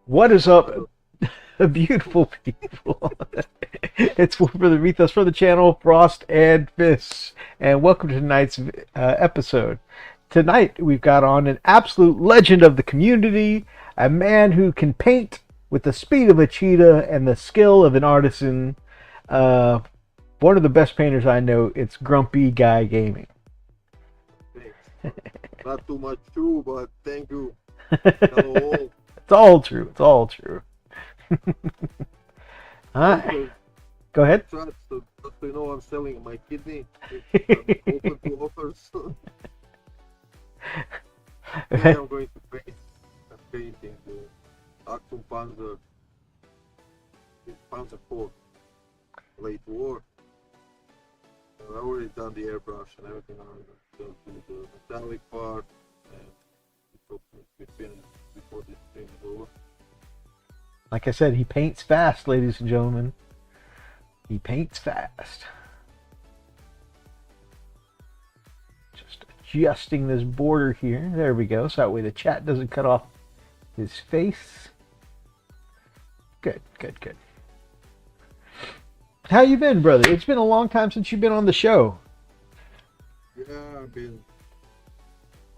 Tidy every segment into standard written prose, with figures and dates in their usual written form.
What is up, beautiful people? It's for the Mythos for the channel, Frost and Fists, and welcome to tonight's episode. Tonight we've got on an absolute legend of the community, a man who can paint with the speed of a cheetah and the skill of an artisan. One of the best painters I know. It's Grumpy Guy Gaming. Thanks. Not too much true, but thank you. Hello all. It's all true. It's all true. Go ahead. Just so you know, I'm selling my kidney. It's open to offers. Today I'm going to paint. I'm painting the Artisan Panzer. It's Panzer 4. Late war. I've already done the airbrush and everything on it. So the metallic part, and it's hopefully be finished before this stream is over. Like I said, he paints fast, ladies and gentlemen. He paints fast. Just adjusting this border here. There we go. So that way the chat doesn't cut off his face. Good, good, good. How you been, brother? It's been a long time since you've been on the show. Yeah, I've been,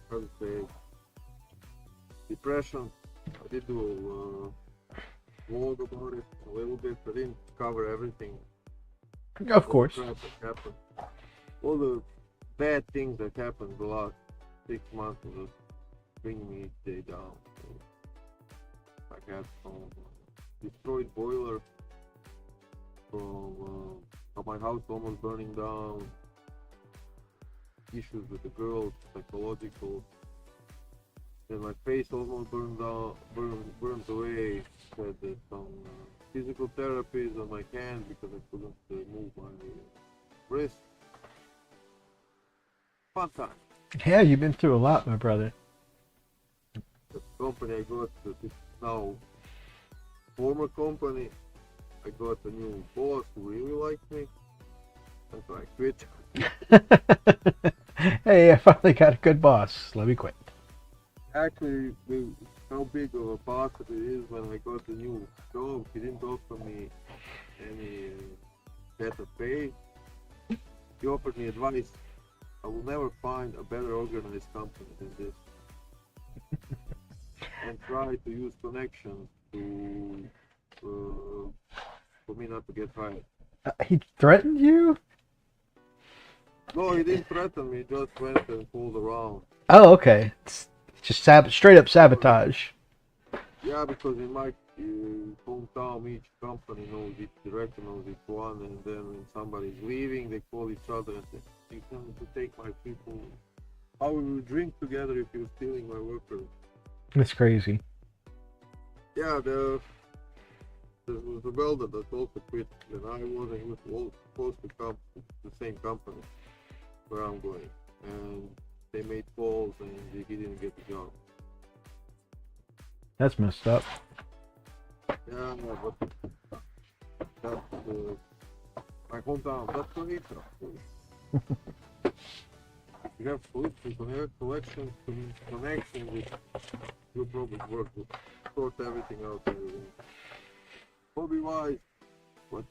how to say, depression. I did do a vlog about it a little bit. I didn't cover everything. Of course. All the crap that happened. All the bad things that happened the last 6 months was bringing me day down. So I had some destroyed boiler from my house almost burning down. Issues with the girl, psychological. Then my face almost burned away. Had some physical therapies on my hand because I couldn't move my wrist. Fun time. Yeah, you've been through a lot, my brother. The company I got, this now former company, I got a new boss who really liked me, and so I quit. Hey, I finally got a good boss. Let me quit. Actually, how big of a boss it is when I got the new job, he didn't offer me any better pay. He offered me advice. I will never find a better organized company than this. And try to use connections to for me not to get fired. He threatened you? No, he didn't threaten me. Just went and pulled around. Oh, okay. It's just straight up sabotage. Yeah, because in my hometown, each company knows each director knows each one, and then when somebody's leaving, they call each other and say, "You come to take my people. How will we drink together if you're stealing my workers?" That's crazy. Yeah, there was a welder that also quit, and I wasn't even supposed to come to the same company where I'm going, and they made calls and he didn't get the job. That's messed up. Yeah, but that's my hometown. That's Croatia. You have political collection, connection with your probably work to sort everything out. Hobby wise, what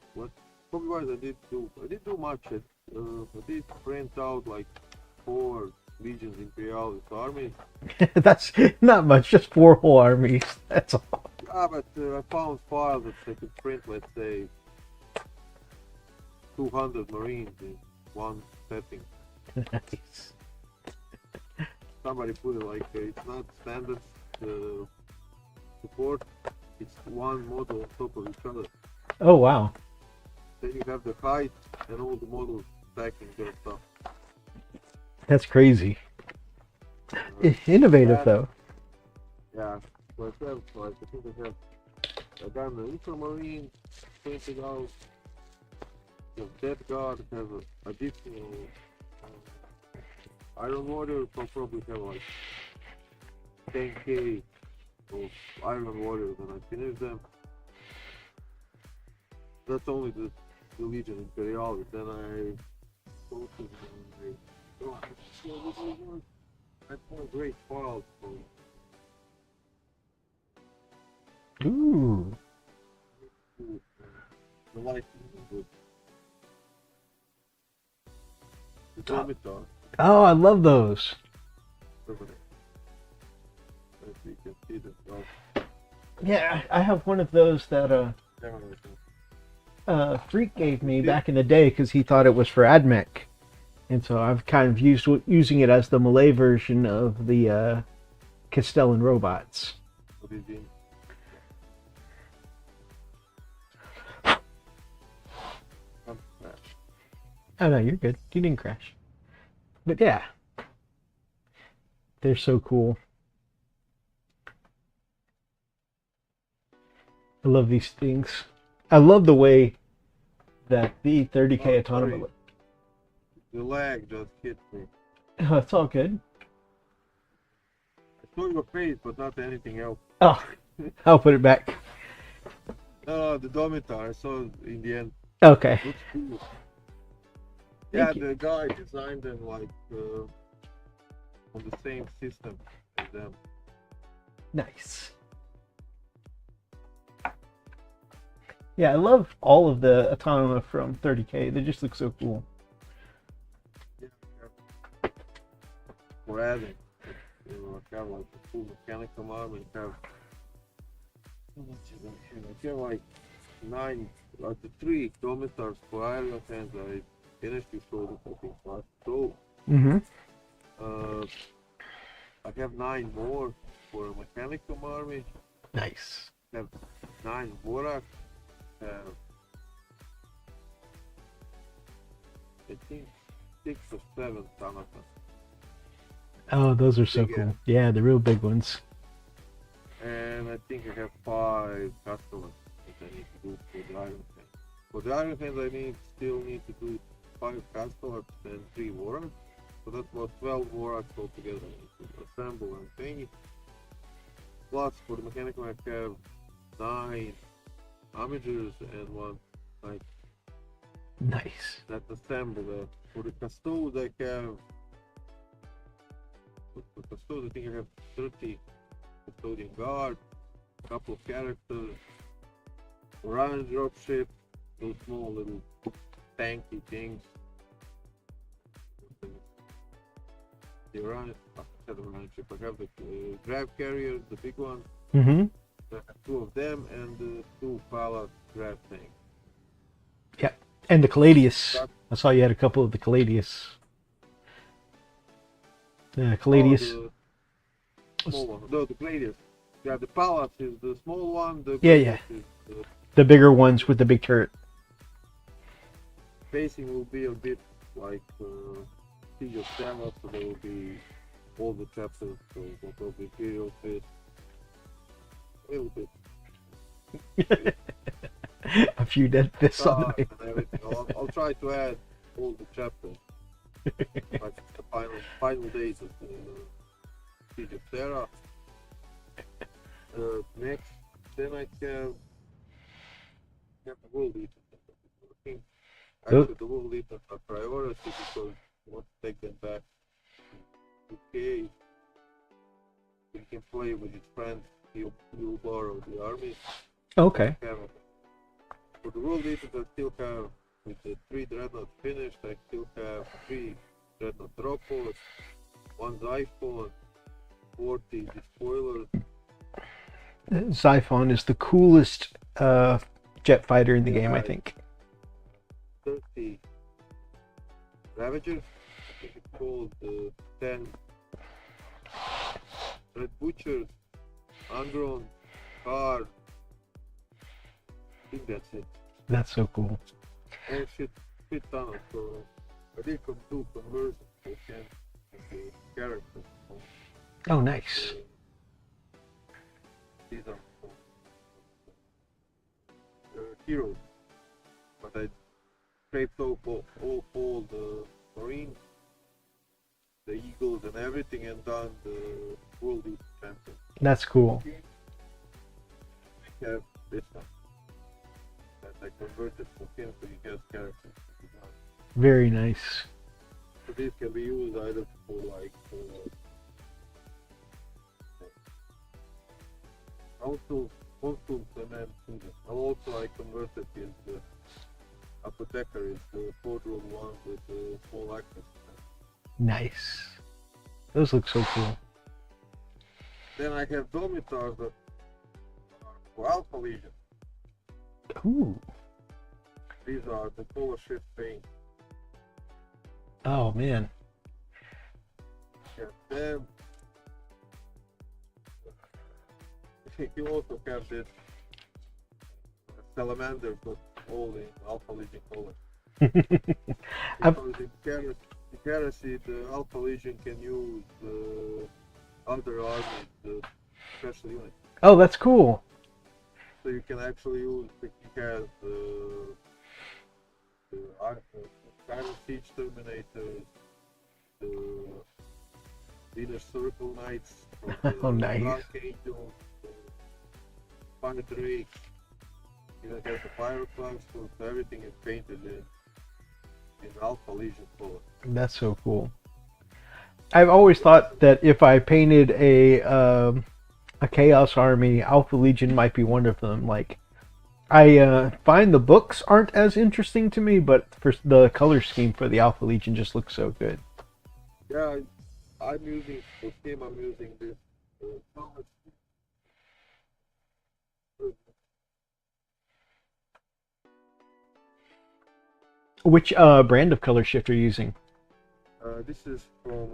hobby wise I did do much. I did print out like 4 legions imperialist armies. That's not much, just 4 whole armies. That's all. Yeah, but I found files that I could print, let's say, 200 marines in one setting. Nice. Somebody put it like it's not standard support. It's one model on top of each other. Oh, wow. Then you have the height and all the models stacking their stuff. That's crazy. Innovative, though. Yeah, so I have, like, I think I got the ultramarine printed out. The death guard has an additional iron warrior. I'll probably have like 10k of iron warriors when I finish them. That's only the Legion Imperialis. Then I focus on I found great files for Ooh. the lighting is good. The Domitar. Oh, I love those. As you can see the Yeah, I have one of those that Freak gave me back in the day because he thought it was for AdMech. And so I've kind of using it as the Malay version of the Castellan robots. what is in. Oh no, you're good. You didn't crash. But yeah, they're so cool. I love these things. I love the way that the 30K autonomous. The lag just hit me. Oh, it's all good. I saw your face, but not anything else. Oh, I'll put it back. No, the Domitar, I saw it in the end. Okay. Looks cool. Thank Yeah, the guy designed them like on the same system as them. Nice. Yeah, I love all of the Autonoma from 30K. They just look so cool. Yeah, for adding, I have like a full mechanical arm and have I have like 9, like the 3 Domitars for Iron Hands. I finished to show the fucking last show. I have 9 more for a mechanical army. Nice. I have 9 Vorak. I think 6 or 7 Tanaka. Oh, those are so Big cool. ass. Yeah, the real big ones. And I think I have 5 customers that I need to do for the Iron Hands. For the Iron Hands I still need to do 5 customers and 3 Warrants. So that's about 12 Warrants altogether I need to assemble and paint. Plus for the mechanical I have 9 Armigers and 1 Knight. Nice. That's assembled. For the Custodes I have, for Custodes I think I have 30 Custodian Guard, a couple of characters, Orange dropship, those small little tanky things. The Orange, I have the Orange ship, I have the grab carrier, the big one, Mm-hmm. I have 2 of them, and the 2 Pala grab tanks. Yeah. And the Caladius. I saw you had a couple of the Caladius. Caladius. Oh, the small one. No, the Gladius. Yeah, the Pallas is the small one. The Yeah, Gladius yeah. is the The bigger ones with the big turret. pacing will be a bit like Siege of Terra, so there will be all the chapters, so there will be Imperial Fist, a little bit. A few dead fists on the Stars way. and everything. I'll try to add all the chapters, like the final days of the Siege of Terra. Next, then I have the World Eaters. Actually, the World Eaters are priority because I want to take them back to UK. We can play with his friends. He'll borrow the army. Okay. For the World Eaters, I still have, with the 3 Dreadnoughts finished, I still have 3 Dreadnought Dropos, 1 Xiphon, 40 Despoilers. Xiphon is the coolest jet fighter in the game, I think. 30 Ravagers, I think it's called 10 Red Butchers, Andron, Card. I think that's it. That's so cool. And shit ton of I did do conversions for 10 characters. Oh, nice. These are heroes, but I scraped off all the Marines, the Eagles and everything, and done the World Youth Champion. That's cool. I have this one that I converted for him, so he has characters. Very nice. So this can be used either for like consuls and then students. Also I converted his apothecary, the 4-room one with the small access. Nice. Those look so cool. Then I have Domitars that are for Alpha Legion. Ooh. These are the polar shift paint. Oh, man. And then you also have this salamander, but all in Alpha Legion color. Because in Heresy, the Alpha Legion can use other armies, the special units. Oh, that's cool. So you can actually use, he has the Iron Siege Terminators, the Inner Circle Knights, Oh, nice. Archangels, the Fire Drakes, even has the Pyroclasts, so everything is painted in Alpha Legion color. That's so cool. I've always thought that if I painted a Chaos Army, Alpha Legion might be one of them. Like, I find the books aren't as interesting to me, but for the color scheme for the Alpha Legion just looks so good. Yeah, I'm using, for him I'm using this color scheme. Which brand of color shift are you using? This is from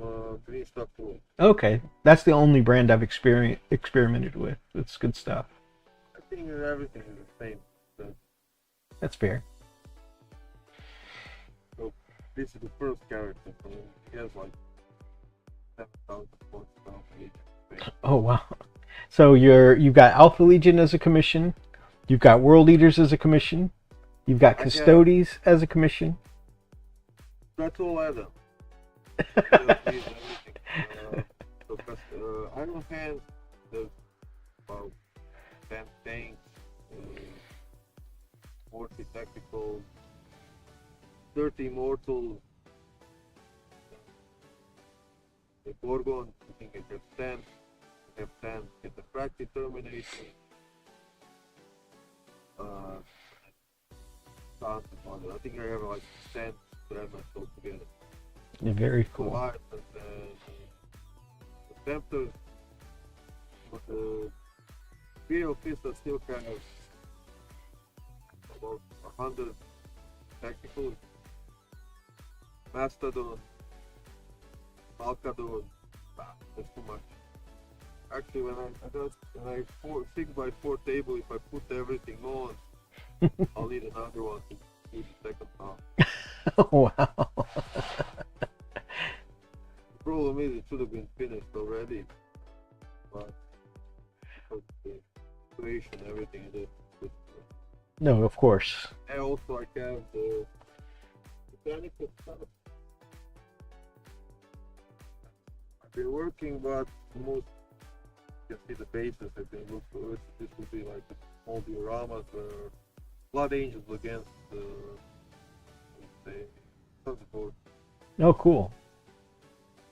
Green Stock Tool. Okay, that's the only brand I've experimented with. It's good stuff. I think that everything is the same. So That's fair. this is the first character, so he has like 7,000 points of Alpha Legion. Oh wow. So you've got Alpha Legion as a commission, you've got World Eaters as a commission, you've got Custodes as a commission. That's all add up. Iron Hands, there's about 10 tanks, 40 tactical, 30 immortal, the Gorgon, I think it has 10, I have 10, get the Fracty Terminator, I think I have like 10 Dreadnoughts altogether. Yeah, very cool. The Temptors, but the Imperial Fist still have about 100 tacticals. Mastodon, Malkadon, That's too much. Actually, when I 6x4 table, if I put everything on, I'll need another one to do the second half. Oh, wow. The problem is it should have been finished already, but the situation, everything is good. No, of course. And also I have the mechanical stuff. I've been working, but most you can see the bases have been looked for. This would be like all dioramas where blood angels against the transport. Oh, cool.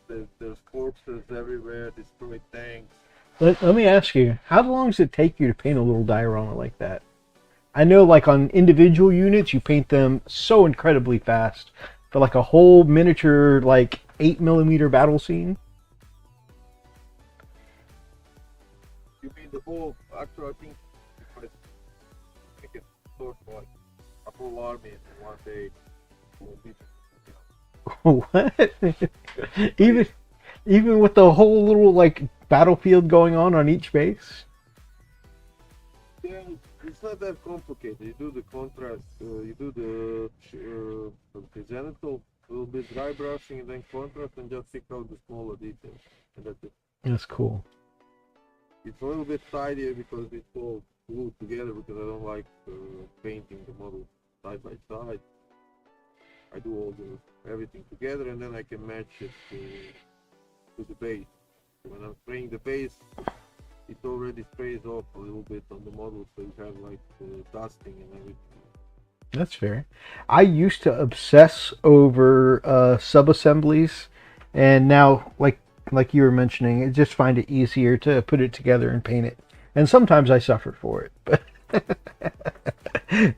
There's corpses everywhere, destroyed tanks. Let me ask you, how long does it take you to paint a little diorama like that? I know, like, on individual units, you paint them so incredibly fast. For, like, a whole miniature, like, 8mm battle scene? You mean the whole, actually I think if I make it sort of like a whole army in one day, will be, What? Even with the whole little, like, battlefield going on each base? yeah, it's not that complicated. You do the contrast, you do the genital, a little bit dry brushing and then contrast and just pick out the smaller details. And that's it. That's cool. It's a little bit tidier because it's all glued together because I don't like painting the model side by side. I do all everything together and then I can match it to the base. So when I'm spraying the base, it already sprays off a little bit on the model, so you have like dusting and everything. That's fair. I used to obsess over sub-assemblies, and now, like you were mentioning, I just find it easier to put it together and paint it. And sometimes I suffer for it,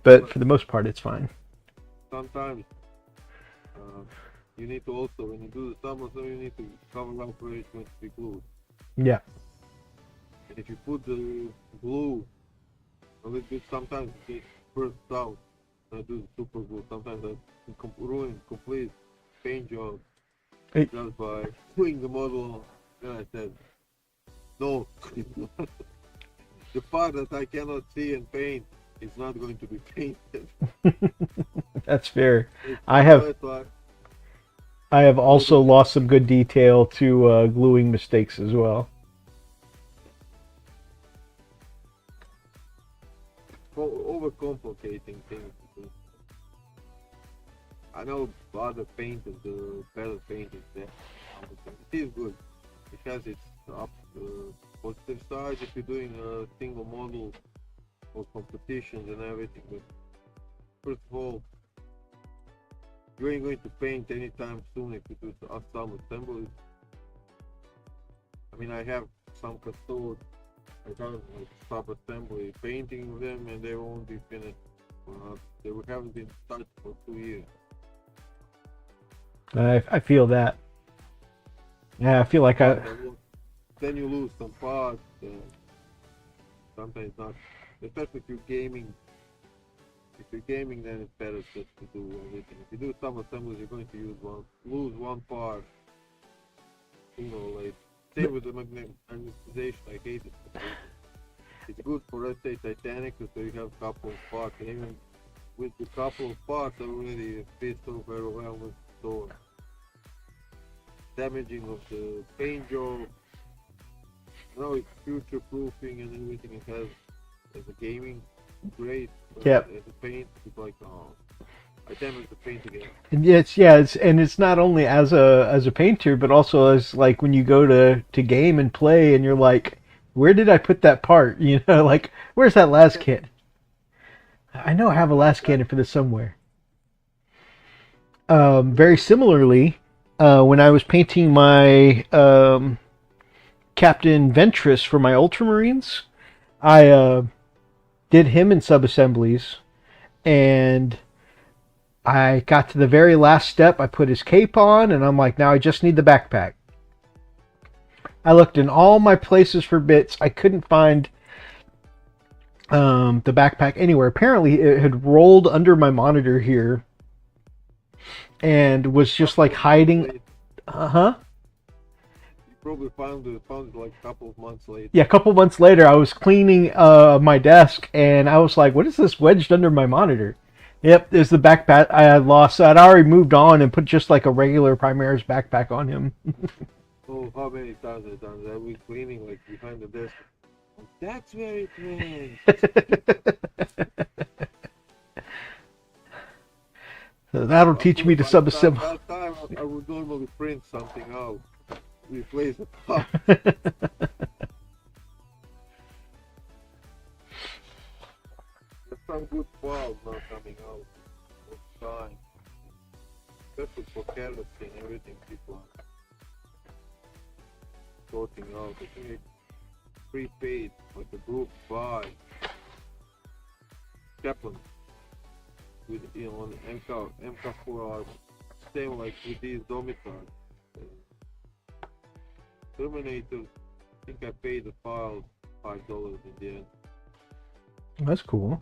but for the most part, it's fine. Sometimes you need to also, when you do the sub-assembly, you need to cover up where it's going to be glued. Yeah. And if you put the glue a little bit, sometimes it gets burst out. I do the super glue. Sometimes I ruin complete paint job just by putting the model. Then I said, no, the part that I cannot see and paint is not going to be painted. That's fair. I have also lost some good detail to gluing mistakes as well. Overcomplicating things. I know other painters, the better painters there. It is good. It has its positive side if you're doing a single model for competitions and everything. But first of all, you ain't going to paint anytime soon if you do some assemblies. I mean, I have some Custodes. I done like sub-assembly painting of them and they won't be finished. They haven't been touched for 2 years. I feel that. Yeah, I feel like Then you lose some parts. Sometimes not. Especially if you're gaming. If you're gaming, then it's better just to do everything. If you do some assemblies, you're going to lose one part sooner or later. Same with the magnetization, I hate it. It's good for, let's say, Titanic, so you have a couple of parts. And even with the couple of parts, I already pissed off very well with the sword. Damaging of the paint job. Now it's future proofing and everything it has as a gaming, great. But yep. As a paint, it's like, oh, I damaged the paint again. And it's not only as a painter, but also as like when you go to game and play, and you're like, where did I put that part? You know, like where's that last kit? I know I have a last cannon for this somewhere. Very similarly, when I was painting my Captain Ventress for my Ultramarines, I did him in sub-assemblies, and I got to the very last step. I put his cape on, and I'm like, now I just need the backpack. I looked in all my places for bits. I couldn't find the backpack anywhere. Apparently, it had rolled under my monitor here and was just like hiding. probably found it like a couple of months later. Yeah, a couple months later, I was cleaning my desk, and I was like, "What is this wedged under my monitor?" Yep, there's the backpack I had lost. So I'd already moved on and put just like a regular Primaris backpack on him. Oh, how many times I've done that? We cleaning like behind the desk. That's where it went. So that'll teach me to sub-assemble. That time I would normally print something out, replace the part. There's some good files not coming out all the time. Especially for kerosene, everything people are sorting out. I think it's prepaid, like a group buy. Kaplan with on MK4 armor. Same like with these Domitars. Terminator, I think I paid the file $5 in the end. That's cool.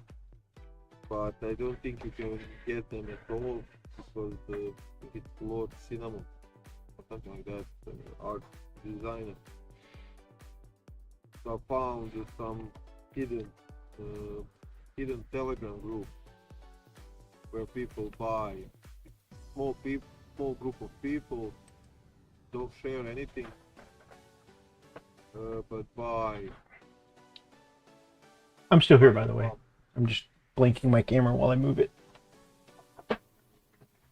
But I don't think you can get them at all because it's Lord Cinnamon or something like that, art designer. So I found some hidden Telegram group where people buy. Small group of people don't share anything, but buy. I'm still here, by the way. I'm just blinking my camera while I move it.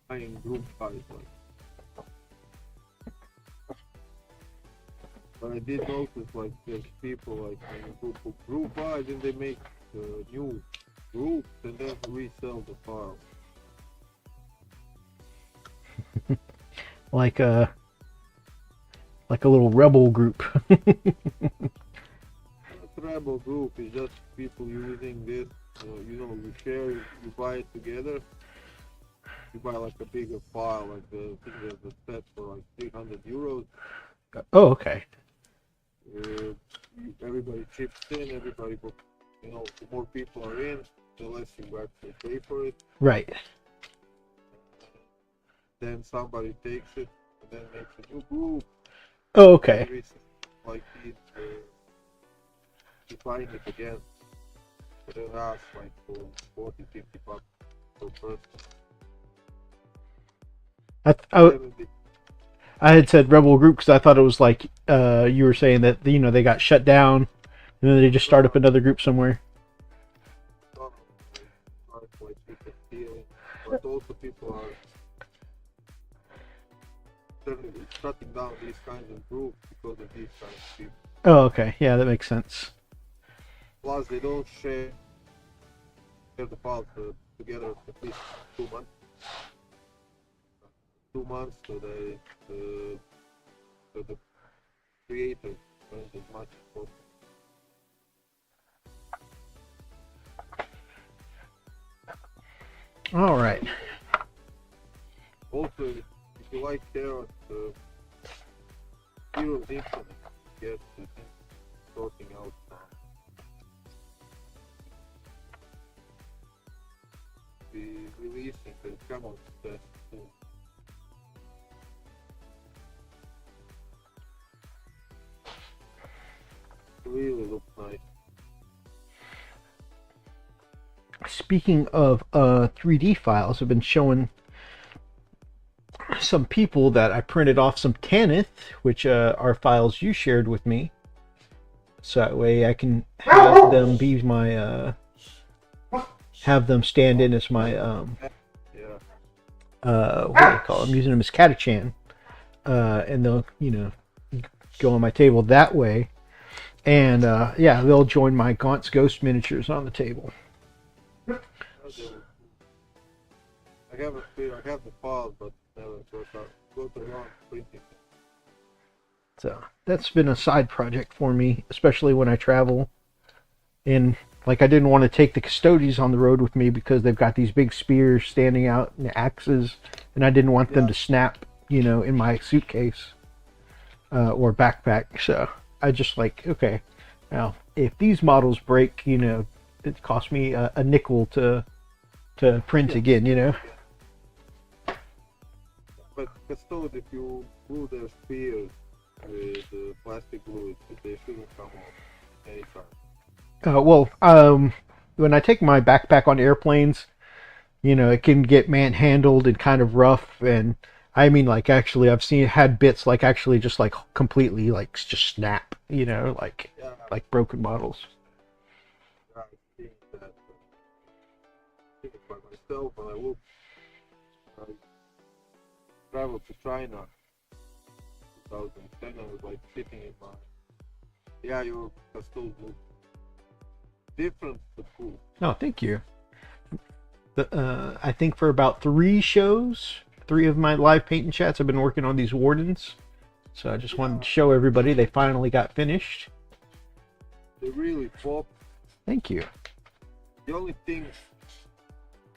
Buying group buys, like. But I did notice like there's people like in group buy, then they make new groups and then resell the file. Like a little rebel group. Rebel group is just people using this. You share, you buy it together. You buy like a bigger file, like I think there's a set for like 300 euros. Oh, okay. Everybody chips in, everybody, the more people are in, the less you actually pay for it. Right. Then somebody takes it and then makes a new group. Oh, okay. Like he's buying it again. But it lasts like for $40-50 per person. I had said rebel group because I thought it was like you were saying that they got shut down and then they just start up another group somewhere. But also people are shutting down these kinds of groups because of these kinds of people. Oh, okay. Yeah, that makes sense. Plus, they don't share the files together at least 2 months. 2 months, so the creator earns as much as possible. All right. Also, if you like Terra, Heroes Infinite gets sorting out now. Be releasing the camel test soon. Really looks nice. Speaking of 3D files, I've been showing some people that I printed off some Tanith, which are files you shared with me. So that way I can have them be my, have them stand in as my, what do you call them? I'm using them as Catachan. And they'll, go on my table that way. And, yeah, they'll join my Gaunt's Ghost miniatures on the table. I have the files, but never got around printing. So that's been a side project for me, especially when I travel. And like I didn't want to take the Custodes on the road with me because they've got these big spears standing out and axes, and I didn't want them to snap, in my suitcase or backpack. So I just okay, now if these models break, it cost me a nickel to print again, But Custodes, if you glue their spears, with plastic glue, they shouldn't come off anytime. Well, when I take my backpack on airplanes, it can get manhandled and kind of rough. And I mean, like, actually, I've had bits like actually just like completely like just snap, Yeah, like broken bottles. I think that think by myself when I traveled to China 2010, I was like sitting in my, yeah, your Custodes look different but cool. No, thank you. I think for about 3 shows, 3 of my live paint and chats, I've been working on these wardens. So I just wanted to show everybody they finally got finished. They really pop. Thank you. The only thing,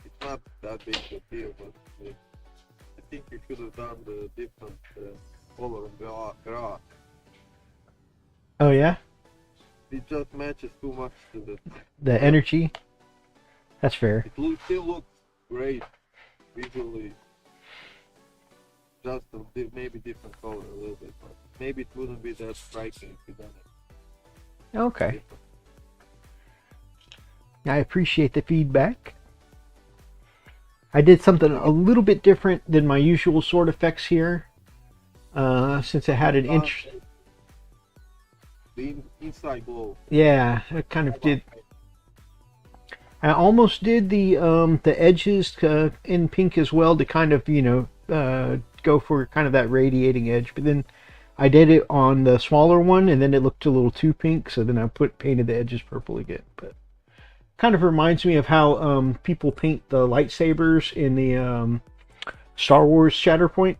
it's not that big a deal, but I think you should have done the different color of grass. Oh yeah, It just matches too much to the energy. That's fair. still looks great visually. Just maybe different color a little bit, but maybe it wouldn't be that striking if you done it Okay. different. I appreciate the feedback. I did something a little bit different than my usual sword effects here. Since it had an inch. The inside glow. Yeah, I kind of did. I almost did the edges in pink as well to kind of go for kind of that radiating edge, but then I did it on the smaller one and then it looked a little too pink, so then I painted the edges purple again. But kind of reminds me of how people paint the lightsabers in the Star Wars Shatterpoint,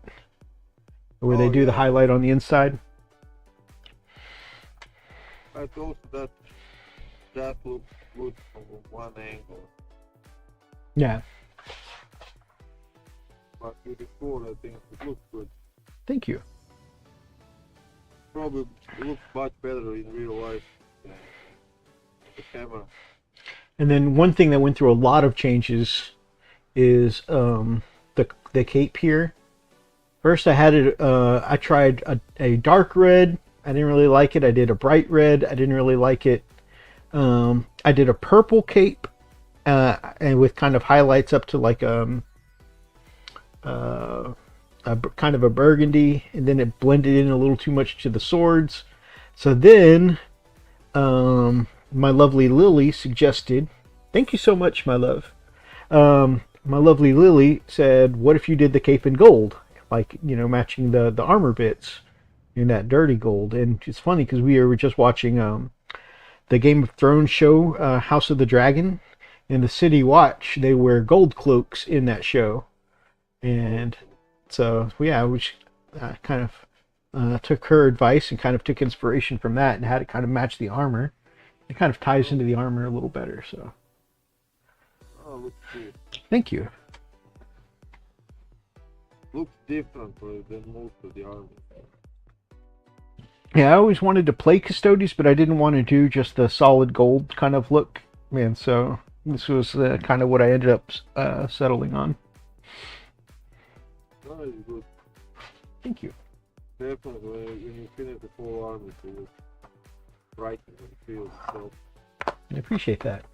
where they do the highlight on the inside. I thought that looks good from one angle, Yeah, but with the sword I think it looks good. thank you. Probably looks much better in real life than on the camera. And then one thing that went through a lot of changes is the cape here. First I had it, I tried a dark red. I didn't really like it. I did a bright red. I didn't really like it. I did a purple cape, and with kind of highlights up to like kind of a burgundy, and then it blended in a little too much to the swords. So then my lovely Lily suggested, thank you so much, my love. My lovely Lily said, what if you did the cape in gold? Like, matching the armor bits in that dirty gold. And it's funny because we were just watching the Game of Thrones show, House of the Dragon. In the City Watch, they wear gold cloaks in that show. And so, yeah, which kind of took her advice and kind of took inspiration from that and had it kind of match the armor. It kind of ties into the armor a little better, so. Oh, looks cool. Thank you. Looks different than most of the army. Yeah, I always wanted to play Custodes, but I didn't want to do just the solid gold kind of look. And so this was kind of what I ended up settling on. Oh, it's good. Thank you. Definitely, when you finish the whole army, it looks bright in the field. So, I appreciate that.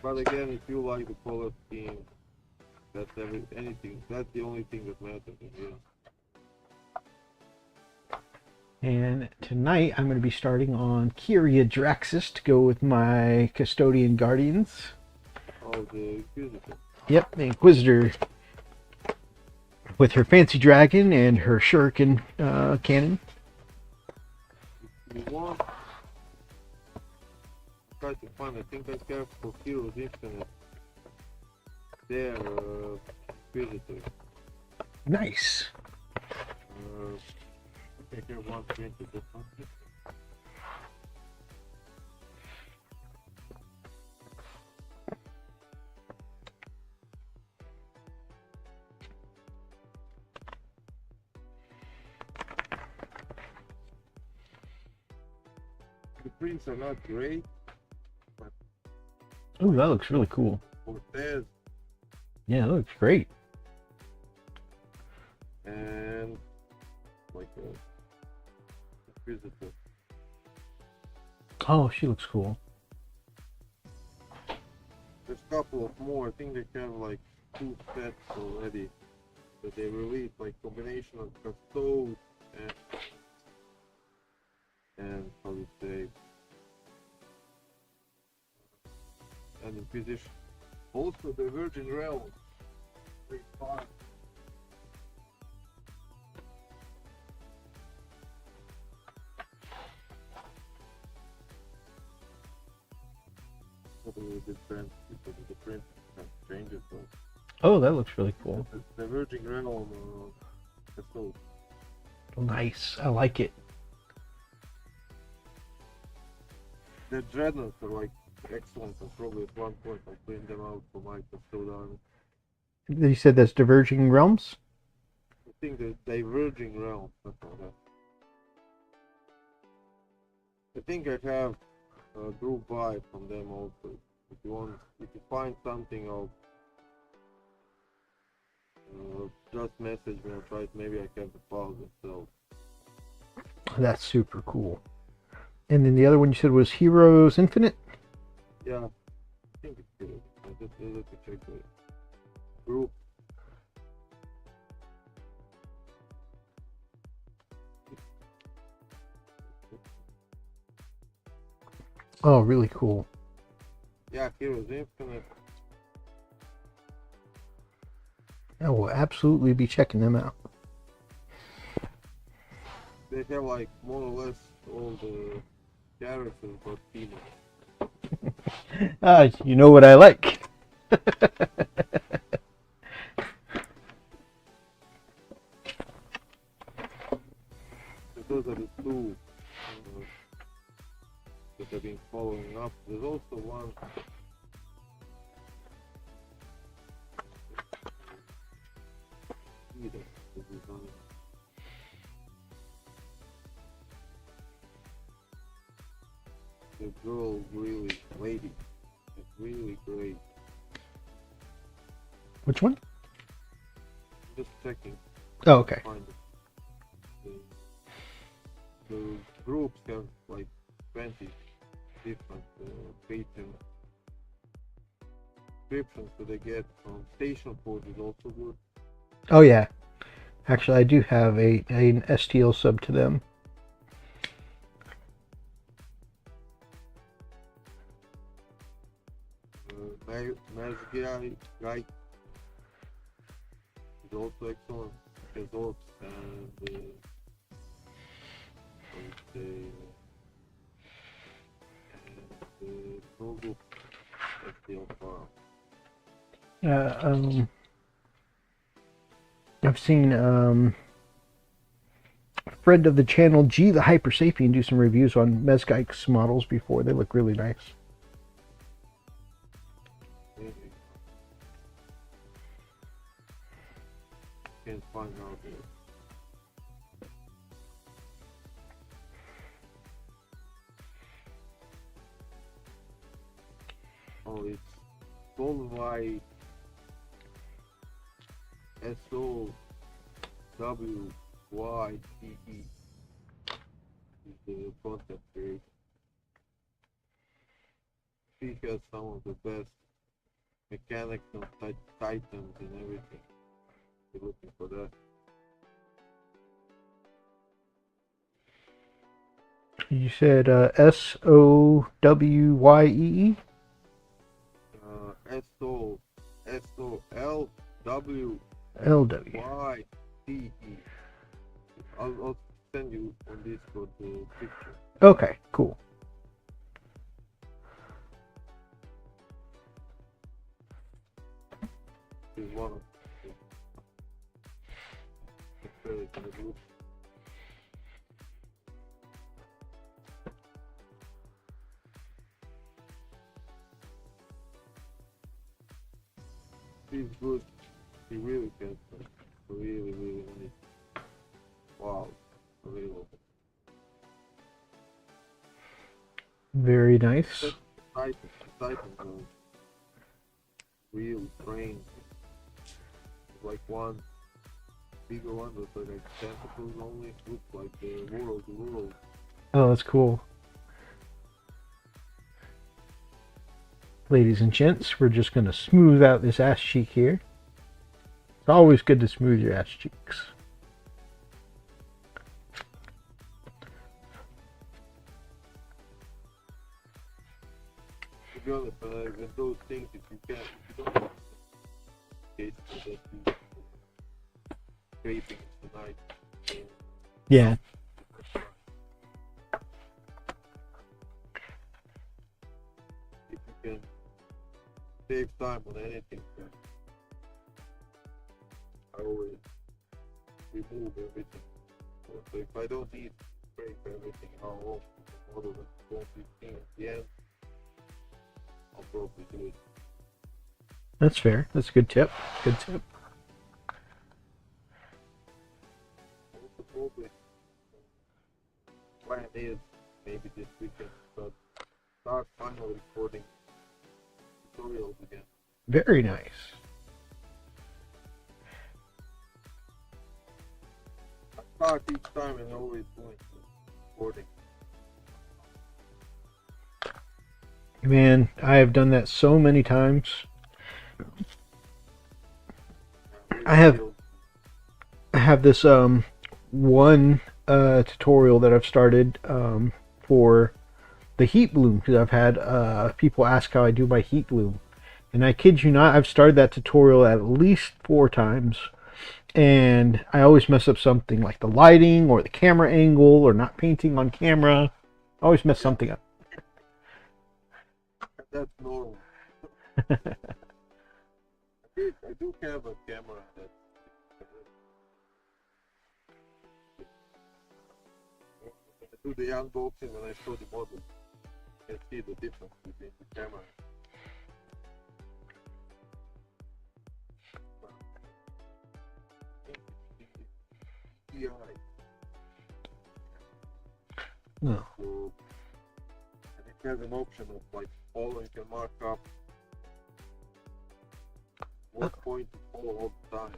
but again, if you like the color scheme, that's anything. That's the only thing that matters in here. And tonight I'm going to be starting on Kyria Draxus to go with my Custodian Guardians. Oh, the Inquisitor. Yep, the Inquisitor with her fancy dragon and her shuriken cannon. If you want, try to find, I think I have for Heroes Infinite their Inquisitor. Nice. I have one printed, but not this one. The prints are not great, but Oh, that looks really cool. Cortez Yeah, that looks great. and like a inquisitor. Oh, she looks cool. There's a couple of more. I think they have like 2 sets already that they released, like combination of Custodes and how to say, and Inquisition. Also the Virgin Realms. Pretty fun. Probably different because the print kind of changes. So Oh, that looks really cool. the Virgin Realm Custodes. Nice. I like it. The Dreadnoughts are like excellent, and probably at one point I'll print them out for my Custodes Army. You said that's Diverging Realms? I think the Diverging Realm, something like that. I think I have a group buy from them also. If you find something, I'll just message me. I'll try it. Maybe I have the files themselves. That's super cool. And then the other one you said was Heroes Infinite? Yeah, I think it's good. I just needed to check the group. Oh, really cool. Yeah, Heroes Infinite. I will absolutely be checking them out. They have like more or less all the characters but female. You know what I like. Those are the two that I've been following up. There's also one. Cheetah, this is on it. The girl really, lady, is really great. Which one? Just checking. Oh, okay. Find it. The groups have like 20 different patrons. Descriptions that they get from Station Port is also good. Oh, yeah. Actually, I do have an STL sub to them. Magic Guy is also excellent. Has orbs and no group STL farm. I've seen friend of the channel, G the Hyper Sapien, do some reviews on Mezgeik's models before. They look really nice. Maybe. Can't find out yet. Oh, it's Solvay SOWYTE is the concept creation. He has some of the best mechanics and titans and everything. You're looking for that. You said SOWYEE? SOLWYTE. LW. I'll send you on Discord the picture. Okay, cool. This is one of the favorites in the group. He's good. He really can. Really, really nice. Wow. Unbelievable. Very nice. Titans are real trained. Like one bigger one that's like tentacles only. Looks like the world. Oh, that's cool. Ladies and gents, we're just going to smooth out this ass cheek here. It's always good to smooth your ass cheeks. To be honest, with those things, if you can't, if you don't have case that you scraping tonight. Yeah. If you can save time on anything, then I always remove everything. So if I don't need to scrape everything out of the model that's 115 at the end, I'll probably do it. That's fair. That's a good tip. Good tip. Also probably plan is maybe this weekend start finally recording tutorials again. Very nice. I start each time and always doing recording. Man, I have done that so many times. I have this one tutorial that I've started for the heat bloom, because I've had people ask how I do my heat bloom, and I kid you not, I've started that tutorial at least 4 times, and I always mess up something like the lighting or the camera angle or not painting on camera. I always mess something up. That's normal. I do have a camera that I do the unboxing when I show the model. You can see the difference between the camera. No. So, and it has an option of like follow, you can mark up what point to follow all the time.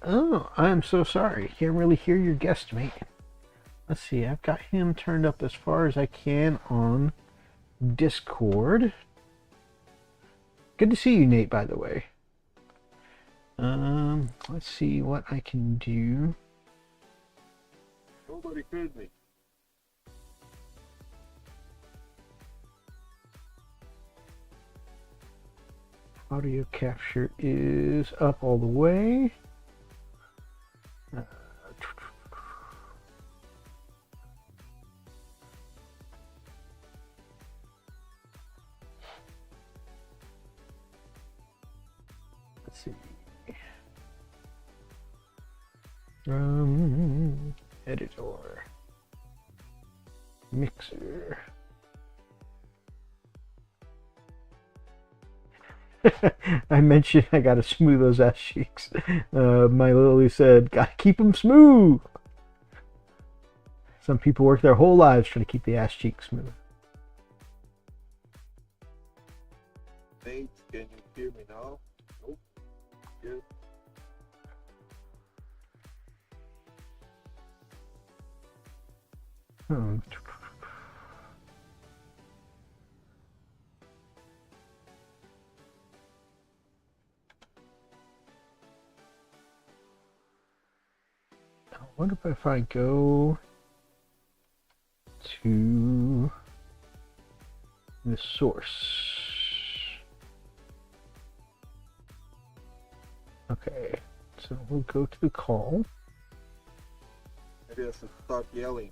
Oh, I'm so sorry. Can't really hear your guest, mate. Let's see. I've got him turned up as far as I can on Discord. Good to see you, Nate, by the way. Let's see what I can do. Nobody heard me. Audio capture is up all the way. Let's see. Editor. Mixer. I mentioned I gotta smooth those ass cheeks. My Lily said, gotta keep them smooth. Some people work their whole lives trying to keep the ass cheeks smooth. Nate, can you hear me now? Nope. Yes. Oh. I wonder if I go to the source. Okay, so we'll go to the call. Maybe I should start yelling.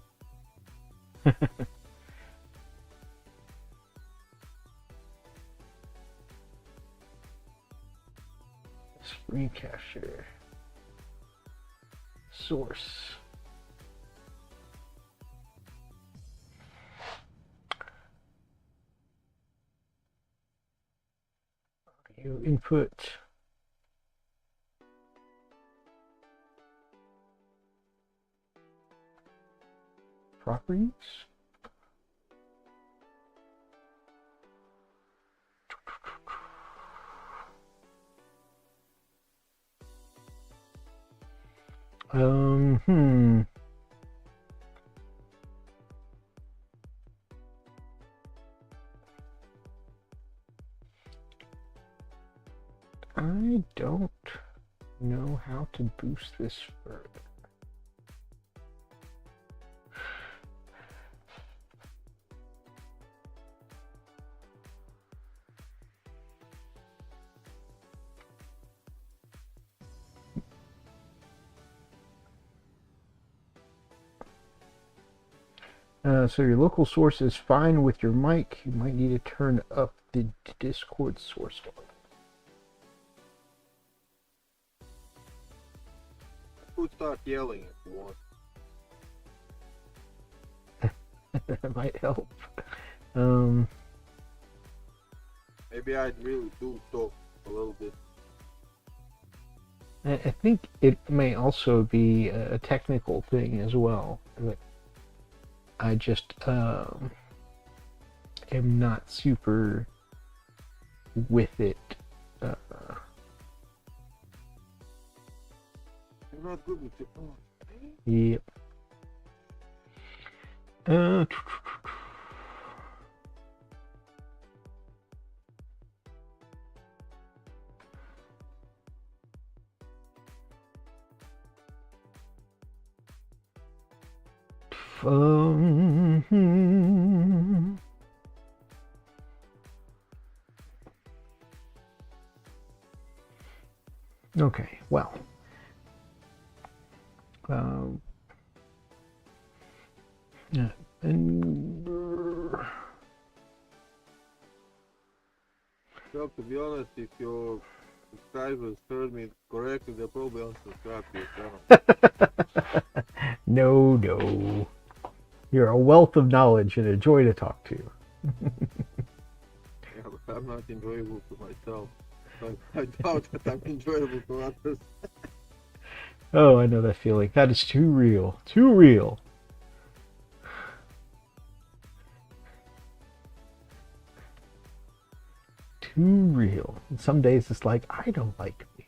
Screen capture. Source. Audio input. Properties. Hmm. I don't know how to boost this further. So your local source is fine with your mic. You might need to turn up the Discord source volume. Could start yelling if you want. That might help. Maybe I really do talk a little bit. I think it may also be a technical thing as well. I just am not super with it. You're not good with your phone. Yep. Okay, well. Yeah, and Well, to be honest, if your subscribers heard me correctly, they'll probably unsubscribe to your channel. no. You're a wealth of knowledge and a joy to talk to. Yeah, but I'm not enjoyable to myself. I doubt that I'm enjoyable to others. Oh, I know that feeling. That is too real. Too real. Too real. And some days it's like, I don't like me.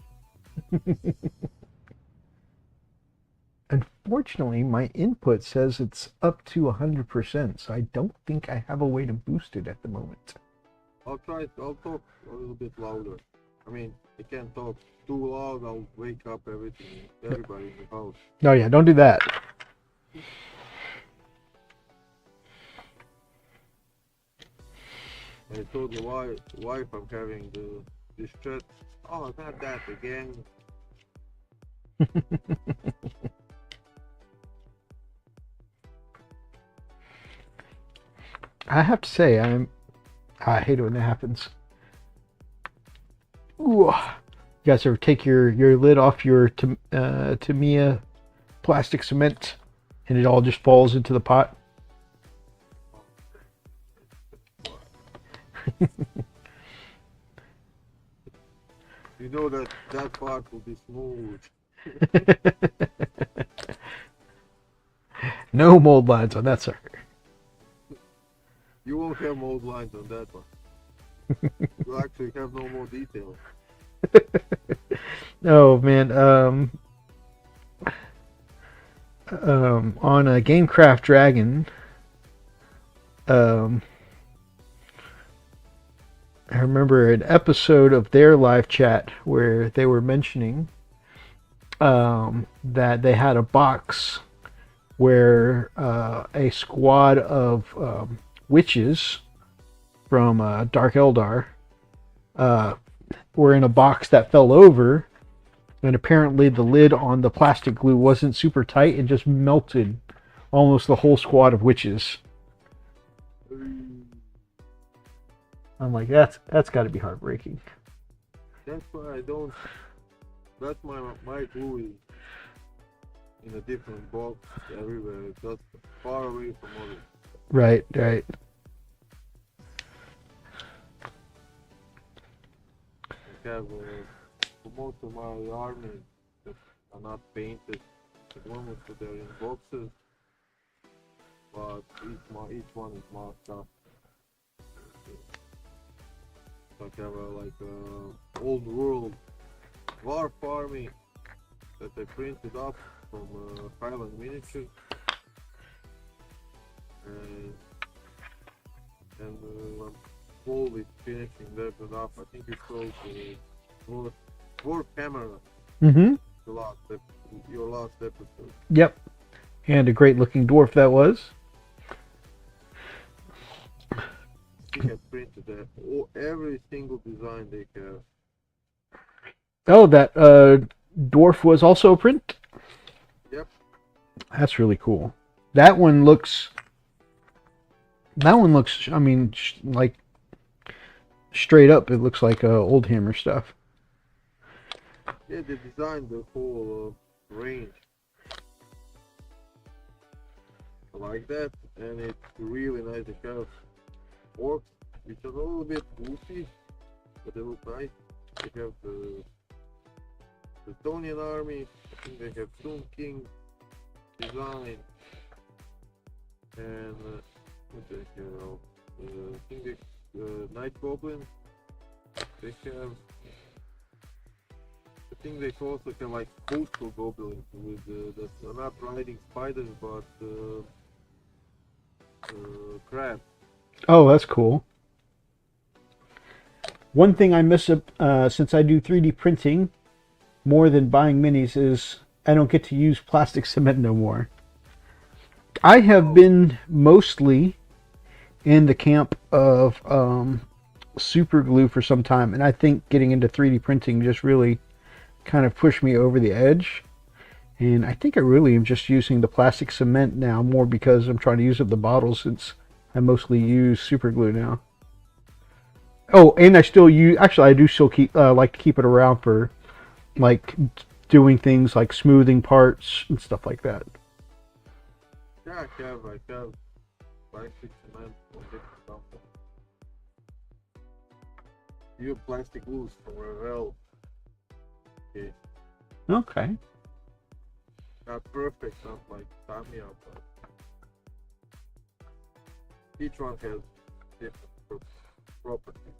Unfortunately, my input says it's up to 100%, so I don't think I have a way to boost it at the moment. I'll talk a little bit louder. I mean, I can't talk too loud, I'll wake up everybody in the house. No, yeah, don't do that. I told the wife I'm having this chat. Oh, not that again. I have to say, I hate it when that happens. Ooh. You guys ever take your lid off your Tamiya plastic cement and it all just falls into the pot? You know that part will be smooth. No mold lines on that sucker. You won't have mold lines on that one. You'll actually have no more details. Oh man, on a Gamecraft Dragon, I remember an episode of their live chat where they were mentioning that they had a box where a squad of witches from Dark Eldar were in a box that fell over, and apparently the lid on the plastic glue wasn't super tight and just melted almost the whole squad of witches. I'm like, that's got to be heartbreaking. That's why I don't. That's my glue is in a different box everywhere. It's just far away from others. Right. I have for most of my army that are not painted. At the moment they're in boxes, but each one is marked up. So I have a old world Warp army that I printed up from Highland Miniature, and I'm slowly finishing that up. I think it's called War Camera. Mm-hmm. Your last episode. Yep. And a great looking dwarf that was. He have printed that. Every single design they have. Oh, that dwarf was also a print? Yep. That's really cool. That one looks, I mean, like, straight up, it looks like old Hammer stuff. Yeah, they designed the whole range like that, and it's really nice. They have orcs, which are a little bit goofy, but they look nice. They have the Estonian army. I think they have Tomb King design, and what they have? I think they Night Goblin. They have. I think they also have like coastal goblins with that are not riding spiders but crabs. Oh, that's cool. One thing I miss since I do 3D printing more than buying minis is I don't get to use plastic cement no more. I have been mostly in the camp of super glue for some time, and I think getting into 3D printing just really kind of pushed me over the edge. And I think I really am just using the plastic cement now more because I'm trying to use up the bottles, since I mostly use super glue now. Oh, and I still use, actually I do still keep like to keep it around for like doing things like smoothing parts and stuff like that. Yeah, I have plastic cement for different stuff. You have plastic glues from Revel. Okay. Okay. Not perfect, not like Tamiya, but each one has different properties.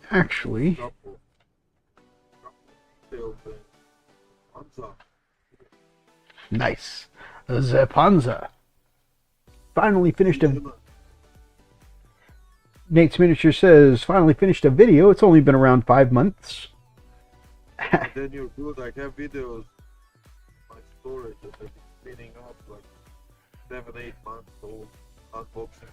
Actually. Nice. The Panzer. Finally finished a... Nate's Miniature says, finally finished a video. It's only been around 5 months. Then you're good. I have videos, my storage that I've been spinning up like 7-8 months old, unboxing.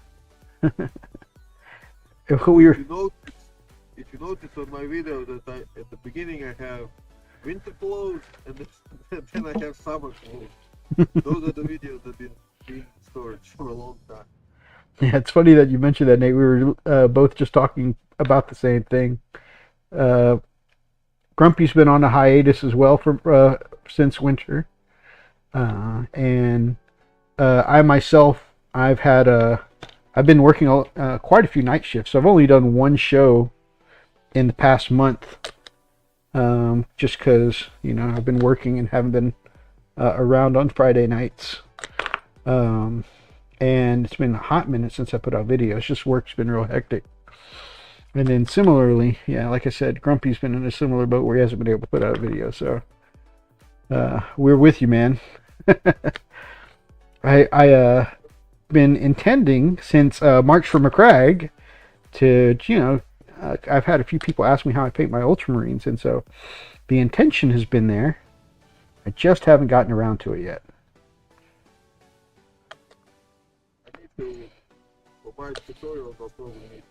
If you notice on my video that at the beginning I have winter clothes and then I have summer clothes. Those are the videos that have been in storage for a long time. Yeah, it's funny that you mentioned that, Nate. We were both just talking about the same thing. Grumpy's been on a hiatus as well for since winter, and I myself, I've been working quite a few night shifts. I've only done one show in the past month, just because I've been working and haven't been around on Friday nights. And it's been a hot minute since I put out videos. Just work's been real hectic. And then similarly, yeah, like I said, Grumpy's been in a similar boat where he hasn't been able to put out a video. So we're with you, man. I been intending since March for McCrag to, I've had a few people ask me how I paint my Ultramarines, and so the intention has been there. I just haven't gotten around to it yet. For my tutorials, I'll probably need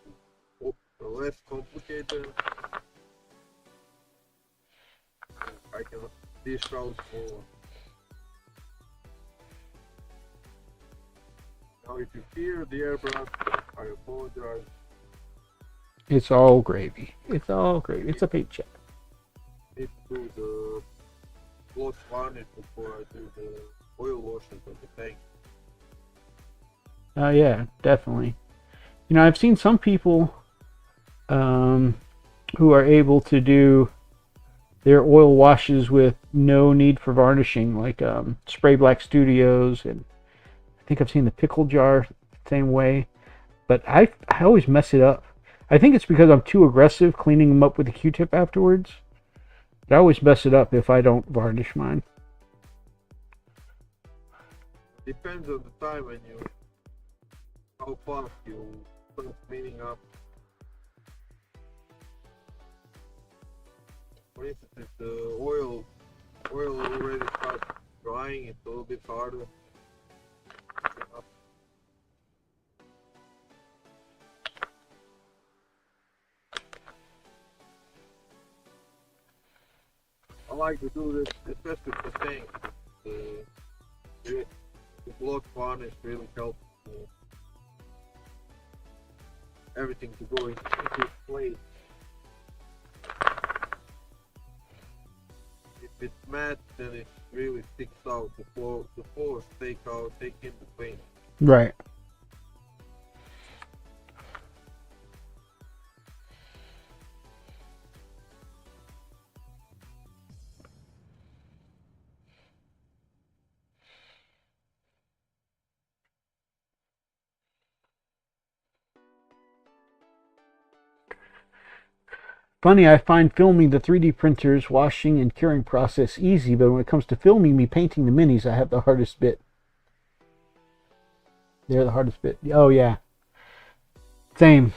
to less complicated. I can dish out more. Now, if you hear the airbrush, I apologize. It's all gravy. It's all gravy. It's a paycheck. Need to do the gloss varnish before I do the oil washes of the tank. Yeah, definitely. I've seen some people who are able to do their oil washes with no need for varnishing, like Spray Black Studios, and I think I've seen the pickle jar same way, but I always mess it up. I think it's because I'm too aggressive cleaning them up with a Q-tip afterwards. But I always mess it up if I don't varnish mine. Depends on the time when you, how fast you start cleaning up. For instance, if the oil already starts drying, it's a little bit harder. I like to do this, especially for things. The block varnish really helps everything to go into its place. If it's matte, then it really sticks out. The pores take in the paint. Right. Funny, I find filming the 3D printers, washing, and curing process easy, but when it comes to filming me painting the minis, I have the hardest bit. They're the hardest bit. Oh, yeah. Same.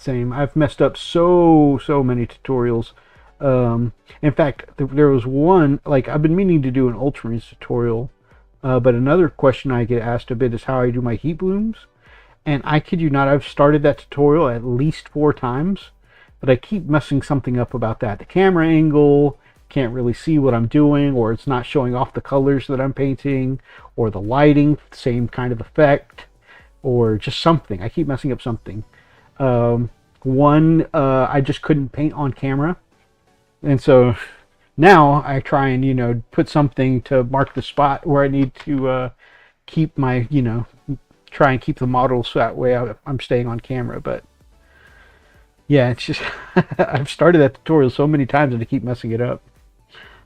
I've messed up so many tutorials. In fact, there was one, like, I've been meaning to do an Ultramarines tutorial, but another question I get asked a bit is how I do my heat blooms. And I kid you not, I've started that tutorial at least 4 times. But I keep messing something up about that. The camera angle, can't really see what I'm doing, or it's not showing off the colors that I'm painting, or the lighting, same kind of effect, or just something. I keep messing up something. I just couldn't paint on camera. And so now I try and, put something to mark the spot where I need to keep my, try and keep the models so that way I'm staying on camera. But yeah, it's just, I've started that tutorial so many times and I keep messing it up.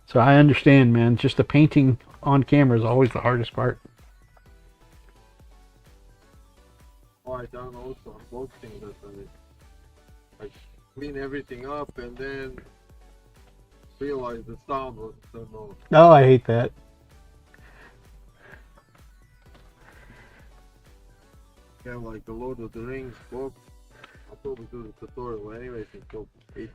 So I understand, man. Just the painting on camera is always the hardest part. Oh, I done also unboxing that I clean everything up and then realize the sound was turned off. Oh, I hate that. Yeah, like the Lord of the Rings box. I'll probably do the tutorial anyway, until 8%.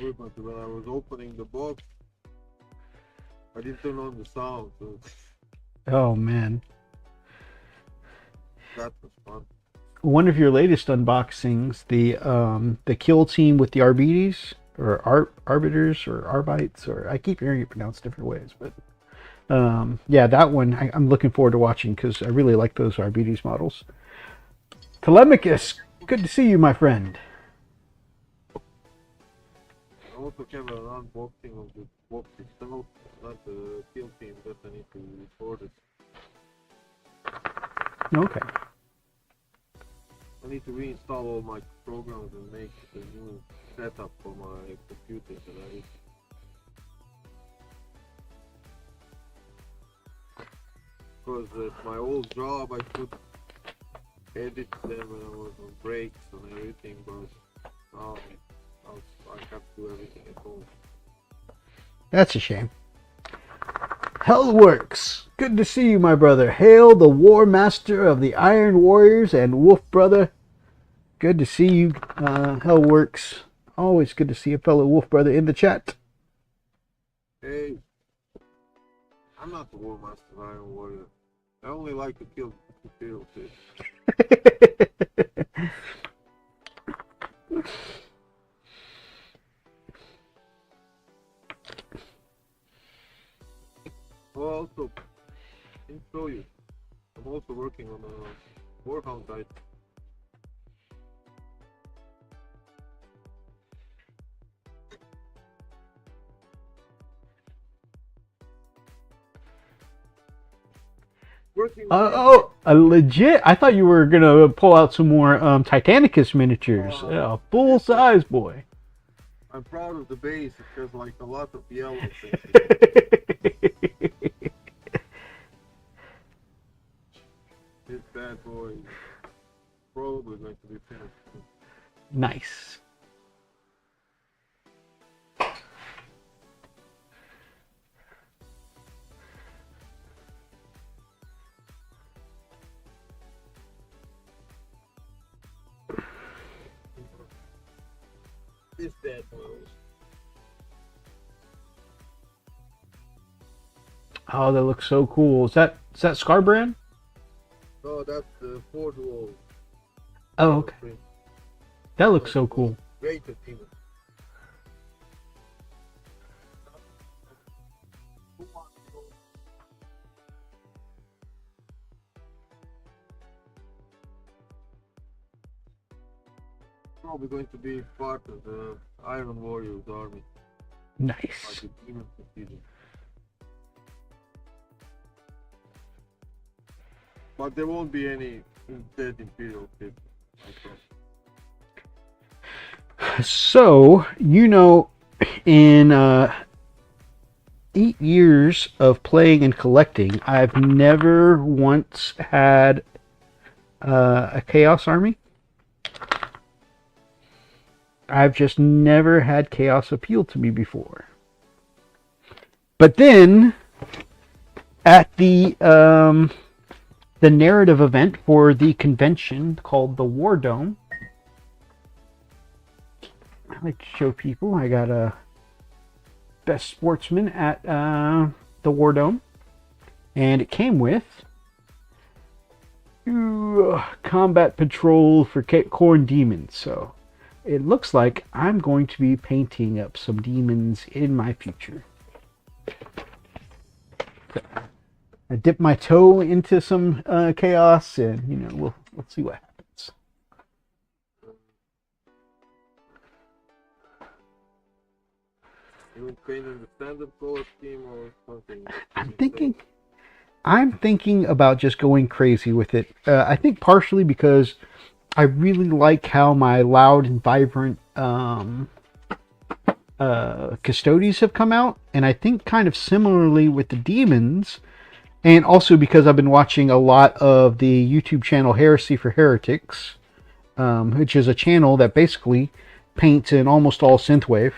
But when I was opening the box, I didn't turn on the sound, so Oh, man. that was fun. One of your latest unboxings, the kill team with the Arbites, or Arbiters, or Arbites, or I keep hearing it pronounced different ways, but yeah, that one I'm looking forward to watching because I really like those Arbites models. Telemachus, good to see you, my friend. I also have an unboxing of the box itself, not the kill team, that I need to record it. Okay. I need to reinstall all my programs and make a new setup for my computer that I use. Because at my old job I could edit them when I was on breaks and everything, but now I have to do everything at home. That's a shame. Hellworks, good to see you, my brother. Hail the War Master of the Iron Warriors and Wolf Brother. Good to see you, Hellworks. Always good to see a fellow Wolf Brother in the chat. Hey, I'm not the War Master of Iron Warrior. I only like to kill fish. Well, also, I can show you. I'm also working on a Warhound type. Legit? I thought you were gonna pull out some more Titanicus miniatures. Yeah, full size, boy. I'm proud of the base. It has like a lot of yellow things. this bad boy is probably going to be finished. Nice. This bad boy. Oh, that looks so cool. Is that Scar brand? No, that's the Ford wall. Oh, okay. That looks so cool. Great team. Probably going to be part of the Iron Warriors army. Nice. Like the demon procedure. But there won't be any dead Imperial people. So, in 8 years of playing and collecting, I've never once had a Chaos Army. I've just never had Chaos appeal to me before. But then, at the narrative event for the convention called the War Dome, I like to show people I got a Best Sportsman at the War Dome, and it came with Combat Patrol for Corn Demons. So it looks like I'm going to be painting up some demons in my future. I dip my toe into some chaos, and we'll see what happens. You would paint in the standard color scheme or something? I'm thinking about just going crazy with it. I think partially because I really like how my loud and vibrant Custodes have come out, and I think kind of similarly with the demons. And also because I've been watching a lot of the YouTube channel Heresy for Heretics, which is a channel that basically paints in almost all synthwave.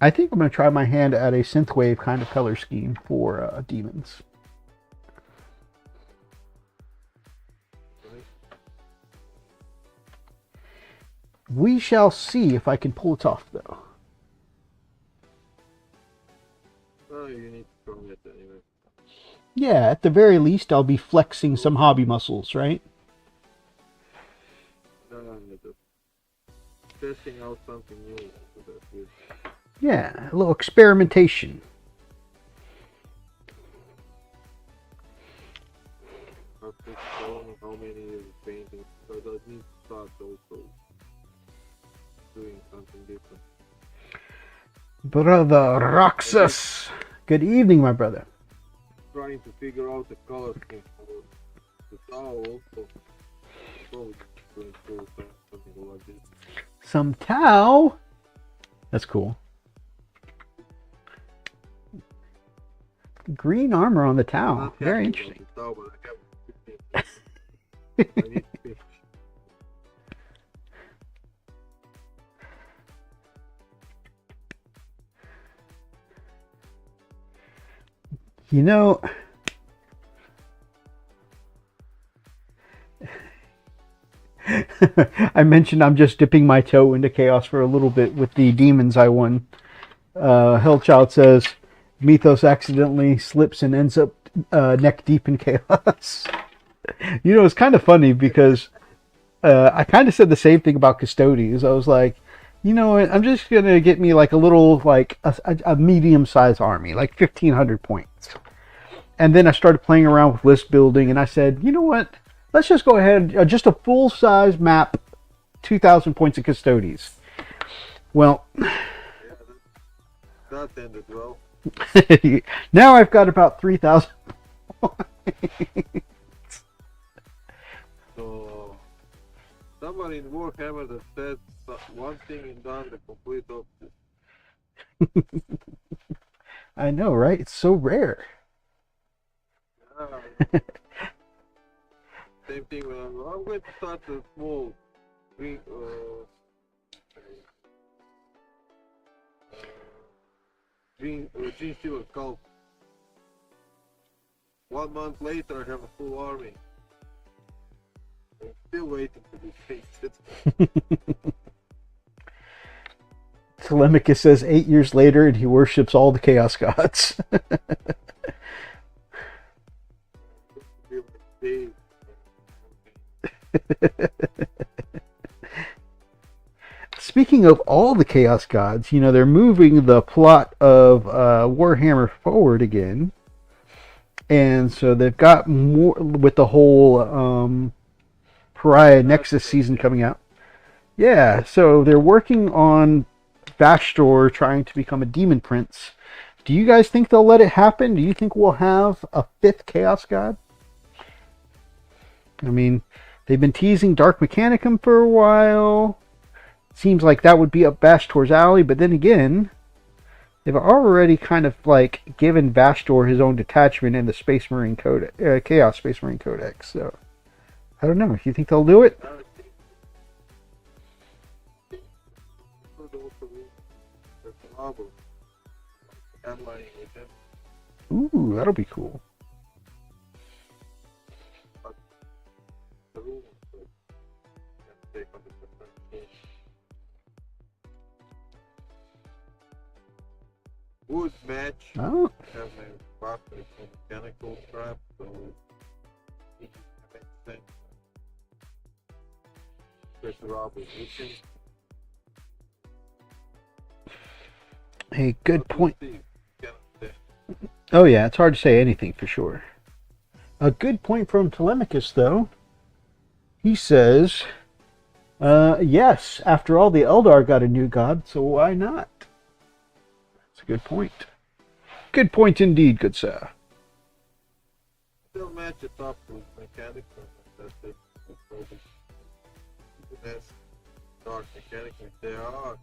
I think I'm going to try my hand at a synthwave kind of color scheme for demons. We shall see if I can pull it off, though. Oh, you need to try it anyway. Yeah, at the very least, I'll be flexing some hobby muscles, right? No, just testing out something new. So that's good. Yeah, a little experimentation. I've just shown how many years of painting, so that needs to start also doing something different. Brother Roxas. Good evening, my brother. Trying to figure out the color scheme for the towel also. Probably going through something like this. Some Tau. That's cool. Green armor on the Tau. Very interesting. Towel, but I need to finish. I mentioned I'm just dipping my toe into chaos for a little bit with the demons I won. Hellchild says Mythos accidentally slips and ends up neck deep in chaos. It's kind of funny because I kind of said the same thing about Custodes. I was like, I'm just going to get me like a little, like a medium-sized army, like 1,500 points. And then I started playing around with list building, and I said, you know what? Let's just go ahead, just a full-size map, 2,000 points of Custodes. Well, Yeah, that ended well. now I've got about 3,000 points. So, somebody in Warhammer that said one thing and done the complete opposite. I know, right? It's so rare. Yeah. Same thing when I'm going to start a small green, green silver cult. 1 month later, I have a full army. I'm still waiting for this thing. Telemachus says 8 years later, and he worships all the chaos gods. Speaking of all the chaos gods, you know, they're moving the plot of Warhammer forward again. And so they've got more with the whole Pariah Nexus season coming out. Yeah, so they're working on Vastor trying to become a demon prince. Do you guys think they'll let it happen? Do you think we'll have a 5th chaos god? I mean, they've been teasing Dark Mechanicum for a while. Seems like that would be up Vastor's alley, but then again, they've already kind of like given Vastor his own detachment in the Space Marine Codex, Chaos Space Marine Codex. So I don't know. You think they'll do it? Ooh, that'll be cool. Wood match. Oh. I have my bucket for mechanical trap, so it makes sense. Pressure obligation. A good point. Oh yeah, it's hard to say anything for sure. A good point from Telemachus, though. He says, yes, after all, the Eldar got a new god, so why not? That's a good point. Good point indeed, good sir. Still match it up with mechanical. That's it. That's dark mechanical. They are.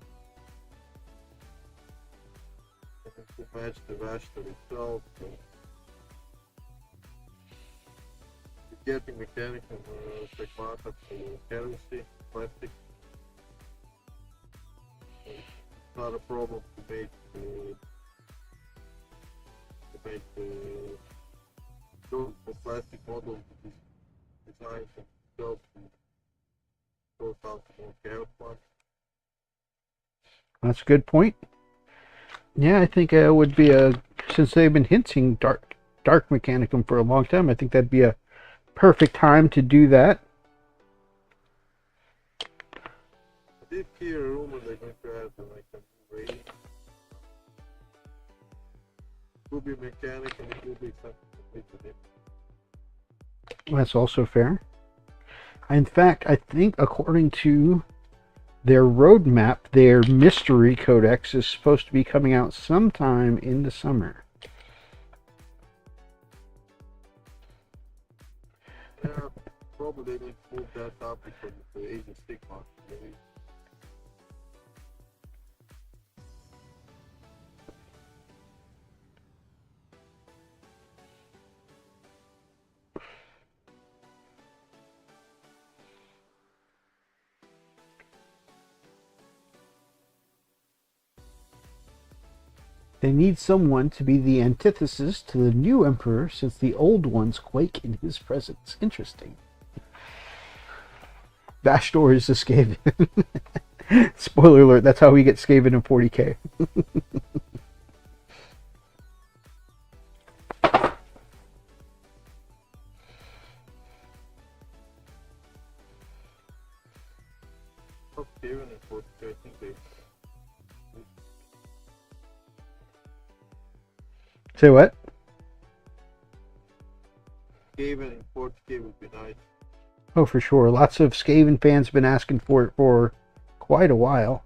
To match the Vastor itself. So getting mechanical segmata for heresy, plastic. It's not a problem to make those plastic models designed themselves to go out more chaos ones. That's a good point. Yeah, I think it would be since they've been hinting dark Mechanicum for a long time, I think that'd be a perfect time to do that. I did hear a rumor they're going to add like a new rating. It will be mechanic and it will be something completely different. That's also fair. In fact, I think according to their roadmap, their mystery codex is supposed to be coming out sometime in the summer. Yeah, probably they need to move that up because of the Age of Stigma. They need someone to be the antithesis to the new emperor, since the old ones quake in his presence. Interesting. Vastor is a Skaven. Spoiler alert, that's how we get Skaven in 40k. Say what? Skaven in 40k would be nice. Oh, for sure. Lots of Skaven fans have been asking for it for quite a while.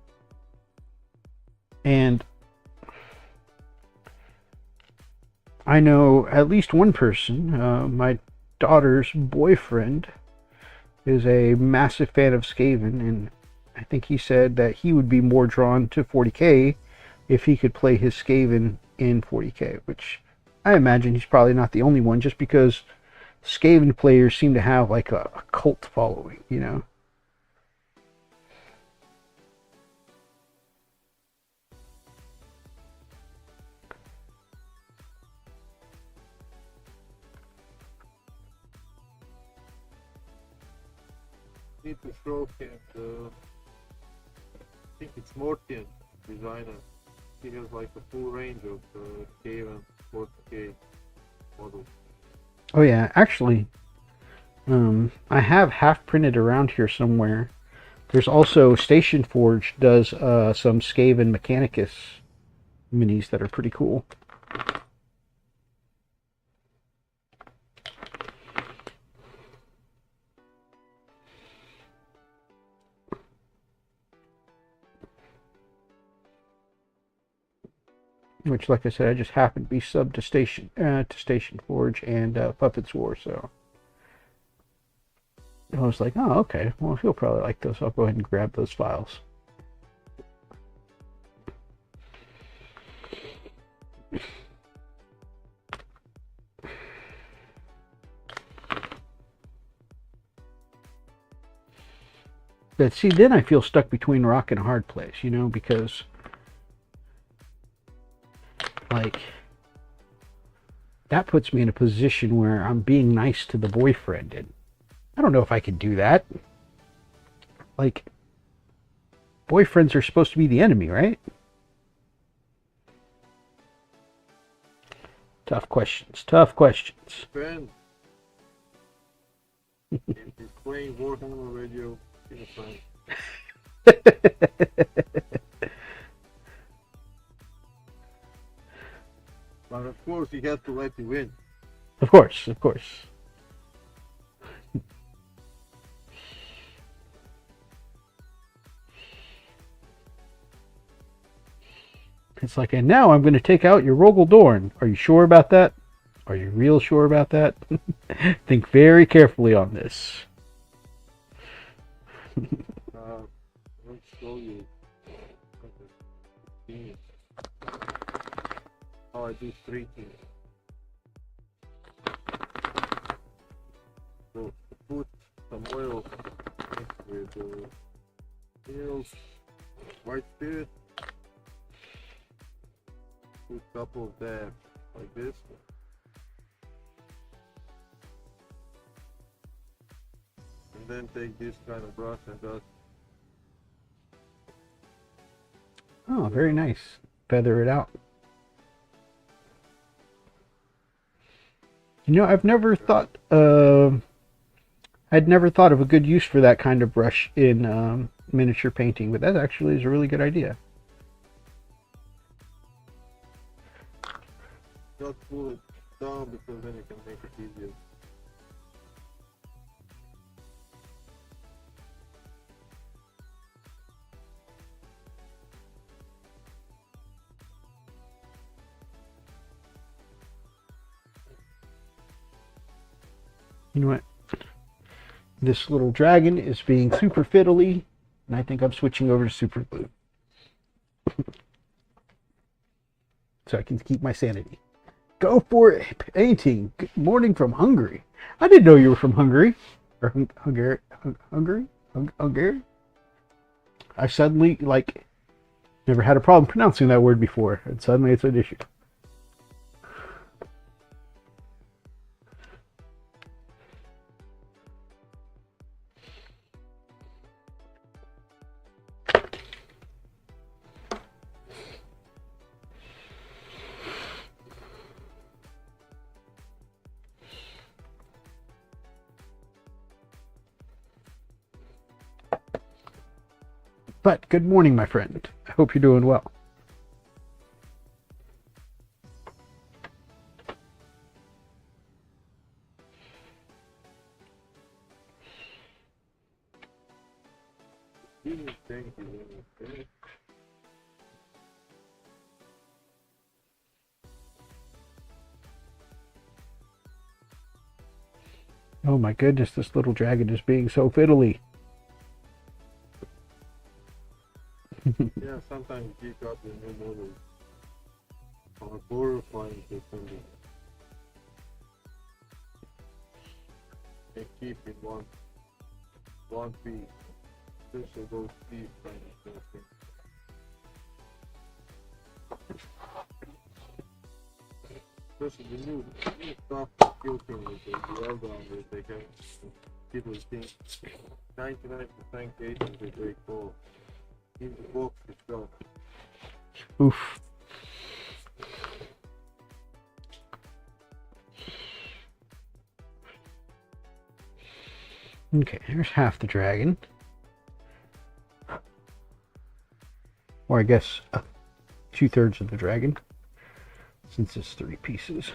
And I know at least one person, my daughter's boyfriend, is a massive fan of Skaven, and I think he said that he would be more drawn to 40k if he could play his Skaven in 40k, which I imagine he's probably not the only one, just because Skaven players seem to have like a cult following, you know. Need to show him the, I think it's Mortian designer. He has like a full range of Skaven 40k models. Oh yeah, actually, I have half printed around here somewhere. There's also Station Forge does some Skaven Mechanicus minis that are pretty cool. Which, like I said, I just happened to be subbed to Station Forge and Puppets War, so I was like, oh, okay, well, he'll probably like those. I'll go ahead and grab those files. But see, then I feel stuck between rock and a hard place, you know, because like that puts me in a position where I'm being nice to the boyfriend, and I don't know if I can do that. Like, boyfriends are supposed to be the enemy, right? Tough questions. Tough questions. Friend, if he's playing Warhammer Radio, he's a friend. But of course, he has to let you win. Of course, of course. It's like, and now I'm going to take out your Rogel Dorn. Are you sure about that? Are you real sure about that? Think very carefully on this. Let's show you how I do 3 things. So put some oil mixed with meals, white spirit. Put a couple of that like this. And then take this kind of brush and dust. Oh, very nice. Feather it out. You know, I'd never thought of a good use for that kind of brush in miniature painting, but that actually is a really good idea. Just pull it down because then you can make it easier. You know what? This little dragon is being super fiddly, and I think I'm switching over to super glue. So I can keep my sanity. Go for it, painting. Good morning from Hungary. I didn't know you were from Hungary. Or Hungary? I suddenly, like, never had a problem pronouncing that word before, and suddenly it's an issue. But good morning, my friend. I hope you're doing well. Thank you. Oh my goodness, this little dragon is being so fiddly. Yeah, sometimes geek up the new models are horrifying to somebody. they keep in one piece. Especially those deep kind of things. Especially the new stuff kill thing with the well-rounded, they can people think 99% cases they break fall in the box itself. Oof. Okay, here's half the dragon. Or I guess 2/3 of the dragon, since it's 3 pieces.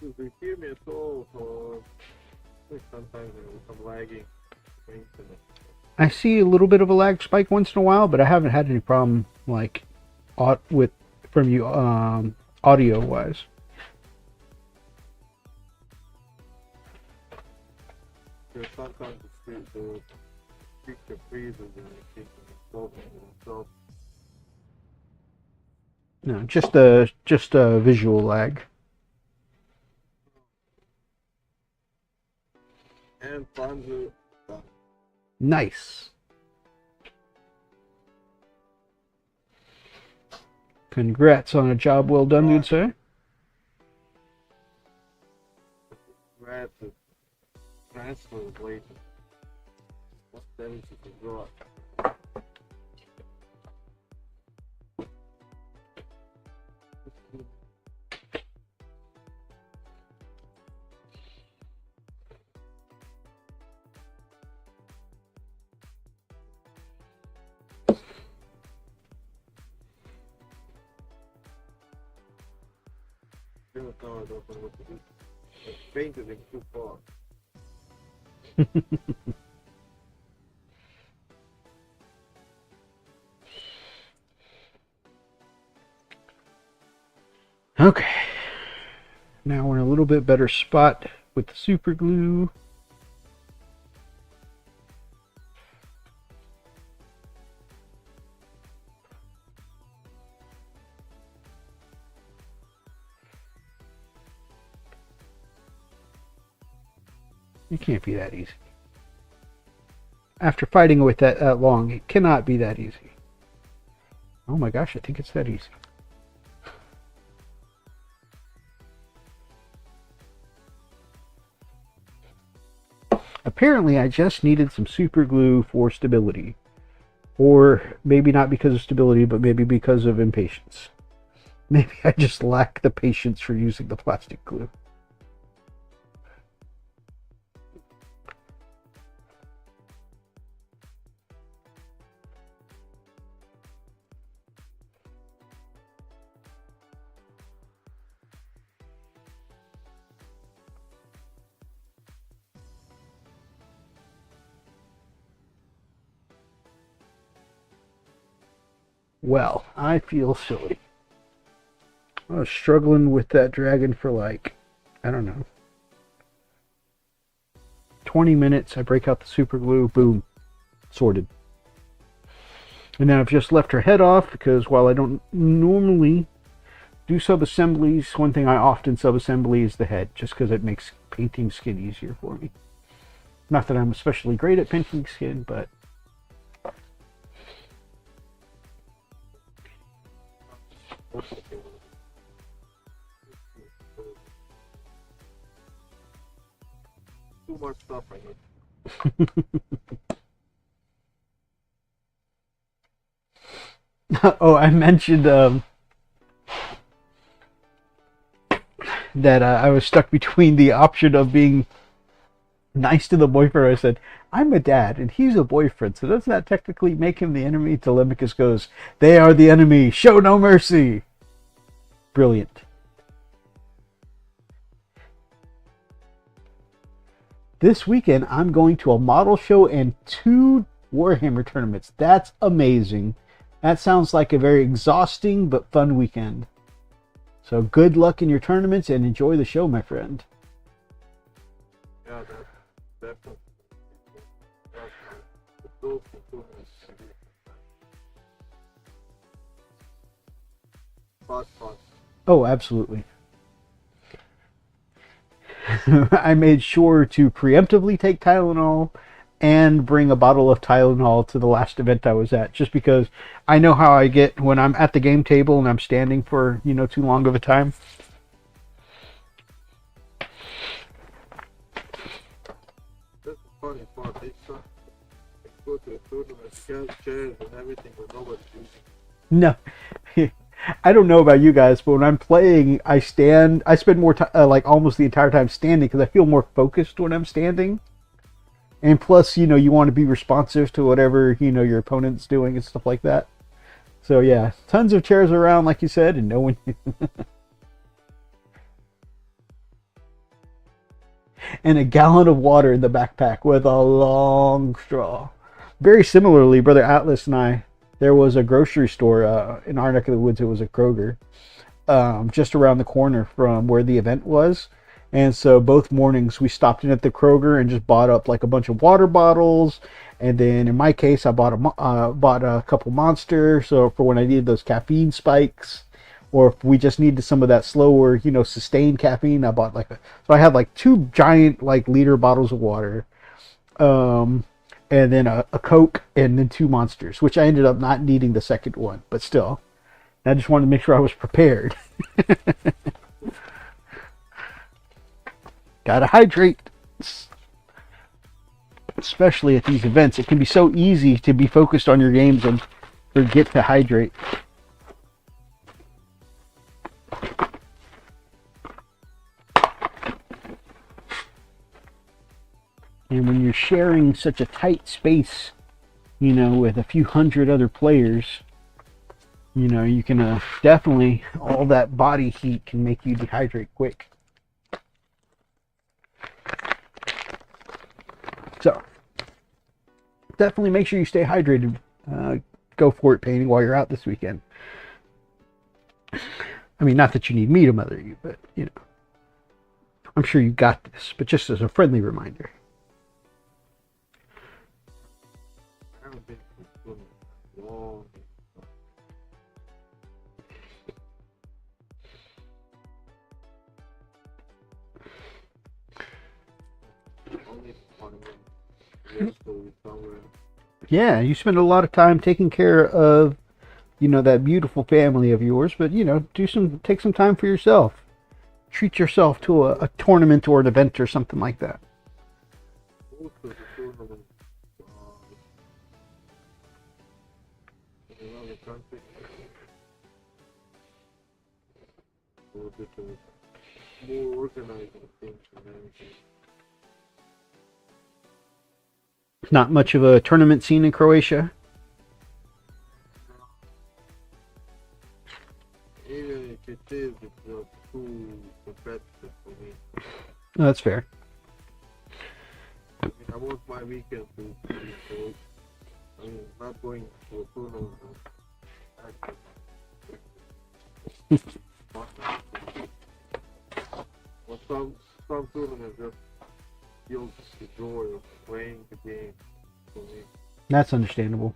Because they hear me at all, or sometimes some lagging internet. I see a little bit of a lag spike once in a while, but I haven't had any problem like from you audio wise. Because sometimes the picture freezes and it keeps solving itself. No, just a visual lag. And Panzer done. Nice. Congrats on a job well done, you'd say. Rats is transfer later. What damage is it got? I don't know what to do. I painted it too far. Okay. Now we're in a little bit better spot with the super glue. It can't be that easy. After fighting with that long, it cannot be that easy. Oh my gosh, I think it's that easy. Apparently, I just needed some super glue for stability. Or maybe not because of stability, but maybe because of impatience. Maybe I just lack the patience for using the plastic glue. Well, I feel silly. I was struggling with that dragon for like, I don't know, 20 minutes. I break out the super glue, boom, sorted. And then I've just left her head off because while I don't normally do sub-assemblies, one thing I often sub-assembly is the head, just because it makes painting skin easier for me. Not that I'm especially great at painting skin, but Too much stuff I need. oh, I mentioned that I was stuck between the option of being nice to the boyfriend. I said, I'm a dad and he's a boyfriend, so doesn't that technically make him the enemy? Telemachus goes, they are the enemy, show no mercy. Brilliant. This weekend I'm going to a model show and 2 Warhammer tournaments. That's amazing. That sounds like a very exhausting but fun weekend. So good luck in your tournaments and enjoy the show, my friend. Yeah, that's definitely. Those improvements. Fast. Oh, absolutely. I made sure to preemptively take Tylenol and bring a bottle of Tylenol to the last event I was at, just because I know how I get when I'm at the game table and I'm standing for, too long of a time. That's the funny part. They go to the tournament, chairs and everything, but nobody's using. No. I don't know about you guys, but when I'm playing, I spend more time, like almost the entire time standing, because I feel more focused when I'm standing. And plus, you want to be responsive to whatever, your opponent's doing and stuff like that. So yeah, tons of chairs around, like you said, and no one. And a gallon of water in the backpack with a long straw. Very similarly, Brother Atlas and I, there was a grocery store in our neck of the woods. It was a Kroger, just around the corner from where the event was. And so both mornings we stopped in at the Kroger and just bought up like a bunch of water bottles. And then in my case, I bought a couple Monster. So for when I needed those caffeine spikes, or if we just needed some of that slower, sustained caffeine, I bought so I had like two giant like liter bottles of water. And then a Coke, and then two Monsters, which I ended up not needing the second one, but still, I just wanted to make sure I was prepared. Gotta hydrate, especially at these events. It can be so easy to be focused on your games and forget to hydrate. And when you're sharing such a tight space, with a few hundred other players, you can definitely, all that body heat can make you dehydrate quick. So, definitely make sure you stay hydrated. Go for it, painting, while you're out this weekend. I mean, not that you need me to mother you, but, I'm sure you got this, but just as a friendly reminder. I haven't been to school in a long. Only one of them. Somewhere. Yeah, you spend a lot of time taking care of, that beautiful family of yours, but, take some time for yourself. Treat yourself to a tournament or an event or something like that. Most of the tournaments in another country, or different, more organized things and everything. Not much of a tournament scene in Croatia. Even if it is, it's not too competitive for me. Oh, that's fair. I mean, I want my weekend to be so. I mean, not going to a tournament. Well, some tournaments just feel the joy of playing the game for me. That's understandable.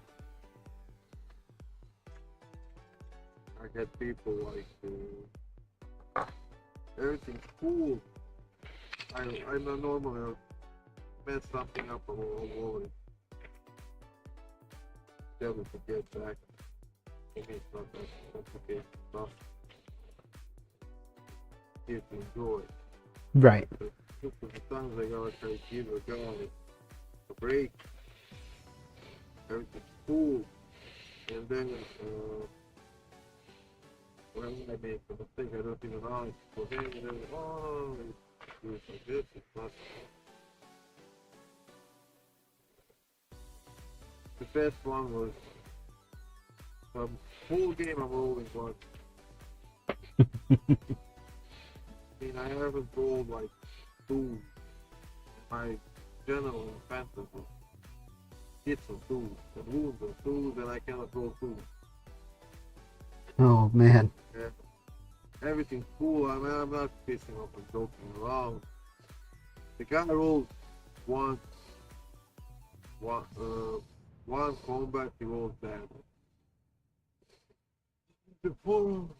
I get people like everything's cool. I don't normally mess something up all over it. Never forget back. For me, it's not that complicated stuff. Here to enjoy. Right. But most of the times I gotta try to give a guy a break. Everything's cool. And then when I make a mistake, I don't even know it's for him. And then, oh, it's like this, it's not. The best one was the whole game I'm rolling once. I mean, I haven't rolled like two. My general in Panzer hits on two, and wounds on two, then I cannot roll two. Oh man. Yeah. everything's cool. I mean, I'm not pissing off and joking around. The guy rolled one, one, one combat, he rolled bad. The forum.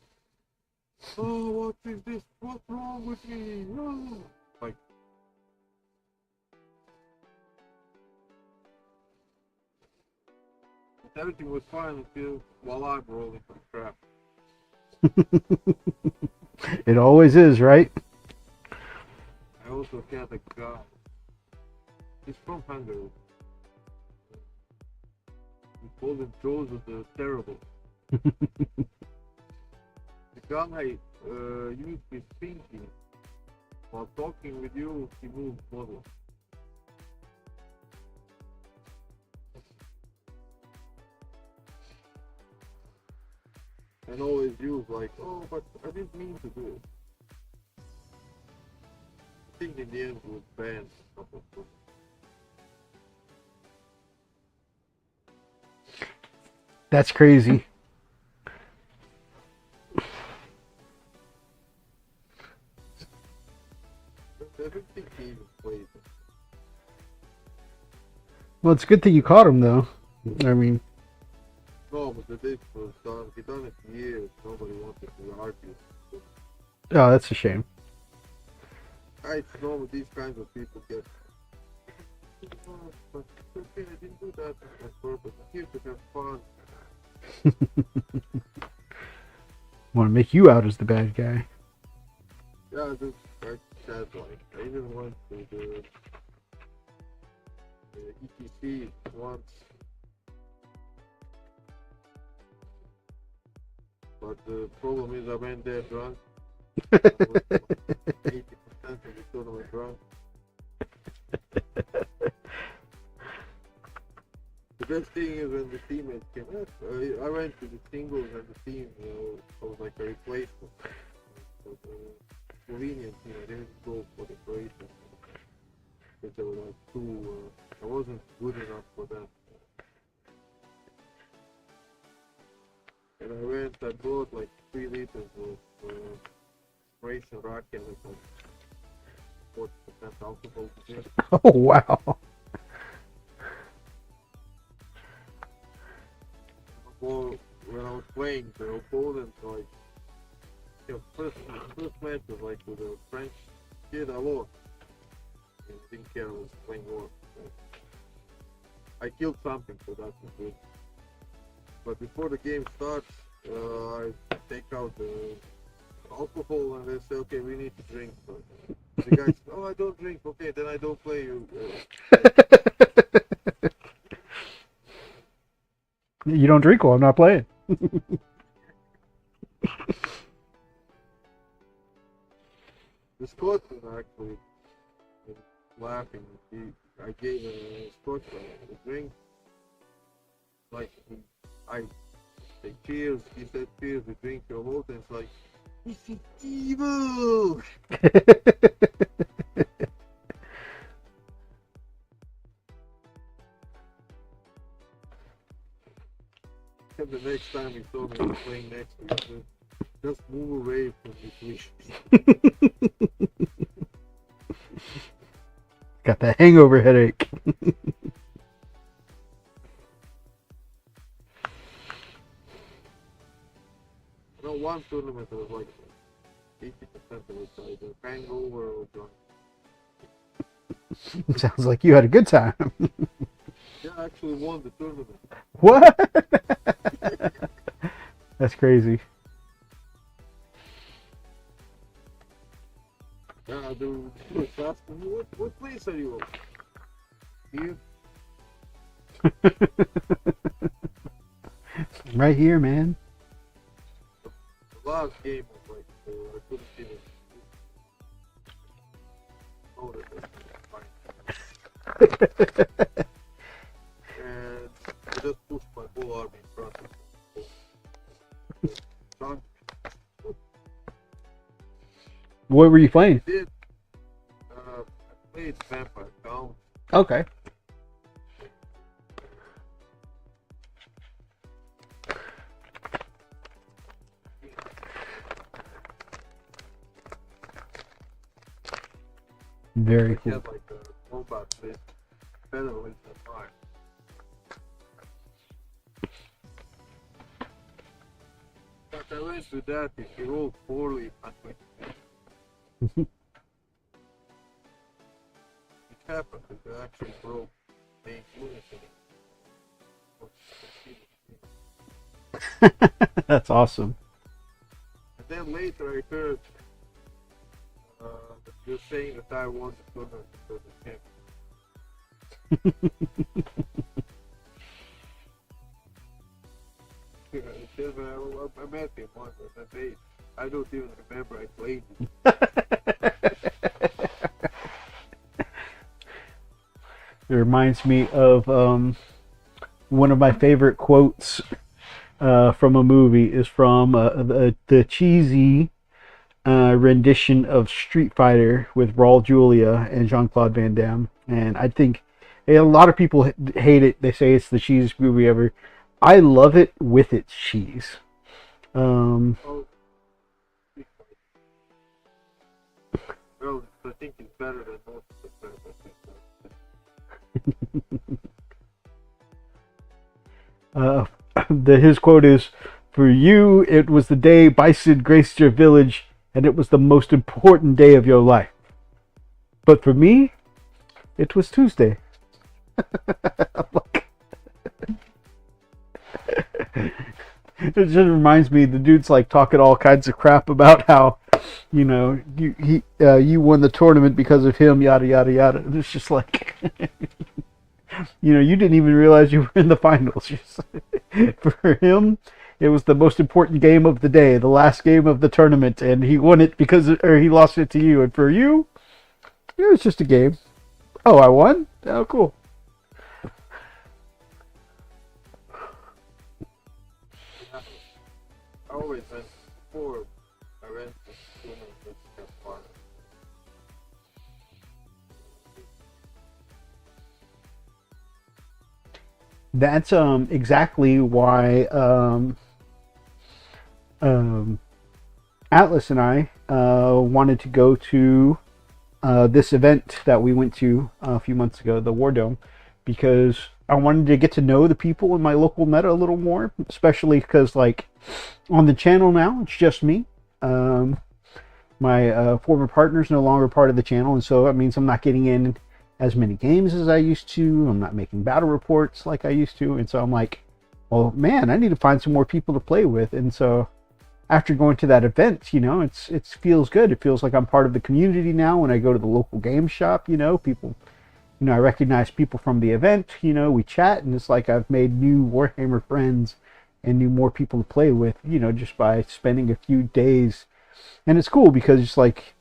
Oh, what is this? What's wrong with me? Oh. Like, everything was fine until while I'm rolling some crap. It always is, right? I also had a guy. He's from Hungary. We called him Joseph the Terrible. The guy used his thinking. While talking with you, he moved model. And always use like, oh, but I didn't mean to do it. I think in the end was banned. That's crazy. I don't think he even played. Well, it's a good thing you caught him, though. I mean, No, but the disc was done. He done it for years. Nobody wanted to argue. oh, that's a shame. I know these kinds of people get. Oh, but it's okay, I didn't do that on purpose. I'm here to have fun. Want to make you out as the bad guy. Yeah, this I said like I even went to the ETC once, but the problem is I went there drunk. 80% of the tournament drunk. The best thing is when the teammates came up. I went to the singles and the team, I was like a replacement. For the Slovenian team, I didn't go for the Croatian. Because they were like too, I wasn't good enough for them. And I went, I bought like 3 liters of Croatian racket with like 40% alcohol to drink. Oh, wow. Well, when I was playing the opponent, like, first match was like with a French kid, I lost. And I didn't care, I was playing war. I killed something, so that was good. But before the game starts, I take out the alcohol and they say, okay, we need to drink. So the guy says, oh, I don't drink. Okay, then I don't play you. You don't drink? Well, I'm not playing. The Scotsman actually was laughing. I gave a Scotsman a drink. Like, I say cheers. He said cheers. We drink your water. It's like, this is evil. And the next time he saw me playing next to him, just move away from me, please. Got that hangover headache. No, one tournament was like 80% of it either hangover or drunk. Sounds like you had a good time. Yeah, I actually won the tournament. What? That's crazy. Yeah, they were asking me, what place are you on? Here? Right here, man. The last game was like, I couldn't finish. Oh, that's fine. And I just pushed my whole army in front of me. Drunk. What were you playing? Did I played Vampire Count. Okay. Very I cool. had like a robot with pedal in the car. But I went to that, if you roll poorly, I'm going to it happened, it actually broke main unit. That's awesome. And then later I heard that you're saying that I won the tournament because of him. It says I met him once on that day. I don't even remember I played him. It reminds me of one of my favorite quotes from a movie is from the cheesy rendition of Street Fighter with Raul Julia and Jean-Claude Van Damme. And I think a lot of people hate it. They say it's the cheesiest movie ever. I love it with its cheese. Well, I think it's better than most of the His quote is, "For you, it was the day Bison graced your village, and it was the most important day of your life. But for me, it was Tuesday." It just reminds me, the dude's like talking all kinds of crap about how, you know, you won the tournament because of him, yada yada yada. And it's just like, you know, you didn't even realize you were in the finals. For him, it was the most important game of the day, the last game of the tournament, and he won it or he lost it to you. And for you, it was just a game. Oh, I won? Oh, cool. I always went before I went to tournament with the fun. That's exactly why Atlas and I wanted to go to this event that we went to a few months ago, the War Dome, because I wanted to get to know the people in my local meta a little more, especially because, like, on the channel now, it's just me. My former partner's no longer part of the channel, and so that means I'm not getting in as many games as I used to. I'm not making battle reports like I used to, and so I'm like, well, man, I need to find some more people to play with. And so after going to that event, you know, it feels good. It feels like I'm part of the community now. When I go to the local game shop, you know, people, you know, I recognize people from the event, you know, we chat, and it's like I've made new Warhammer friends and new more people to play with, you know, just by spending a few days. And it's cool because it's like,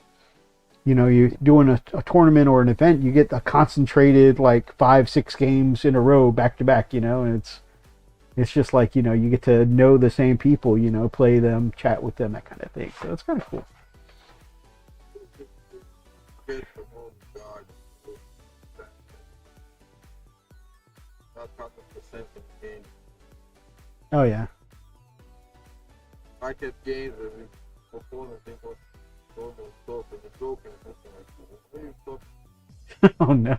you know, you're doing a tournament or an event, you get a concentrated like 5-6 games in a row back to back, you know, and it's just like, you know, you get to know the same people, you know, play them, chat with them, that kind of thing. So it's kind of cool. Get the home guard. Not 100% in the game. Oh yeah. I get games that the opponent thinks was normal stuff and it's broken and nothing like that. Oh no.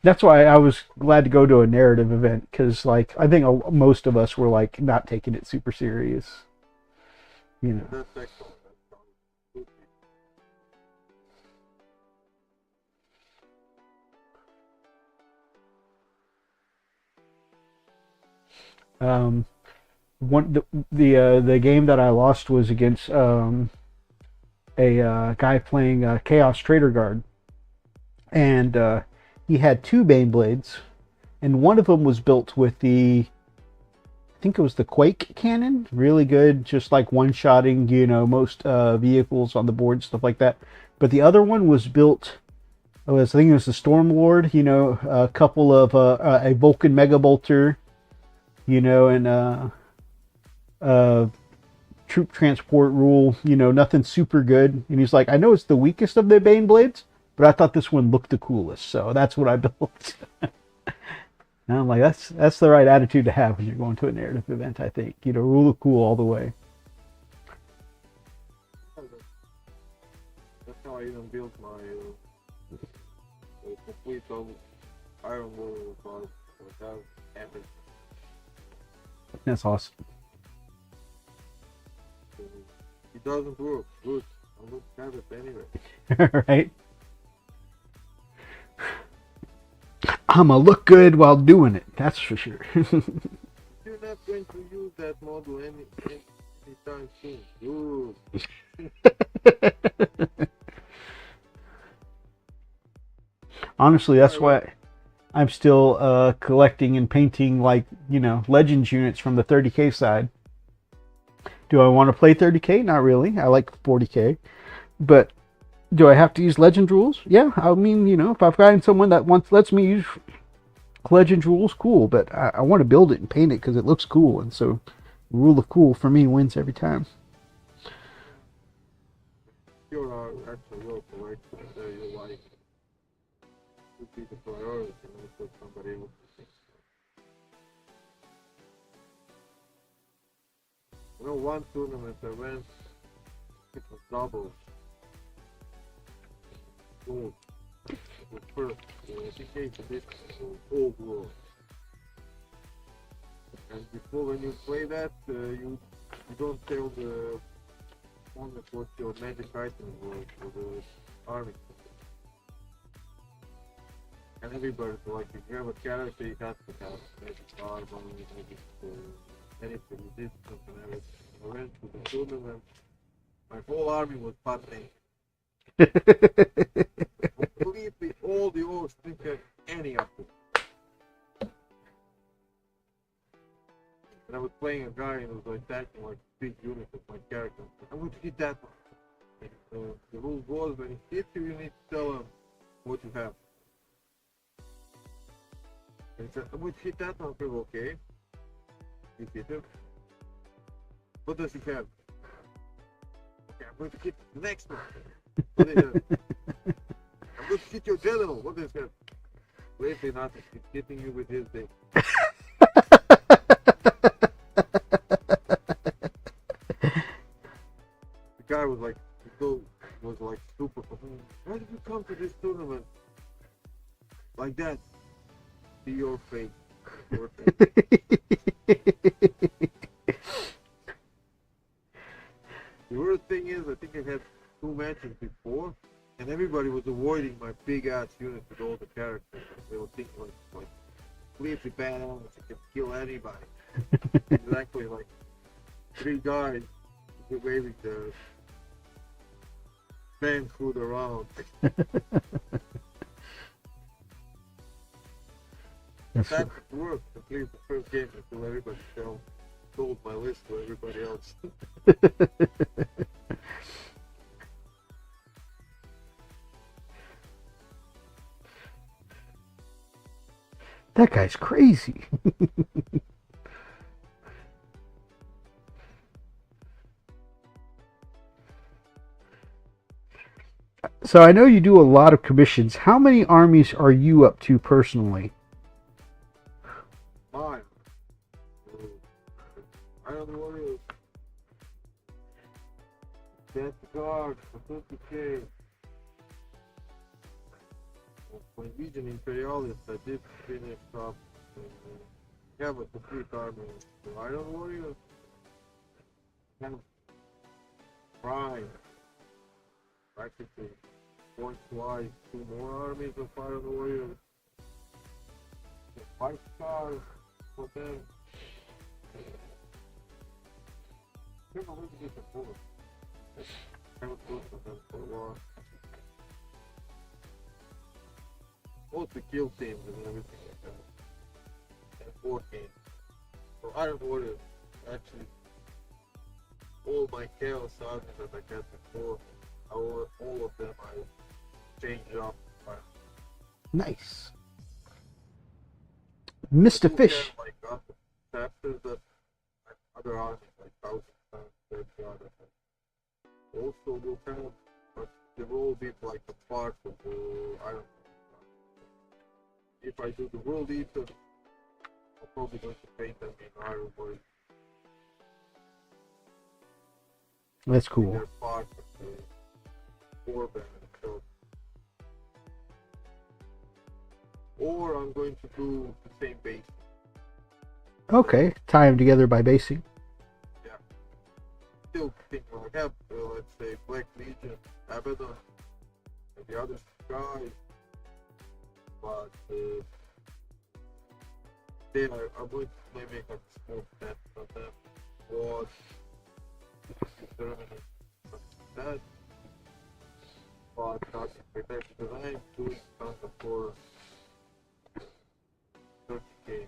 That's why I was glad to go to a narrative event, because like I think most of us were like not taking it super serious, you know. That's excellent. The game that I lost was against a guy playing Chaos Trader Guard, and he had 2 Bane Blades, and one of them was built with I think it was the Quake cannon, really good, just like one-shotting, you know, most vehicles on the board, stuff like that. But the other one was built, I think it was the Storm Lord, you know, a couple of a Vulcan Mega Bolter, you know, and troop transport rule, you know, nothing super good. And he's like, I know it's the weakest of the Bane Blades, but I thought this one looked the coolest, so that's what I built. And I'm like, that's the right attitude to have when you're going to a narrative event, I think. You know, rule of cool all the way. That's how I even built my complete iron warrior car. So that happened. That's awesome. So it doesn't work. Good. I don't have it anyway. Right? I'ma look good while doing it. That's for sure. You're not going to use that model anytime soon. Good. Honestly, that's why I'm still collecting and painting, like, Legends units from the 30K side. Do I want to play 30K? Not really. I like 40K. But do I have to use Legend rules? Yeah. I mean, if I've got someone that lets me use Legend rules, cool. But I want to build it and paint it because it looks cool. And so rule of cool for me wins every time. You're actually your collection that you like would be the priority, not for somebody else. One tournament I went, it was double. Gold. It was first. It became a bit old world. And before, when you play that, you don't tell the opponent what your magic item was for the army. And everybody's like, if you have a character, you have to have magic armor, magic anything, this, something, everything. I went to the tournament, my whole army was pathetic. Completely all the orcs didn't have any of them. And I was playing a guy and was attacking like big unit of my character. I would hit that one. And, the rule was when he hits you, you need to tell him what you have. And he said, I would hit that one. I said, okay. You hit him. What does he have? Okay, I'm going to hit the next one. What does he have? I'm going to hit your general. What does he have? Lately nothing. He's hitting you with his thing. The guy was like, super. Why did you come to this tournament like that? See your face. Your face. The worst thing is, I think I had 2 matches before, and everybody was avoiding my big ass unit with all the characters. They were thinking like completely bad elements that can kill anybody. Exactly like 3 guys waving their man food around. That worked to play the first game until everybody told my list to everybody else. That guy's crazy. So I know you do a lot of commissions. How many armies are you up to personally? Mine. I don't know what it is. That's guard for 50K. For Legion Imperialist, I did finish up and have a complete army. So Iron Warrior, kind of prime. Practically, points-wise, 2 more armies of Iron Warriors. 5 stars for them. Never really get the full. Haven't looked at them for a while. Also kill teams and everything like that. And 4 games. So Iron Warrior, actually, all my Chaos armies that I had before, all of them I changed up. Nice. Mr. Fish. Like chapters that other armies like 1000 times also will kind of, but they will be like a part of the Iron Man. If I do the World Eater, I'm probably going to paint them in Iron Warrior. That's cool. They're part of the core band. So, or I'm going to do the same base. Okay, tie them together by basing. Yeah. Still think I have, let's say, Black Legion, Abaddon, and the other guys, but then I'm going to make a small test on them. What Germany that, but not prepared because I am doing something for 30K.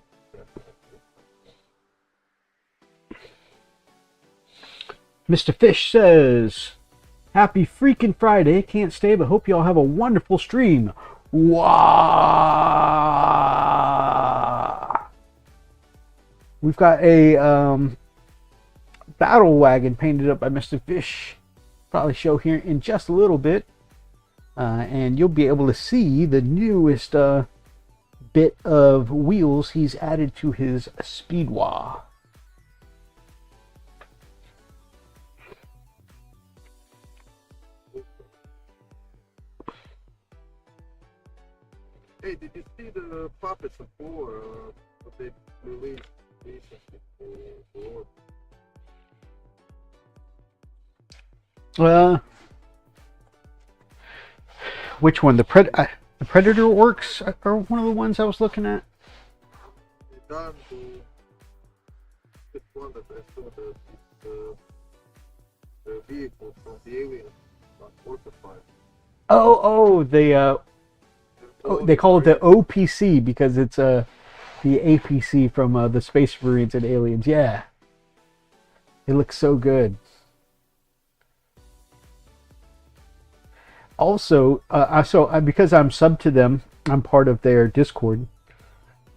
Mr. Fish says, "Happy freaking Friday. Can't stay, but hope y'all have a wonderful stream." Wow. We've got a battle wagon painted up by Mr. Fish. Probably show here in just a little bit. And you'll be able to see the newest bit of wheels he's added to his Speedway. Hey, did you see the puppets of War that they released recently for War? Which one? The Predator Works are one of the ones I was looking at. They done this one that I saw the vehicle from the Alien fortified. They call it the OPC because it's the APC from the Space Marines and Aliens. Yeah, it looks so good. Also, because I'm sub to them, I'm part of their Discord.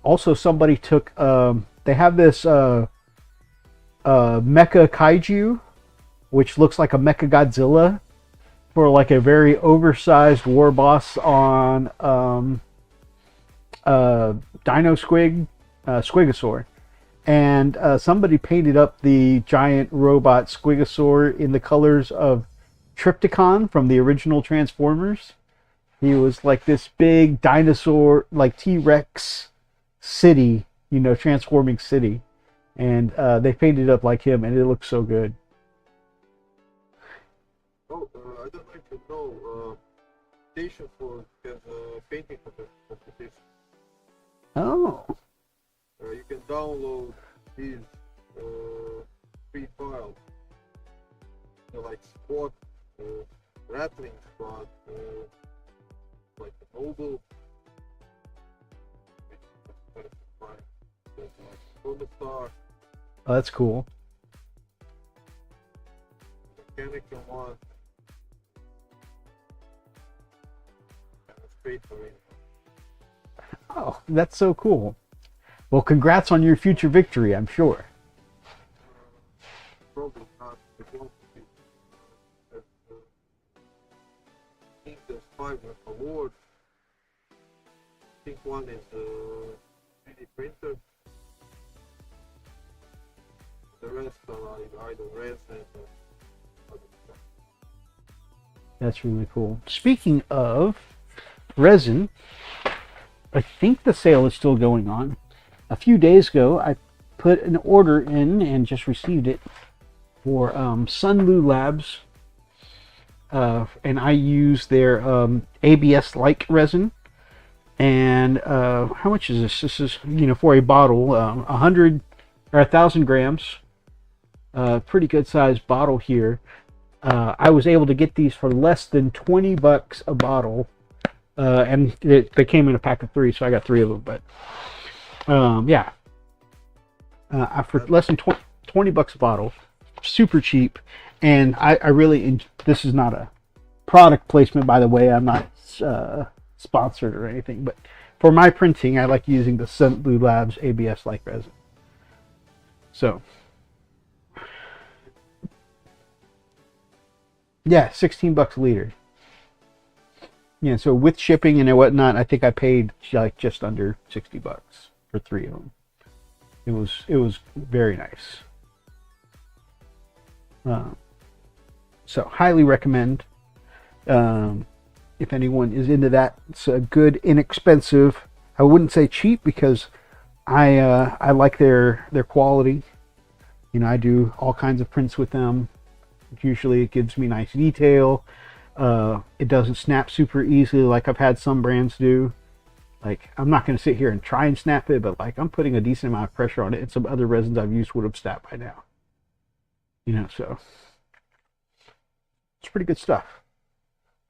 Also, somebody took. They have this Mecha Kaiju, which looks like a Mecha Godzilla, for like a very oversized war boss on Dino Squigosaur. And somebody painted up the giant robot Squigosaur in the colors of Trypticon from the original Transformers. He was like this big dinosaur, like T-Rex city, transforming city. And they painted it up like him, and it looks so good. Oh, I don't like to know. Station for painting competition. Oh. You can download these free files. Like spot, rattling spot, like the mobile. Star. Oh, that's cool. Mechanical one. And a Space Marine. Oh, that's so cool. Well, congrats on your future victory, I'm sure. Probably not. It won't be. I think there's 5 awards. I think one is 3D printer. The rest are either resin or other stuff. That's really cool. Speaking of resin, I think the sale is still going on. A few days ago, I put an order in and just received it for Sunlu Labs. And I use their ABS-like resin. And how much is this? This is, for a bottle, 100 or 1,000 grams. Pretty good sized bottle here. I was able to get these for less than $20 a bottle. And they came in a pack of 3, so I got 3 of them. But yeah, for less than $20 a bottle, super cheap. And I really this is not a product placement, by the way. I'm not sponsored or anything, but for my printing, I like using the Sunlu Labs ABS like resin. So yeah, $16 a liter. Yeah, so with shipping and whatnot, I think I paid like just under $60 for 3 of them. It was very nice. So highly recommend. if anyone is into that. It's a good, inexpensive. I wouldn't say cheap because I like their quality. You know, I do all kinds of prints with them. Usually it gives me nice detail. It doesn't snap super easily like I've had some brands do. Like, I'm not going to sit here and try and snap it, but like I'm putting a decent amount of pressure on it, and some other resins I've used would have snapped by now. You know, so it's pretty good stuff.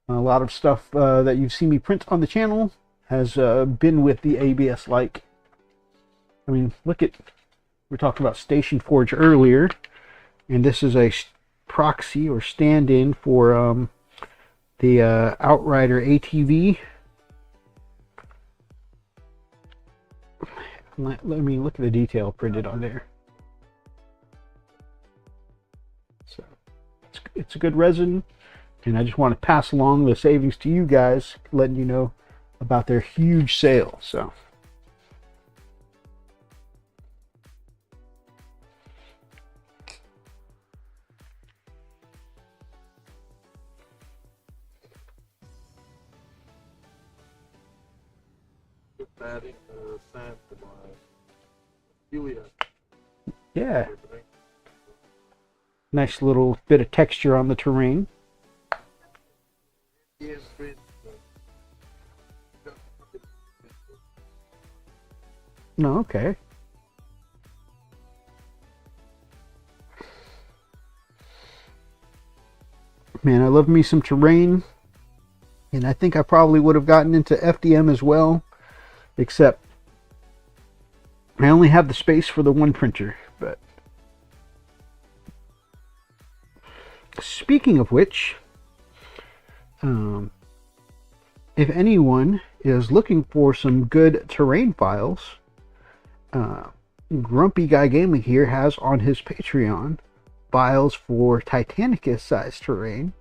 A lot of stuff that you've seen me print on the channel has been with the ABS like. I mean, look at, we talked about Station Forge earlier, and this is a proxy or stand-in for the Outrider ATV. Let me look at the detail printed on there. So it's a good resin, and I just want to pass along the savings to you guys, letting you know about their huge sale. So just adding sand to my Julia. yeah, nice little bit of texture on the terrain. Yes, print. No, okay. Man, I love me some terrain, and I think I probably would have gotten into FDM as well, except I only have the space for the one printer. But speaking of which, if anyone is looking for some good terrain files, Grumpy Guy Gaming here has on his Patreon files for Titanicus size terrain.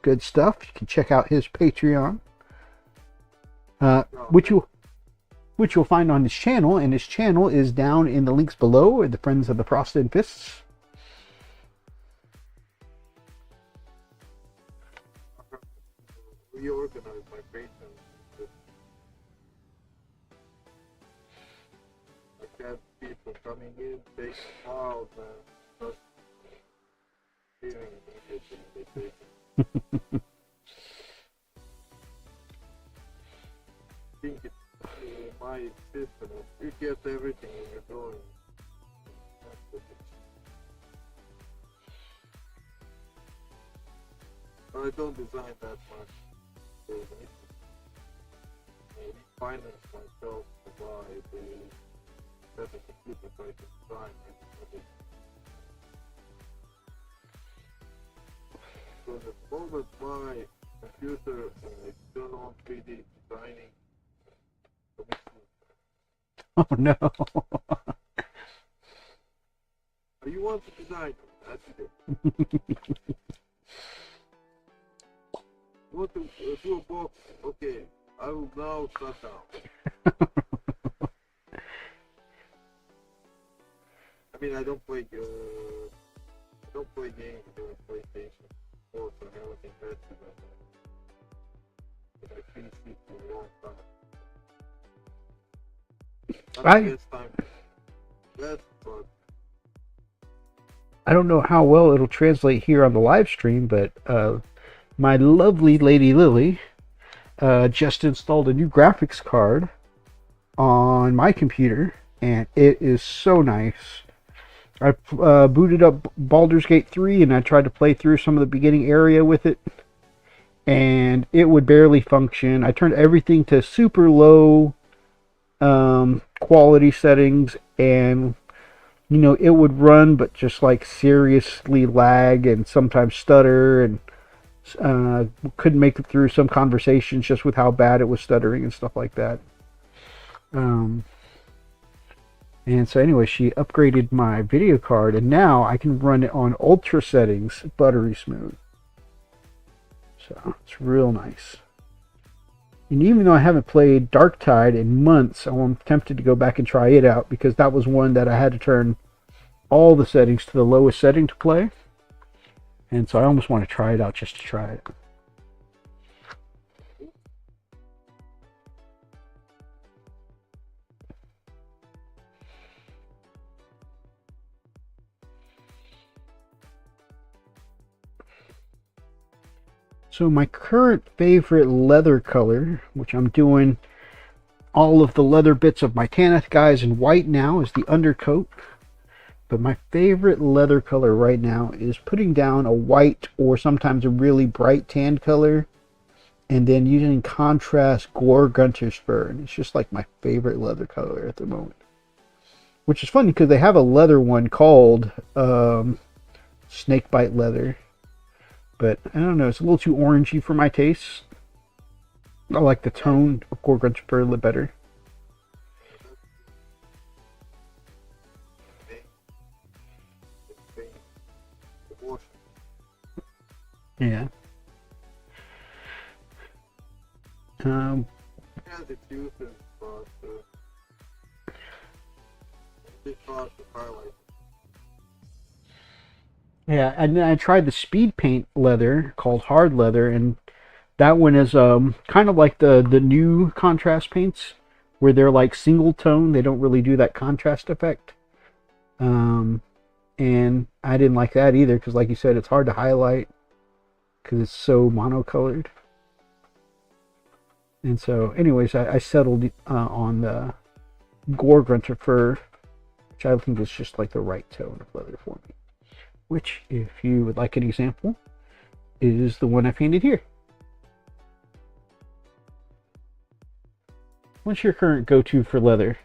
Good stuff. You can check out his Patreon, which you'll find on his channel, and his channel is down in the links below, or the Friends of the Frosted Fists. Reorganize my Patreon. I have people coming in, taking files, and just feeling immediately they think it's my system. You get everything in your drawing. I don't design that much. So I finance myself to buy the set of computer so I can design it. So the moment my computer is still on 3D designing, Oh no. you want to design? That's it. You want to do a box? Okay, I will now shut down. I mean, I don't play games on PlayStation. Or I haven't invested in my PC for a long time. I don't know how well it'll translate here on the live stream, but my lovely Lady Lily just installed a new graphics card on my computer, and it is so nice. I booted up Baldur's Gate 3, and I tried to play through some of the beginning area with it, and it would barely function. I turned everything to super low quality settings, and you know, it would run, but just like seriously lag and sometimes stutter, and couldn't make it through some conversations just with how bad it was stuttering and stuff like that. And so anyway, she upgraded my video card, and now I can run it on ultra settings, buttery smooth. So it's real nice. And even though I haven't played Darktide in months, I'm tempted to go back and try it out, because that was one that I had to turn all the settings to the lowest setting to play. And so I almost want to try it out just to try it. So my current favorite leather color, which I'm doing all of the leather bits of my Tanith guys in white now, is the undercoat. But my favorite leather color right now is putting down a white or sometimes a really bright tan color and then using contrast gore gunter's fur. And it's just like my favorite leather color at the moment. Which is funny because they have a leather one called snakebite leather. But I don't know, it's a little too orangey for my taste. I like the tone of gore gunter's fur a little better. Yeah. Has its uses, but it's hard to highlight. Yeah, and then I tried the speed paint leather called hard leather, and that one is kind of like the new contrast paints, where they're like single tone. They don't really do that contrast effect. And I didn't like that either because, like you said, it's hard to highlight because it's so monocolored. And so, anyways, I settled on the gore grunter fur, which I think is just like the right tone of leather for me. Which, if you would like an example, is the one I painted here. What's your current go-to for leather?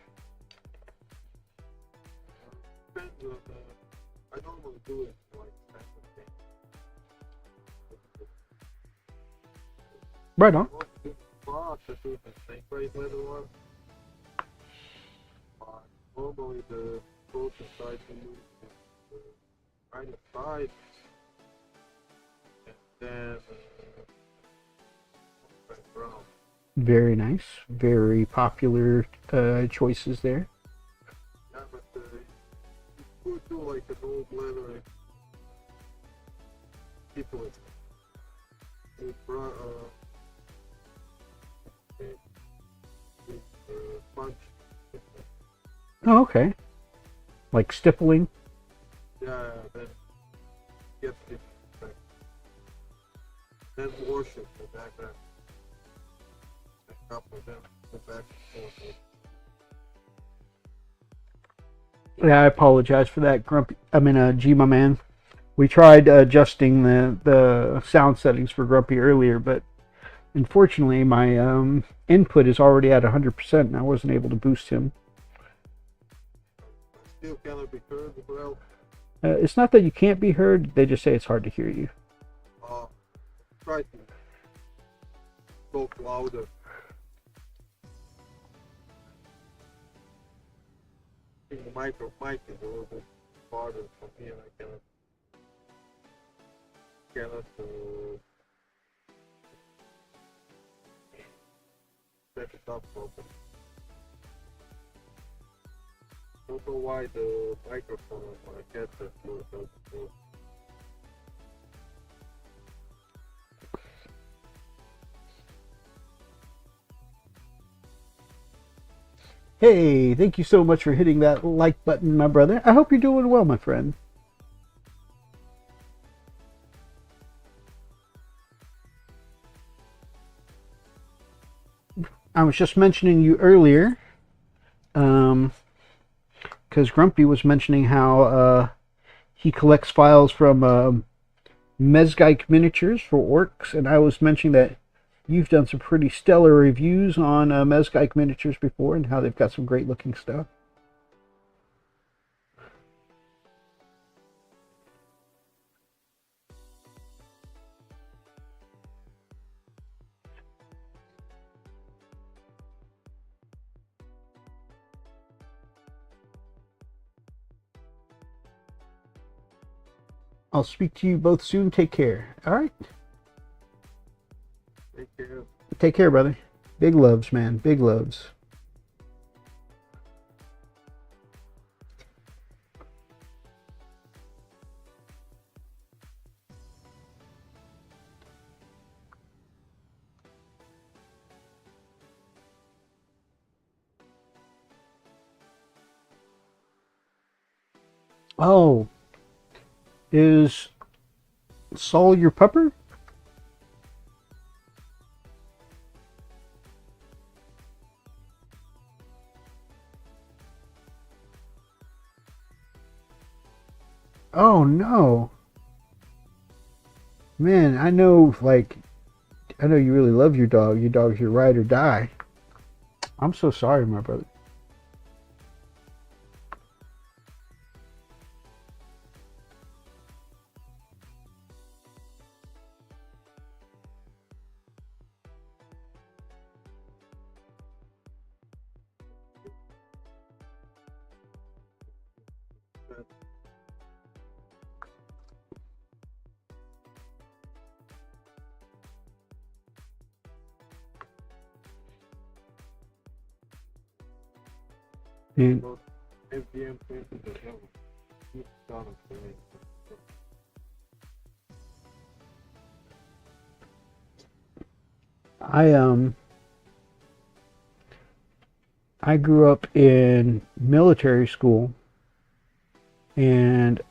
Depends on I normally do it like standard thing. Right on. I do the snakebite leather one. Normally the closest side to use is the kind of side, and then brown. Very nice. Very popular choices there. Yeah, but you could do like an old leather. People with punch. Oh, okay. Like stippling. Yeah, then get it back. Then wash it the back and a couple of them the back and forth. Yeah, I apologize for that, Grumpy. I mean, G, my man. We tried adjusting the sound settings for Grumpy earlier, but unfortunately, my input is already at 100%, and I wasn't able to boost him. Still cannot be heard as well. It's not that you can't be heard; they just say it's hard to hear you. Try to talk louder. I think the mic is a little bit farther from here. I cannot set it up properly. Don't know why the microphone on my headset was so slow. Hey, thank you so much for hitting that like button, my brother. I hope you're doing well, my friend. I was just mentioning you earlier, because Grumpy was mentioning how he collects files from Mezgite miniatures for orcs, and I was mentioning that you've done some pretty stellar reviews on Mezgite miniatures before, and how they've got some great looking stuff. I'll speak to you both soon. Take care. All right. Take care. Take care, brother. Big loves, man. Big loves. Oh, is Saul your pupper? Oh no, man! I know, like, I know you really love your dog. Your dog's your ride or die. I'm so sorry, my brother. And Those FDM places that have a huge ton of terrain. I I grew up in military school, and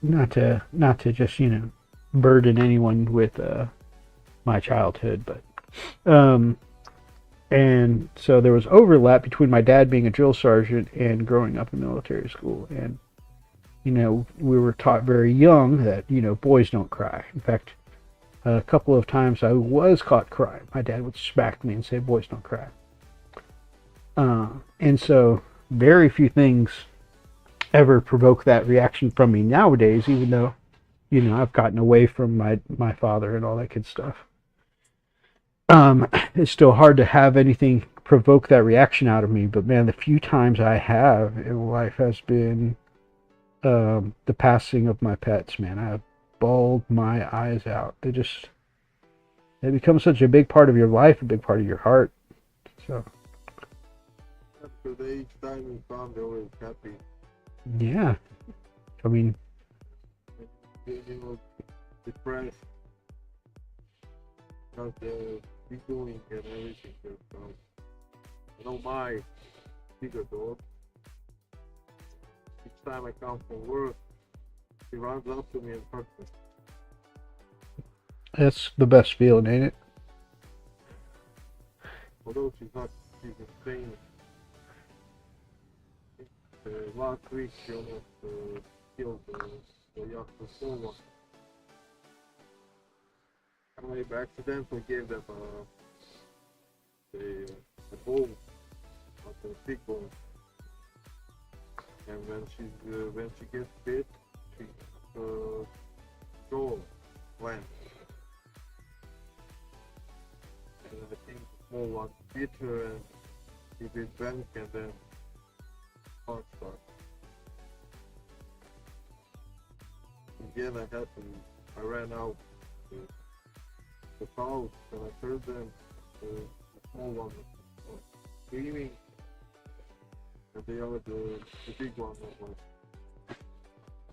not to just burden anyone with my childhood, but um, and so there was overlap between my dad being a drill sergeant and growing up in military school, and we were taught very young that boys don't cry. In fact, a couple of times I was caught crying. My dad would smack me and say, "Boys don't cry." And so very few things ever provoke that reaction from me nowadays, even though, I've gotten away from my father and all that good stuff. It's still hard to have anything provoke that reaction out of me, but man, the few times I have in life has been the passing of my pets, man. I have bawled my eyes out. They become such a big part of your life, a big part of your heart. So After each time we found, they're always happy. yeah, I mean, Depressed because they're doing and everything. So, my bigger dog, each time I come from work, he runs up to me and hugs me. that's the best feeling, ain't it? Although she's insane. Last week she almost killed the young Sova. I accidentally gave them a bone, like a big bone. And when she gets bit, she jaw lands. And I think the small one bit her and she did bank and then heart started. Again, I ran out to the house and I heard them, the small one was screaming, and the big one was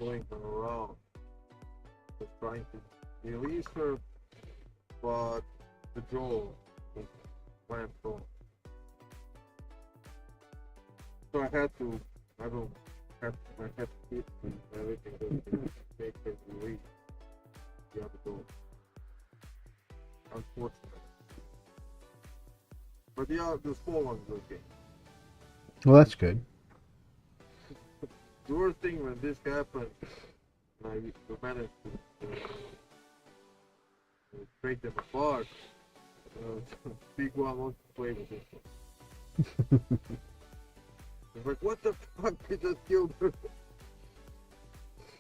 going around, was trying to release her, but the jaw went on. So I had to keep everything to make her release the other dog. Unfortunately. But the small one's okay. Well, that's good. The worst thing when this happened, I managed to break them apart. Big one wants to play with this one. It's like, what the fuck? We just killed her.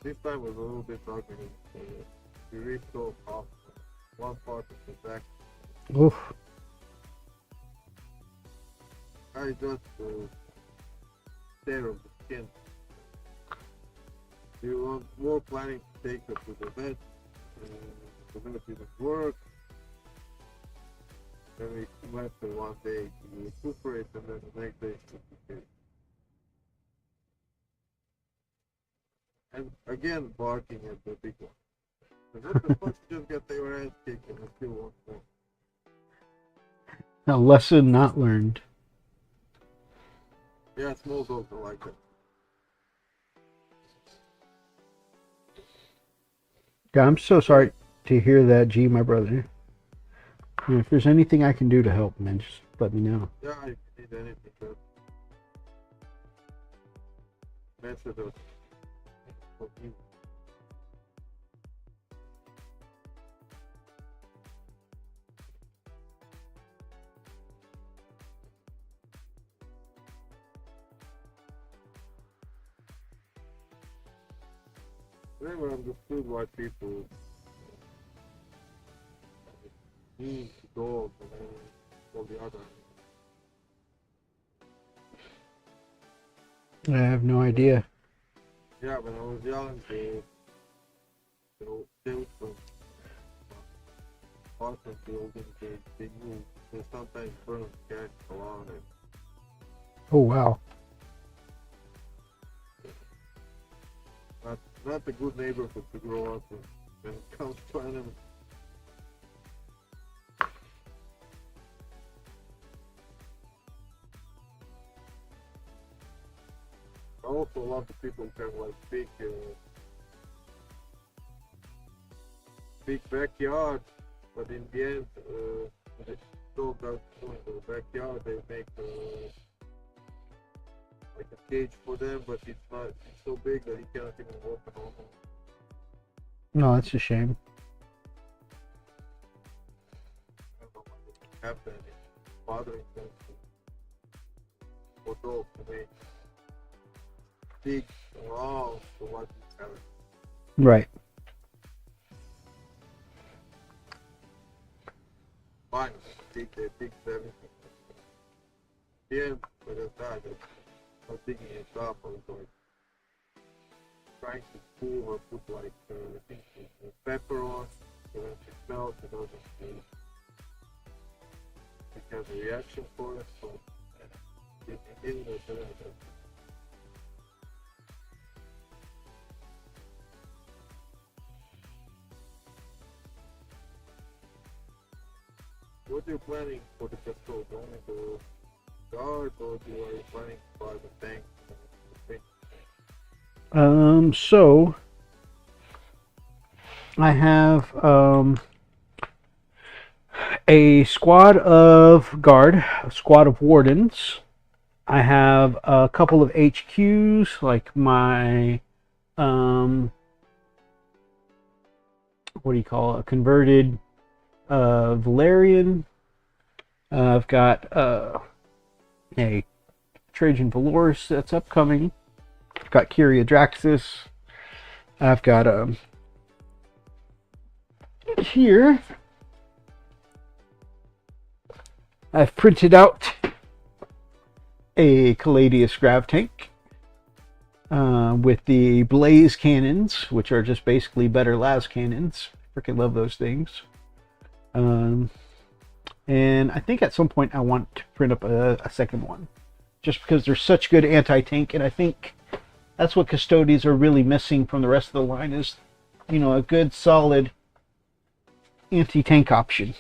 This time was a little bit ugly. We ripped off one part of the back. Oof. I just tear of the skin. We were planning to take her to the vet. The vet didn't work. Then we left her one day to recuperate, and then the next day she became. And again barking at the big one. And what the fuck, you just got their ass kicked and I still want more. A lesson not learned. Yeah, small dogs are like that. Yeah, I'm so sorry to hear that, G, my brother. If there's anything I can do to help, man, just let me know. Yeah, if you need anything, but method of you. I never understood why people use dogs and all the other. I have no idea. Yeah, when I was young, they would from apartment building, they knew they sometimes burn cats around it. Oh wow. Not a good neighborhood to grow up in when it comes to animals. Also, a lot of people have like big backyard, but in the end, when the dog does go in the backyard, they make like a cage for them, but it's so big that he cannot even walk along. No, that's a shame. I don't know what happened. It's bothering them for dogs to make big around for what it's having. Right. Fine, they dig everything. Yeah, but it's not. I was digging it up. I was like trying to cool or put like pepper on so when it melts it doesn't have a reaction for it. So it didn't. What are you planning for the Custodes? Only the guard, or are you planning to buy the tank? So I have a squad of guard, a squad of wardens. I have a couple of HQs, like my what do you call it? A converted Valerian. I've got a Trajan Valorous that's upcoming. I've got Kyria Draxus. I've got here I've printed out a Caladius grav tank with the blaze cannons, which are just basically better las cannons. Freaking love those things. And I think at some point I want to print up a second one, just because they're such good anti-tank, and I think that's what Custodes are really missing from the rest of the line is, a good solid anti-tank option,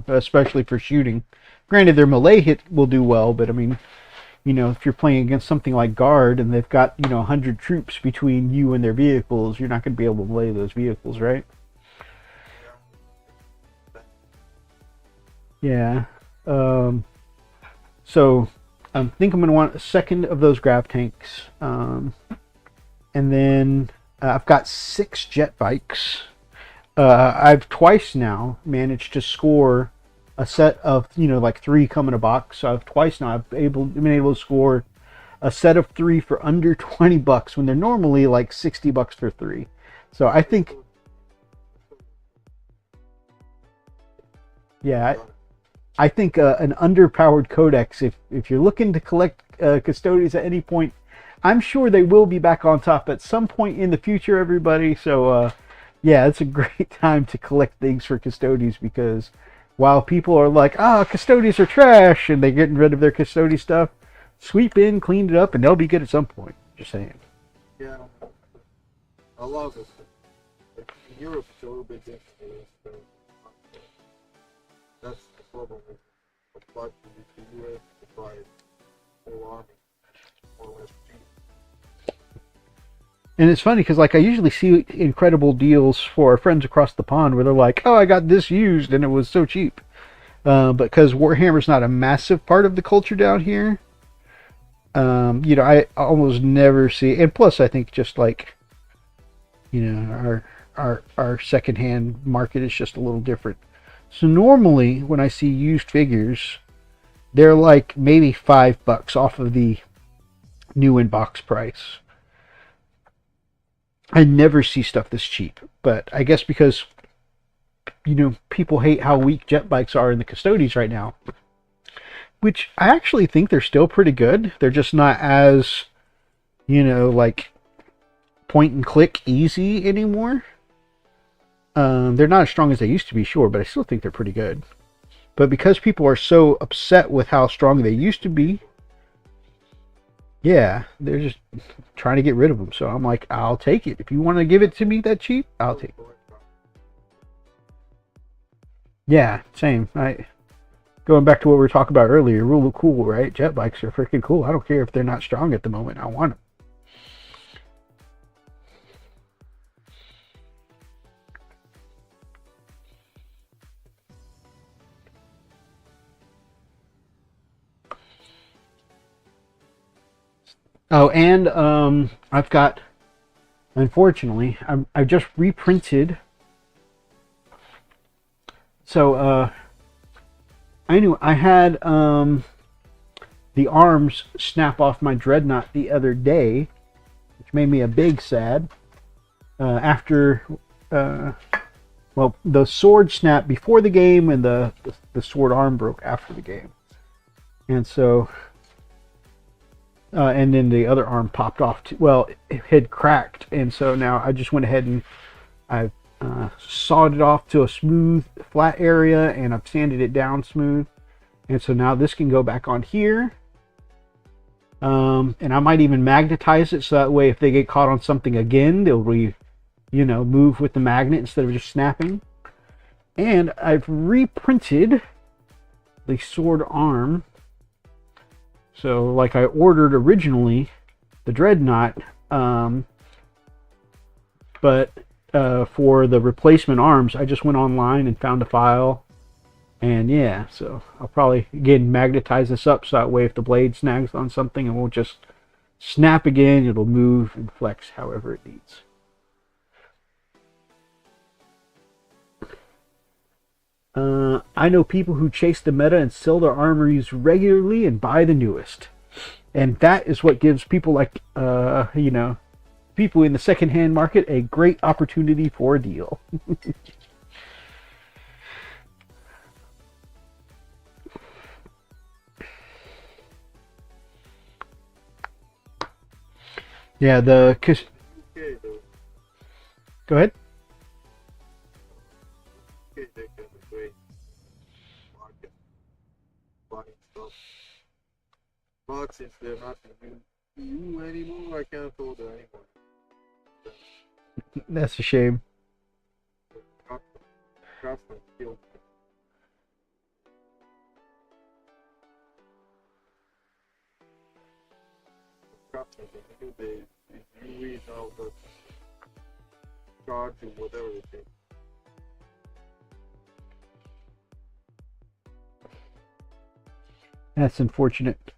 especially for shooting. Granted, their melee hit will do well, but I mean, if you're playing against something like Guard and they've got, 100 troops between you and their vehicles, you're not going to be able to melee those vehicles, right? Yeah. So I think I'm going to want a second of those grav tanks. And then I've got 6 jet bikes. I've twice now managed to score a set of, like 3 come in a box. So I've twice now been able to score a set of 3 for under $20 when they're normally like $60 for 3. So I think, yeah, I think an underpowered codex, if you're looking to collect Custodes at any point, I'm sure they will be back on top at some point in the future, everybody. So, yeah, it's a great time to collect things for Custodes, because while people are like, Custodes are trash, and they're getting rid of their Custodes stuff, sweep in, clean it up, and they'll be good at some point. Just saying. Yeah, I love it. Like, in Europe, it's a little bit different. That's the problem with what the US to buy whole army more or less cheap. And it's funny because, like, I usually see incredible deals for our friends across the pond where they're like, I got this used and it was so cheap. But because Warhammer's not a massive part of the culture down here, I almost never see, and plus I think just like, our secondhand market is just a little different. So normally when I see used figures, they're like maybe $5 off of the new in box price. I never see stuff this cheap, but I guess because people hate how weak jet bikes are in the Custodes right now, which I actually think they're still pretty good. They're just not as, like point and click easy anymore. They're not as strong as they used to be, sure, but I still think they're pretty good. But because people are so upset with how strong they used to be, yeah, they're just trying to get rid of them. So I'm like, I'll take it. If you want to give it to me that cheap, I'll take it. Yeah, same. Going back to what we were talking about earlier, rule of cool, right? Jet bikes are freaking cool. I don't care if they're not strong at the moment. I want them. Oh, and I've got, unfortunately, I've just reprinted. So I knew I had the arms snap off my dreadnought the other day, which made me a big sad. After, well, the sword snapped before the game, and the sword arm broke after the game, and so. And then the other arm popped off. Well, it had cracked, and so now I just went ahead and I've sawed it off to a smooth, flat area, and I've sanded it down smooth. And so now this can go back on here. And I might even magnetize it, so that way if they get caught on something again, they'll move with the magnet instead of just snapping. And I've reprinted the sword arm. So, like I ordered originally, the dreadnought, but for the replacement arms, I just went online and found a file, and yeah, so I'll probably, again, magnetize this up, so that way if the blade snags on something, it won't just snap again, it'll move and flex however it needs. I know people who chase the meta and sell their armories regularly and buy the newest. And that is what gives people like, people in the secondhand market a great opportunity for a deal. Yeah, Go ahead. But since they're not in EU anymore, I can't order anymore. That's a shame. Custom killed me. Custom, they read out the charge or whatever it is. That's unfortunate.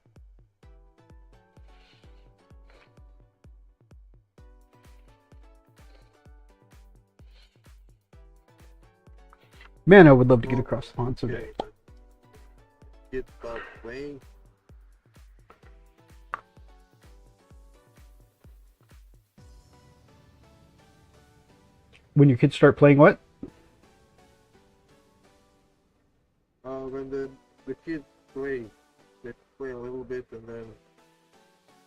Man, I would love to get across the pond someday. Kids start playing. When your kids start playing what? When the kids play, they play a little bit and then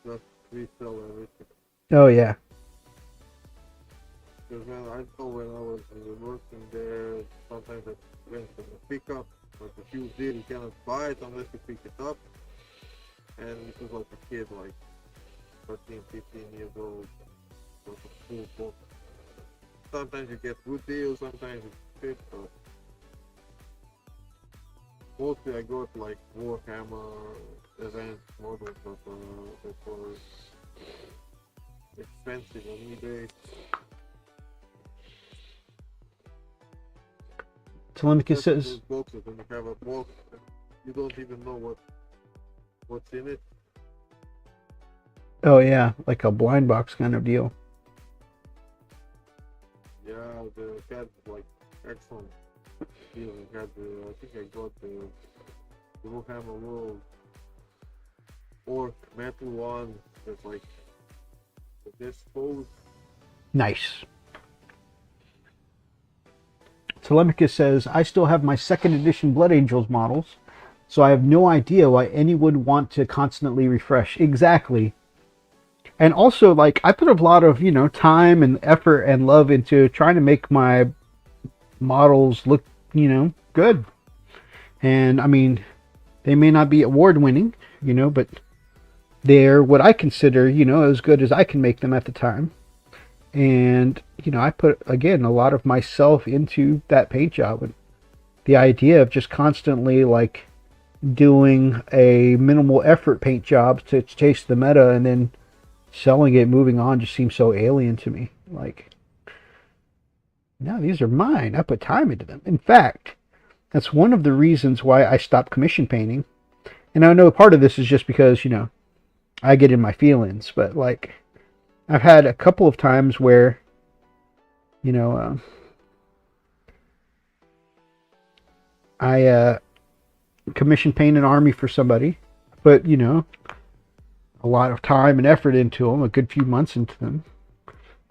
just resell everything. Oh yeah. Because when I was working there, sometimes I went from a pickup, but if you did, you cannot buy it unless you pick it up. And it was like a kid, like 13, 15 years old, was a full book. Sometimes you get good deals, sometimes it's cheap, but mostly I got like Warhammer event models, but they were expensive on eBay. Telemachus says, those boxes, when you have a box, you don't even know what's in it. Oh yeah, like a blind box kind of deal. Yeah, the had like excellent deal. I had I think I got the Warhammer World Orc metal one that's like this pose. Nice. Telemachus says, I still have my second edition Blood Angels models, so I have no idea why anyone would want to constantly refresh. Exactly. And also, like, I put a lot of, time and effort and love into trying to make my models look, good. And I mean, they may not be award winning, but they're what I consider, as good as I can make them at the time. And, I put, again, a lot of myself into that paint job. And the idea of just constantly, like, doing a minimal effort paint job to chase the meta and then selling it, moving on, just seems so alien to me. Like, no, these are mine. I put time into them. In fact, that's one of the reasons why I stopped commission painting. And I know part of this is just because, I get in my feelings. But, like, I've had a couple of times where, I commission paint an army for somebody. But, a lot of time and effort into them, a good few months into them.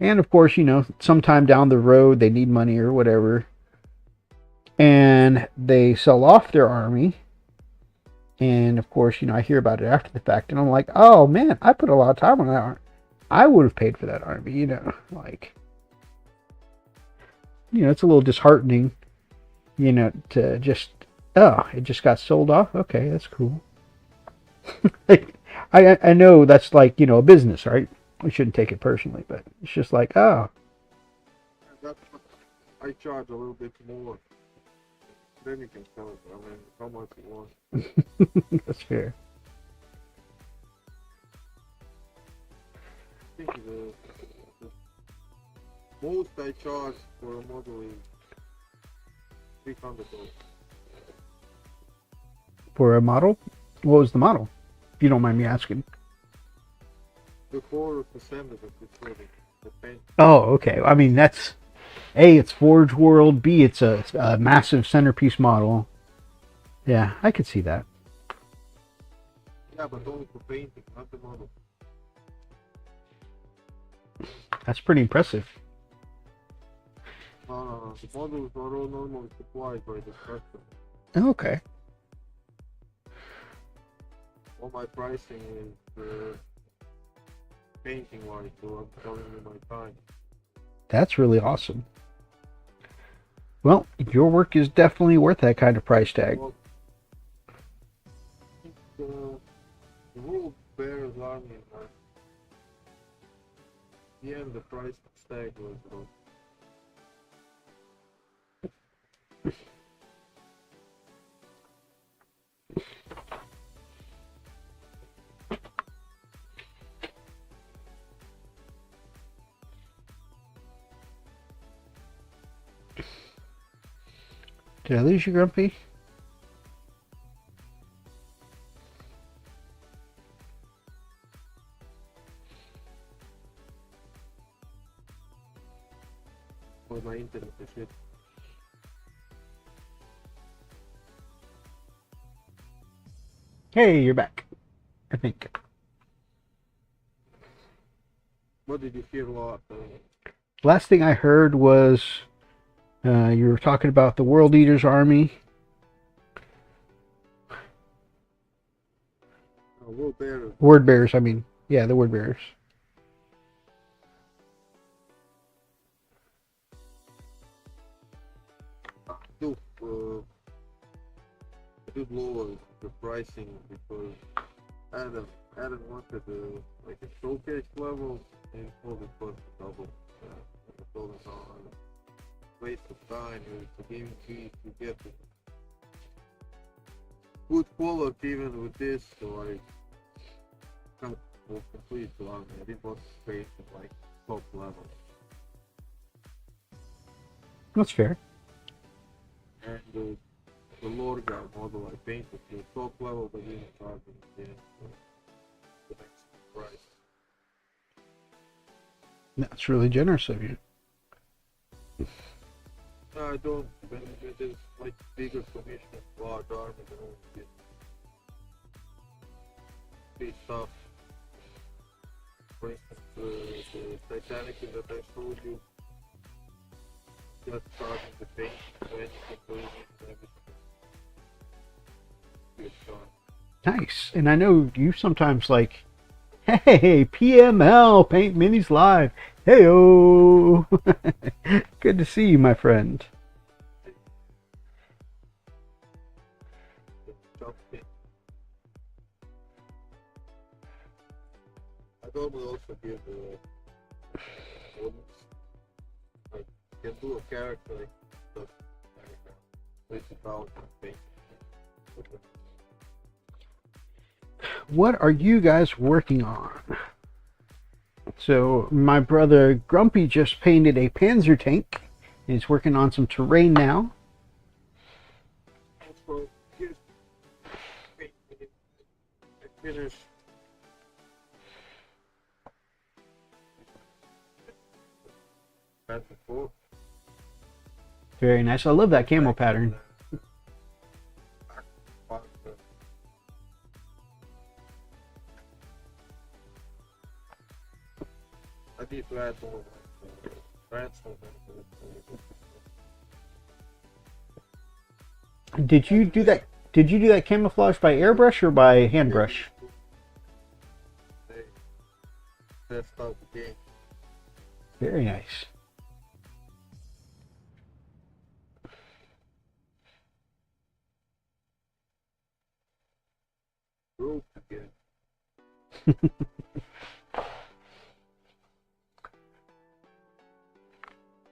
And of course, sometime down the road, they need money or whatever. And they sell off their army. And of course, I hear about it after the fact. And I'm like, oh man, I put a lot of time on that army. I would have paid for that army, like, it's a little disheartening, to just, oh, it just got sold off. Okay, that's cool. Like, I know that's like, a business, right? We shouldn't take it personally, but it's just like, oh. That's what I charge a little bit more. Then you can sell it. I mean, how much you want. That's fair. I think the most I charge for a model is $300. For a model? What was the model? If you don't mind me asking. Before assembly, before the paint. Oh, okay. I mean, that's A, it's Forge World. B, it's a massive centerpiece model. Yeah, I could see that. Yeah, but only for painting, not the model. That's pretty impressive. The models are all normally supplied by the customer. Okay. All my pricing is painting wise, so I'm telling you my time. That's really awesome. Well, your work is definitely worth that kind of price tag. Well, I think the World Bears Army, the end the price tag was about Did I lose you, Grumpy? for my internet and shit. Hey, you're back. I think. What did you hear a lot? Last thing I heard was you were talking about the World Eaters Army. World Bears. Word Bearers, I mean. Yeah, the Word Bearers. I did lower the pricing because Adam wanted like a showcase level and all the cost double. I told him no, waste of time. It's a gaming fee to get it. Good quality even with this, so I cut for complete one. I didn't want to pay for like top level. That's fair. And the Lorga model I painted to top level, but didn't charge me the next price. That's really generous of you. No, I don't. When there's like bigger commission, large army, I don't get big stuff. For instance, the Titanic that I showed you, just starting the paint, so anything going in, everything is done. Nice. And I know you sometimes like, hey, PML, Paint Minis Live. Heyo. Good to see you, my friend. I normally also give bonus. I can do a character like stuff place it out and paint. What are you guys working on? So my brother Grumpy just painted a Panzer tank. He's working on some terrain now. Also, here's I finished Panzer 4. Very nice. I love that camo pattern. I need to add more transfer. Did you do that? Did you do that camouflage by airbrush or by hand brush? Test out the game. Very nice. Rope again.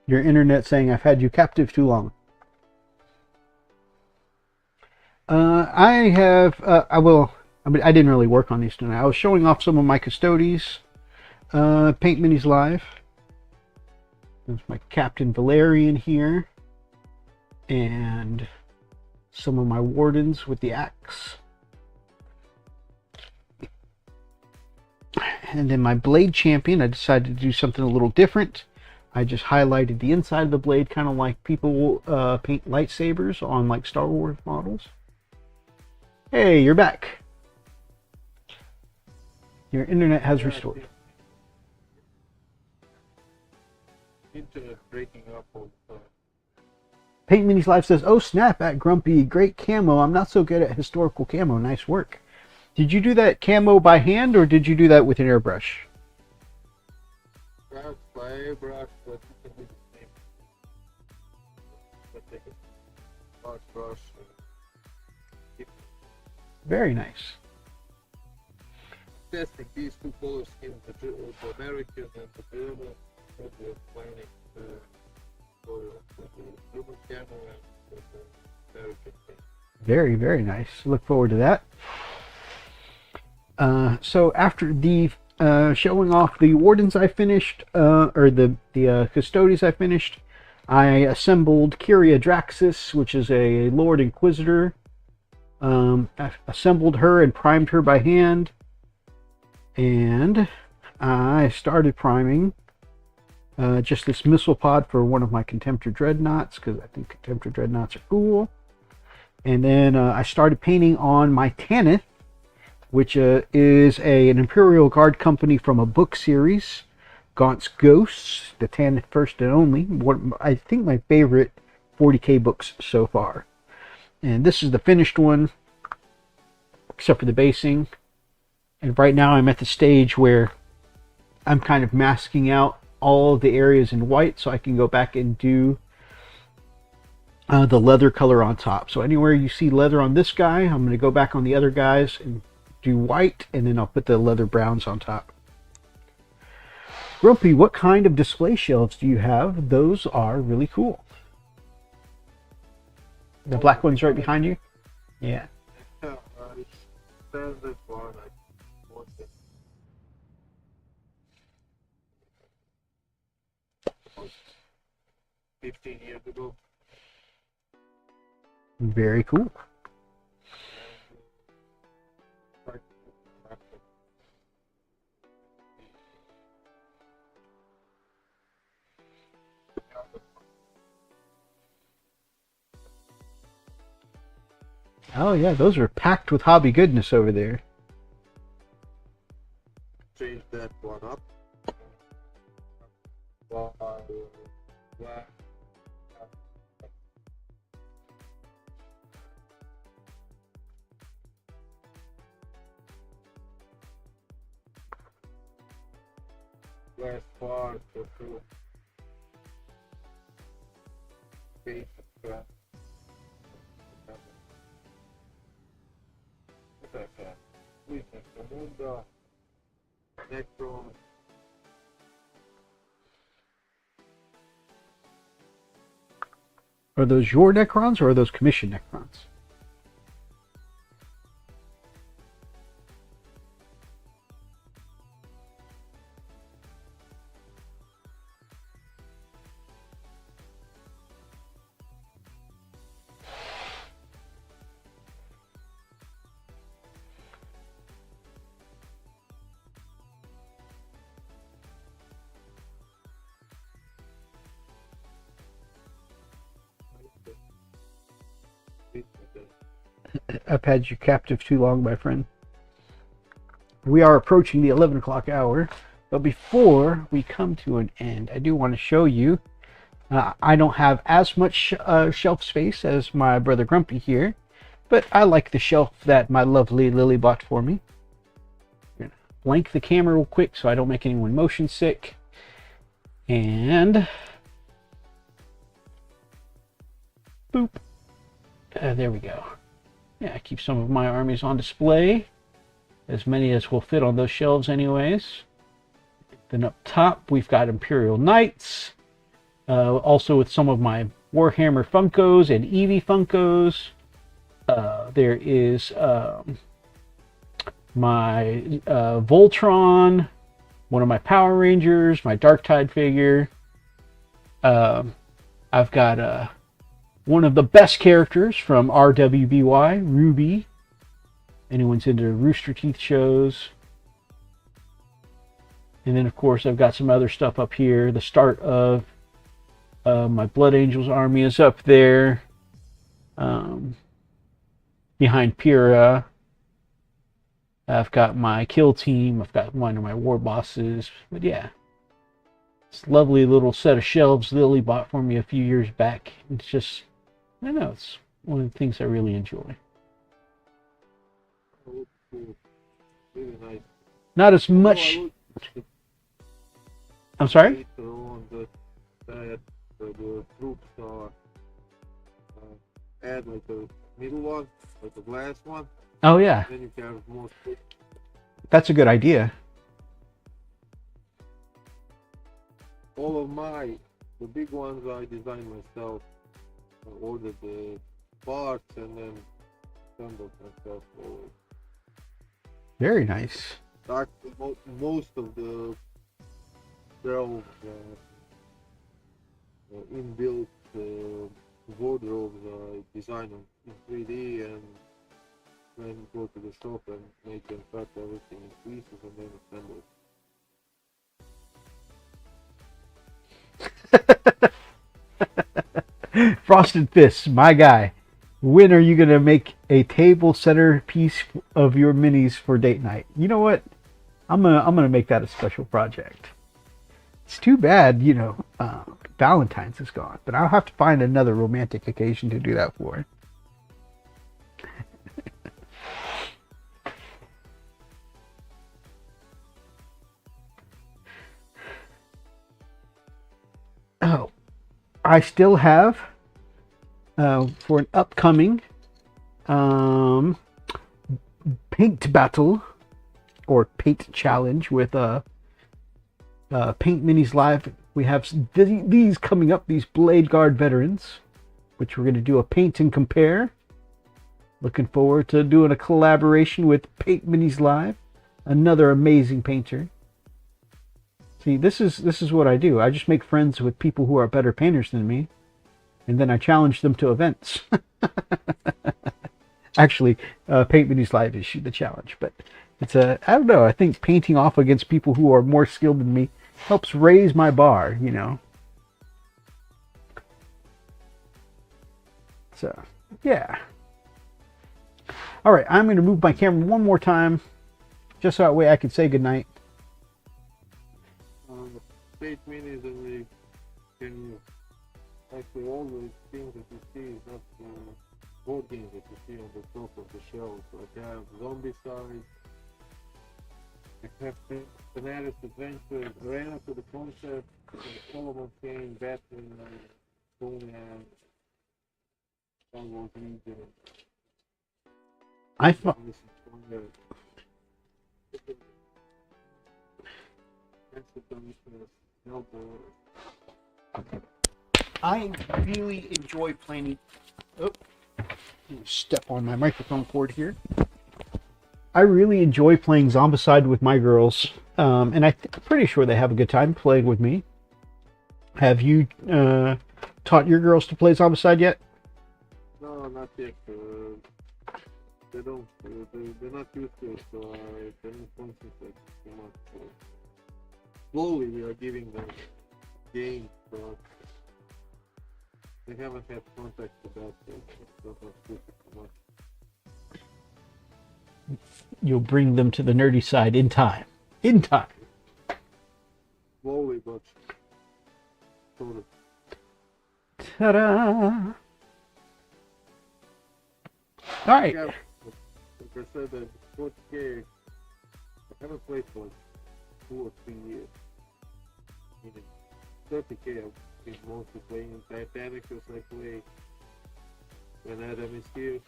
Your internet saying I've had you captive too long. I have. I will. I mean, I didn't really work on these tonight. I was showing off some of my Custodes Paint Minis Live. There's my Captain Valerian here, and some of my Wardens with the axe. And then my Blade Champion, I decided to do something a little different. I just highlighted the inside of the blade, kind of like people paint lightsabers on like Star Wars models. Hey, you're back. Your internet has restored. Internet breaking up all the time. Paint Minis Live says, "Oh snap, at Grumpy, great camo. I'm not so good at historical camo. Nice work." Did you do that camo by hand or did you do that with an airbrush? Perhaps by airbrush, but you can do the same. But take a large brush and keep Very nice. testing these two color schemes, the American and the German, and we're planning for the German camo and the American paint. Very, very nice. Look forward to that. So after the showing off the Wardens I finished, or the Custodes I finished, I assembled Kyria Draxis, which is a Lord Inquisitor. I assembled her and primed her by hand. And I started priming just this missile pod for one of my Contemptor Dreadnoughts, because I think Contemptor Dreadnoughts are cool. And then I started painting on my Tanith, which is an Imperial Guard company from a book series, Gaunt's Ghosts, the Tanith First and Only. I think my favorite 40k books so far. And this is the finished one, except for the basing. And right now I'm at the stage where I'm kind of masking out all the areas in white so I can go back and do the leather color on top. So anywhere you see leather on this guy, I'm going to go back on the other guys and do white, and then I'll put the leather browns on top. Grumpy, what kind of display shelves do you have? Those are really cool. The black one's right behind you? Yeah. Yeah, it's standard one. I bought it 15 years ago. Very cool. Oh yeah, those are packed with hobby goodness over there. Change that one up. While black. Last part for two. Face of Mundo, Necron. Are those your Necrons or are those commission Necrons? I've had you captive too long, my friend. We are approaching the 11 o'clock hour, but before we come to an end, I do want to show you. I don't have as much shelf space as my brother Grumpy here, but I like the shelf that my lovely Lily bought for me. I'm gonna blank the camera real quick so I don't make anyone motion sick. And boop. There we go. Yeah, I keep some of my armies on display. As many as will fit on those shelves anyways. Then up top, we've got Imperial Knights. Also with some of my Warhammer Funkos and Eevee Funkos. There is my Voltron. One of my Power Rangers. My Darktide figure. I've got one of the best characters from RWBY, Ruby. Anyone's into Rooster Teeth shows. And then, of course, I've got some other stuff up here. The start of my Blood Angels army is up there. Behind Pyrrha. I've got my kill team. I've got one of my war bosses. But yeah. This lovely little set of shelves Lily bought for me a few years back. It's just, I don't know, it's one of the things I really enjoy. Oh, cool. Really nice. Not as much. I'm sorry? On the troops are add like the middle one, like the last one. Oh yeah. Then you can have more space. That's a good idea. All of the big ones I designed myself. I ordered the parts and then assembled myself. Very nice. Most of the 12 inbuilt wardrobes I designed in 3D and then go to the shop and make them cut everything in pieces and then assemble it. Frosted Fists, my guy. When are you gonna make a table centerpiece of your minis for date night? You know what? I'm gonna make that a special project. It's too bad, Valentine's is gone, but I'll have to find another romantic occasion to do that for. Oh, I still have for an upcoming paint battle or paint challenge with Paint Minis Live. We have these coming up, these Blade Guard veterans, which we're going to do a paint and compare. Looking forward to doing a collaboration with Paint Minis Live, another amazing painter. See, this is what I do. I just make friends with people who are better painters than me, and then I challenge them to events. Actually, Paint Minis Live is the challenge, but it's I don't know. I think painting off against people who are more skilled than me helps raise my bar, So, yeah. All right, I'm going to move my camera one more time, just so that way I can say goodnight. 8 minutes and we can actually all the things that you see is not the board games that you see on the top of the shelf. I have Zombie Side, I have Fanatics Adventure, Arena to the Concept, Solomon Kane, Batman, Conan, Star Wars Legion. I thought. I really enjoy playing. Oh, step on my microphone cord here. I really enjoy playing Zombicide with my girls, and I'm pretty sure they have a good time playing with me. Have you taught your girls to play Zombicide yet? No, not yet. They don't. They're not used to it, so I don't concentrate too much. Slowly, we are giving them games, but they haven't had contact with that, so don't have to too much. You'll bring them to the nerdy side in time. In time. Slowly, but sort of. Ta-da! All right. Yeah, like I said, that 40K, I haven't played for 2 or 3 years. Meaning 30K, I've been mostly playing Titanic as I play when Adam is here.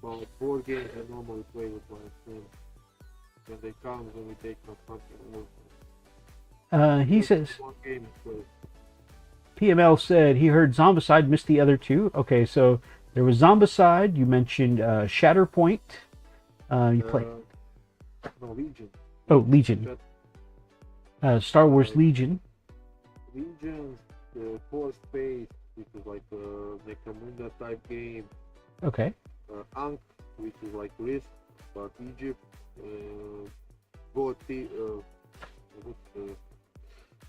But board games I normally play with my friends. When they come, when we take my fucking work. He says, One game is played. PML said he heard Zombicide, missed the other two. Okay, so there was Zombicide. You mentioned Shatterpoint. You play. No, Legion. Oh, Legion. Star Wars Legion. Legion's the Force Space, which is like a Necromunda type game. Okay. Ankh, which is like Risk, but Egypt.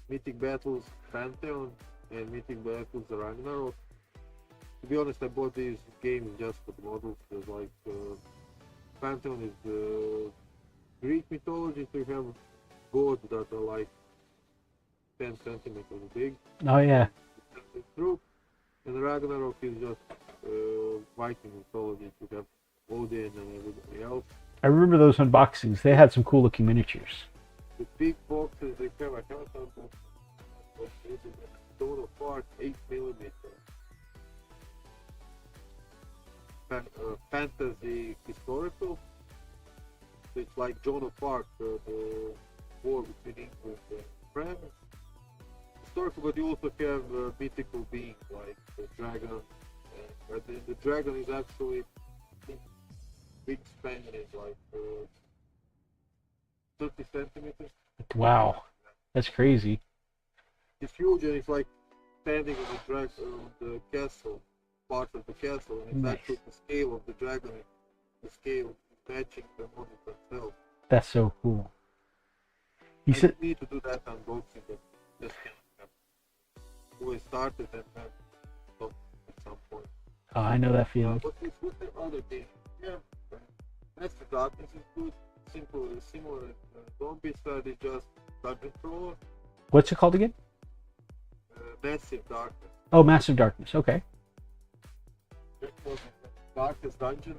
Mythic Battles Pantheon and Mythic Battles Ragnarok. To be honest, I bought these games just for the models. There's like Pantheon is the Greek mythology, so you have gods that are like 10 centimeters big. Oh yeah. True. And Ragnarok is just Viking mythology. You have Odin and everybody else. I remember those unboxings. They had some cool looking miniatures. The big boxes they have, I haven't done boxes. This is a Joan of Arc 8mm. Fantasy historical. It's like Joan of Arc, the war between England and France. Historical, but you also have mythical beings like the dragon. But the dragon is actually big span, is like 30 centimeters. Wow, that's crazy. It's huge, and it's like standing on the dragon, the castle, part of the castle, and it's Nice. actually the scale of the dragon, the scale matching the model itself. That's so cool. I You said need to do that unboxing, but just can't have. We started and then stopped at some point. oh, I know that feeling. What's the other game? Yeah, Master Darkness is good. Simple, similar. Zombie Side is just dungeon crawler. What's it called again? Massive Darkness. Oh, Massive Darkness. Okay. Darkest Dungeon.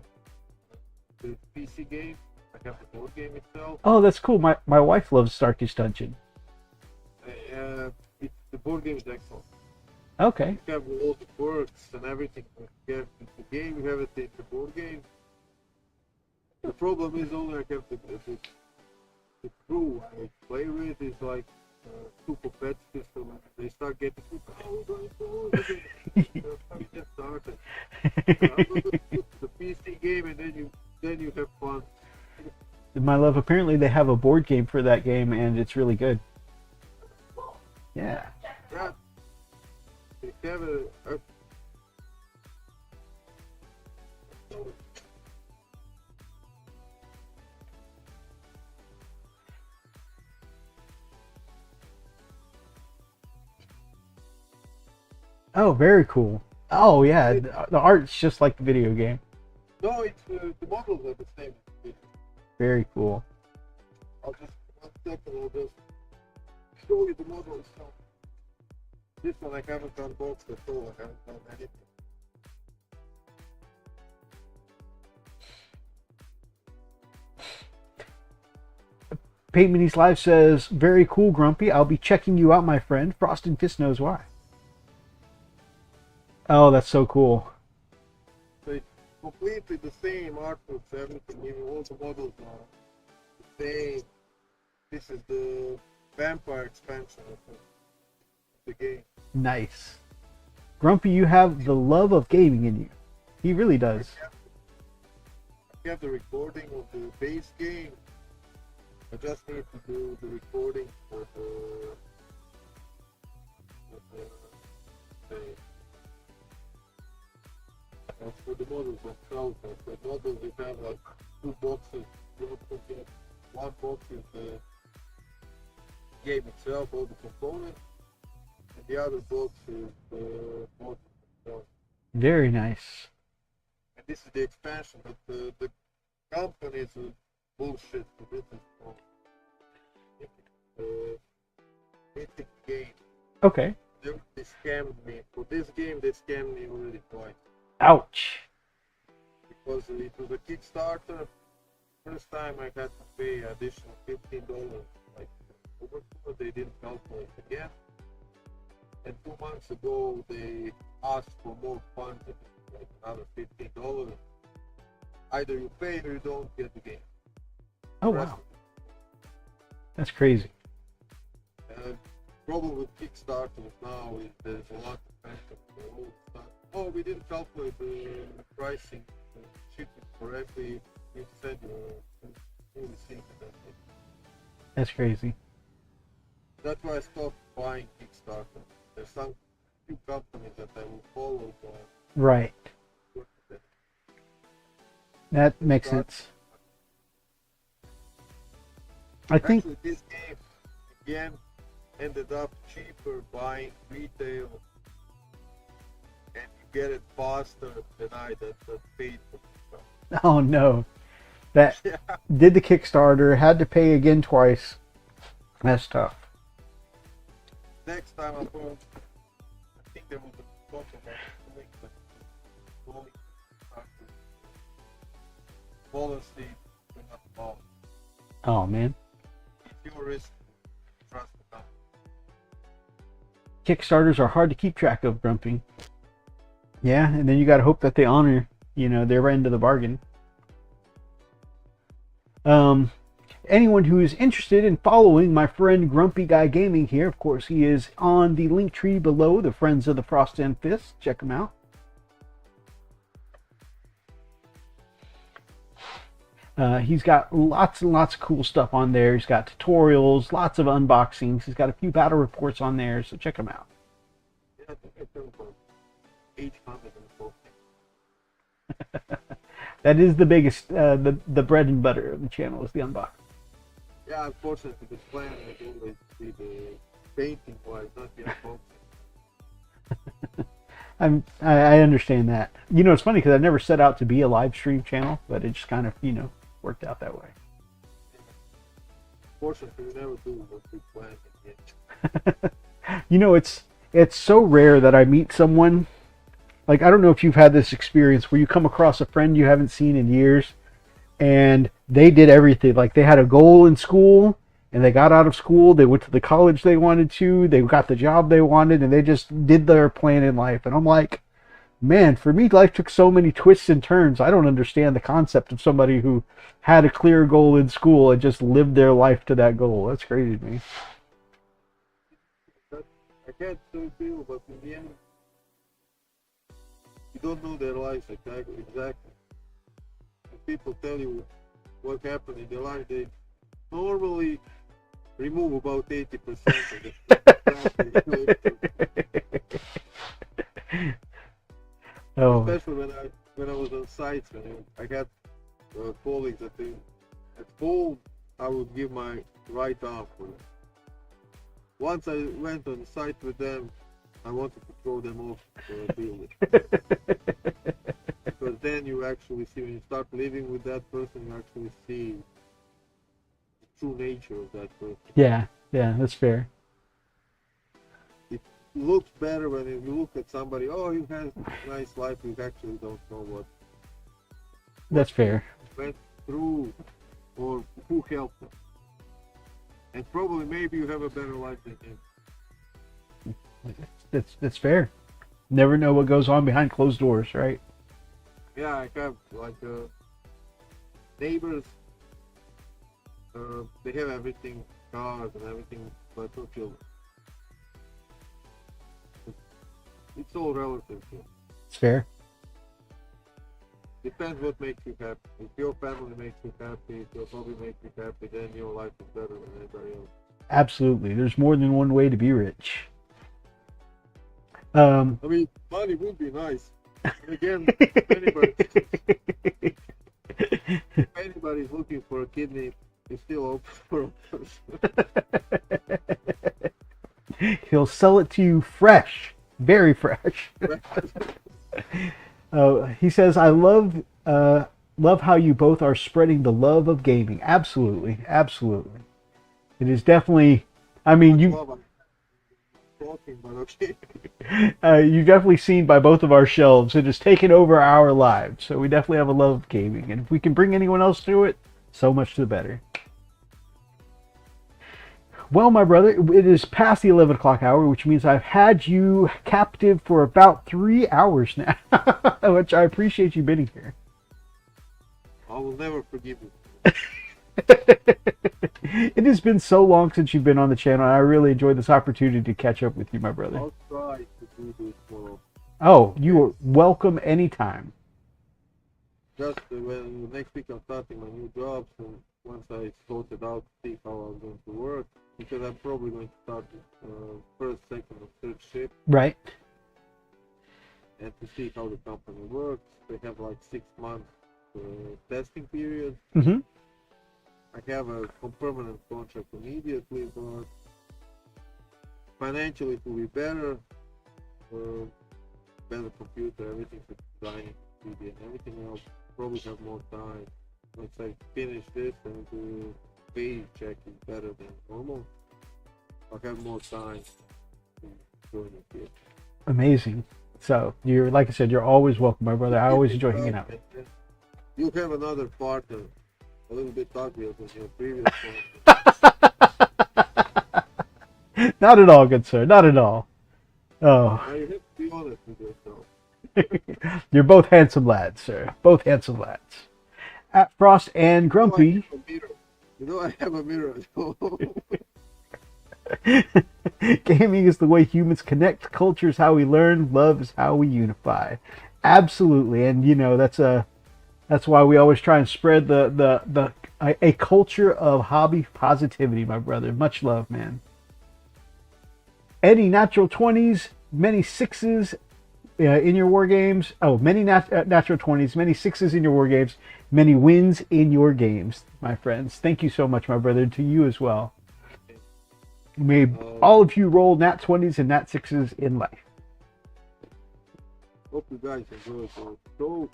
The PC game. I have the board game itself. Oh, that's cool. My wife loves Darkest Dungeon. The board game is excellent. Okay. You have all the quirks and everything. You have the game, you have it in the board game. The problem is only I have the crew I play with is like too competitive, so when they start getting we get started. The PC game, and then you have fun. My love, apparently they have a board game for that game, and it's really good. Yeah. Yeah. They have a Oh, very cool. Oh, yeah. The art's just like the video game. No, it's the models are the same. Very cool. I'll just 1 second. I'll just show you the models. So this one I haven't unboxed at all. I haven't done anything. Paint Minis Live says, very cool, Grumpy. I'll be checking you out, my friend. Frost and Fist knows why. Oh, that's so cool. So it's completely the same artwork, everything, even all the models are the same. This is the vampire expansion of the game. Nice. Grumpy, you have the love of gaming in you. He really does. I have the recording of the base game. I just need to do the recording for for the models themselves. The models, they have like 2 boxes. You also get 1 box is the game itself, all the components, and the other box is the models themselves. Very nice. And this is the expansion, but the company is bullshit. So this is called Mythic Game. Okay. They scammed me. For this game, they scammed me already twice. Ouch. Because it was a Kickstarter. First time I had to pay additional $15. Like over they didn't calculate again. And 2 months ago they asked for more funds, like another $15. Either you pay or you don't get the game. Oh wow. That's crazy. Problem with Kickstarter now is there's a lot of pressure. Oh, we didn't calculate the pricing, shipping correctly. You said you received it. That's crazy. That's why I stopped buying Kickstarter. There's some few companies that I will follow. Right. That makes sense. I think actually this game again ended up cheaper buying retail, and you get it faster than I that paid for it. oh no. That did the Kickstarter, had to pay again twice. That's tough. Next time I'm going, I think there was a talk about doing the policy to not fall. Oh man. If you risk, trust the company. Kickstarters are hard to keep track of, Grumpy. Yeah, and then you gotta hope that they honor, their end of the bargain. Anyone who is interested in following my friend Grumpy Guy Gaming here, of course, he is on the link tree below, the Friends of the Frost and Fist. Check him out. He's got lots and lots of cool stuff on there. He's got tutorials, lots of unboxings. He's got a few battle reports on there, so check him out. Yeah, I think I took about 840. That is the biggest, the bread and butter of the channel is the unboxing. Yeah, unfortunately, the plan would always be the painting wise, not the unboxing. I understand that. It's funny because I never set out to be a live stream channel, but it just kind of, worked out that way. Fortunately, we never do what we plan yet. It's so rare that I meet someone. Like, I don't know if you've had this experience where you come across a friend you haven't seen in years, and they did everything. Like, they had a goal in school, and they got out of school, they went to the college they wanted to, they got the job they wanted, and they just did their plan in life. And I'm like, man, for me, life took so many twists and turns. I don't understand the concept of somebody who had a clear goal in school and just lived their life to that goal. That's crazy to me. I can't so feel, but in the end, you don't know their lives exactly. When people tell you what happened in their life, they normally remove about 80% of it. Oh. Especially when I was on sites, I got colleagues that at home I would give my right arm for them. Once I went on site with them, I wanted to throw them off the building. Because then you actually see, when you start living with that person, you actually see the true nature of that person. Yeah, that's fair. It looks better when you look at somebody, oh, you have a nice life, you actually don't know what That's fair. went through or who helped them. And probably maybe you have a better life than him. That's fair. Never know what goes on behind closed doors, right? Yeah, I have like neighbors. They have everything, cars and everything, but no children. It's all relative. It's fair. Depends what makes you happy. If your family makes you happy, if your hobby makes you happy, then your life is better than anybody else. Absolutely. There's more than one way to be rich. I mean, money would be nice. And again, if anybody's looking for a kidney, it's still open for a person. He'll sell it to you fresh. Very fresh. He says, I love how you both are spreading the love of gaming. Absolutely. Absolutely. It is definitely, I mean, Talking, but okay. You've definitely seen by both of our shelves, it has taken over our lives. So we definitely have a love of gaming. And if we can bring anyone else to it, so much the better. Well, my brother, it is past the 11 o'clock hour, which means I've had you captive for about 3 hours now, which I appreciate you being here. I will never forgive you. It has been so long since you've been on the channel, and I really enjoyed this opportunity to catch up with you, my brother. I'll try to do this more. Oh, you are welcome anytime. Just when next week I'm starting my new job, so once I sort it out, see how I'm going to work, because I'm probably going to start first, second, or third shift. Right. And to see how the company works. They have like 6 months testing period. Mm-hmm. I have a permanent contract immediately, but financially it will be better. Better computer, everything for designing, 3D and everything else. Probably have more time. Once I finish this and the paycheck is better than normal, I'll have more time to join it here. Amazing. So, you're, like I said, you're always welcome, my brother. I always enjoy hanging out. You'll have another partner, a little bit uglier than your previous one. Not at all, good sir. Not at all. Oh. Now you have to be honest with yourself. You're both handsome lads, sir. Both handsome lads. At Frost and Grumpy. I have a mirror. Gaming is the way humans connect. Culture is how we learn. Love is how we unify. Absolutely, and that's why we always try and spread a culture of hobby positivity, my brother. Much love, man. Any natural 20s, many 6s in your war games. Oh, many natural 20s, many 6s in your war games, many wins in your games, my friends. Thank you so much, my brother. To you as well. May all of you roll nat 20s and nat 6s in life. Hope you guys enjoy the show.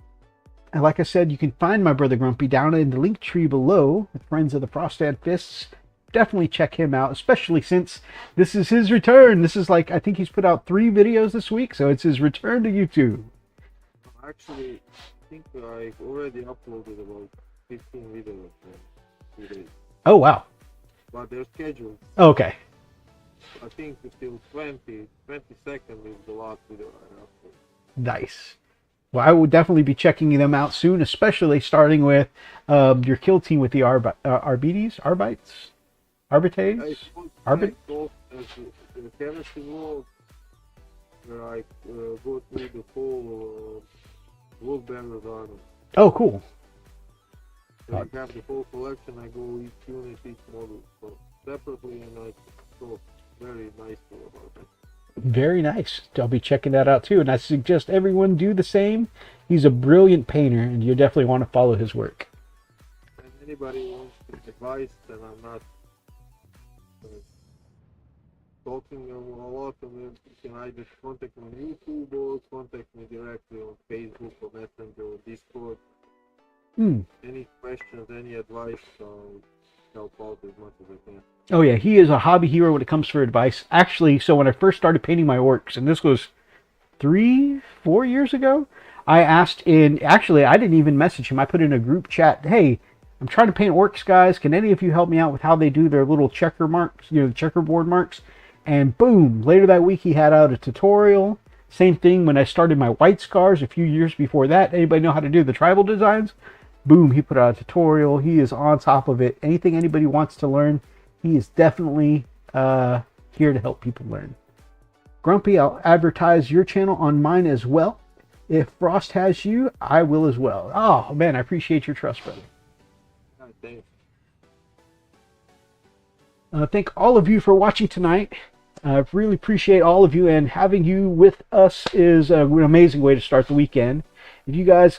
And like I said, you can find my brother Grumpy down in the link tree below with Friends of the Frost and Fists. Definitely check him out, especially since this is his return. This is like, I think he's put out 3 videos this week, so it's his return to YouTube. Actually, I think I already uploaded about 15 videos in 2 days. Oh, wow. But they're scheduled. Okay. I think until 22nd is the last video I uploaded. Nice. Well, I will definitely be checking them out soon, especially starting with your kill team with the Arbites? Arbites? Arbit? The chemistry mode, where I go through the whole wolf bearer's army. Oh, cool. So I have the whole collection, I go each unit, each model separately, and I talk very nicely about it. Very nice. I'll be checking that out too, and I suggest everyone do the same. He's a brilliant painter, and you definitely want to follow his work. And anybody wants advice, then I'm not talking a lot, and then you can either contact me on YouTube or contact me directly on Facebook or Messenger or Discord. Any questions, any advice, help out as much as I can. Oh yeah, he is a hobby hero when it comes for advice. Actually, so when I first started painting my orcs, and this was 3-4 years ago, I asked actually I didn't even message him. I put in a group chat, hey, I'm trying to paint orcs, guys. Can any of you help me out with how they do their little checker marks, the checkerboard marks? And boom, later that week he had out a tutorial. Same thing when I started my white scars a few years before that. Anybody know how to do the tribal designs? Boom, he put out a tutorial. He is on top of it. Anything anybody wants to learn, he is definitely here to help people learn. Grumpy, I'll advertise your channel on mine as well. If Frost has you, I will as well. Oh, man, I appreciate your trust, brother. Thanks. Thank all of you for watching tonight. I really appreciate all of you, and having you with us is an amazing way to start the weekend. If you guys...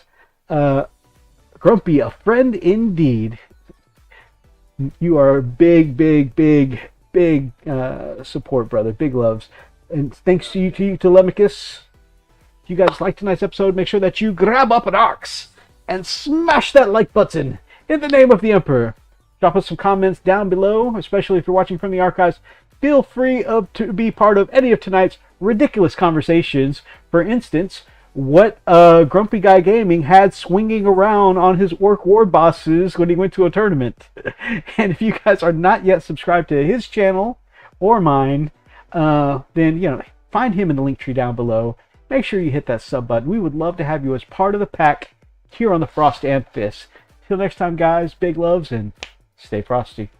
Grumpy, a friend indeed. You are a big support, brother. Big loves. And thanks to you, to Telemachus. If you guys liked tonight's episode, make sure that you grab up an axe and smash that like button in the name of the Emperor. Drop us some comments down below, especially if you're watching from the archives. Feel free to be part of any of tonight's ridiculous conversations. For instance, what Grumpy Guy Gaming had swinging around on his orc war bosses when he went to a tournament. And if you guys are not yet subscribed to his channel or mine, then find him in the link tree down below. Make sure you hit that sub button. We would love to have you as part of the pack here on the Frost and Fist. Till next time, guys, big loves and stay frosty.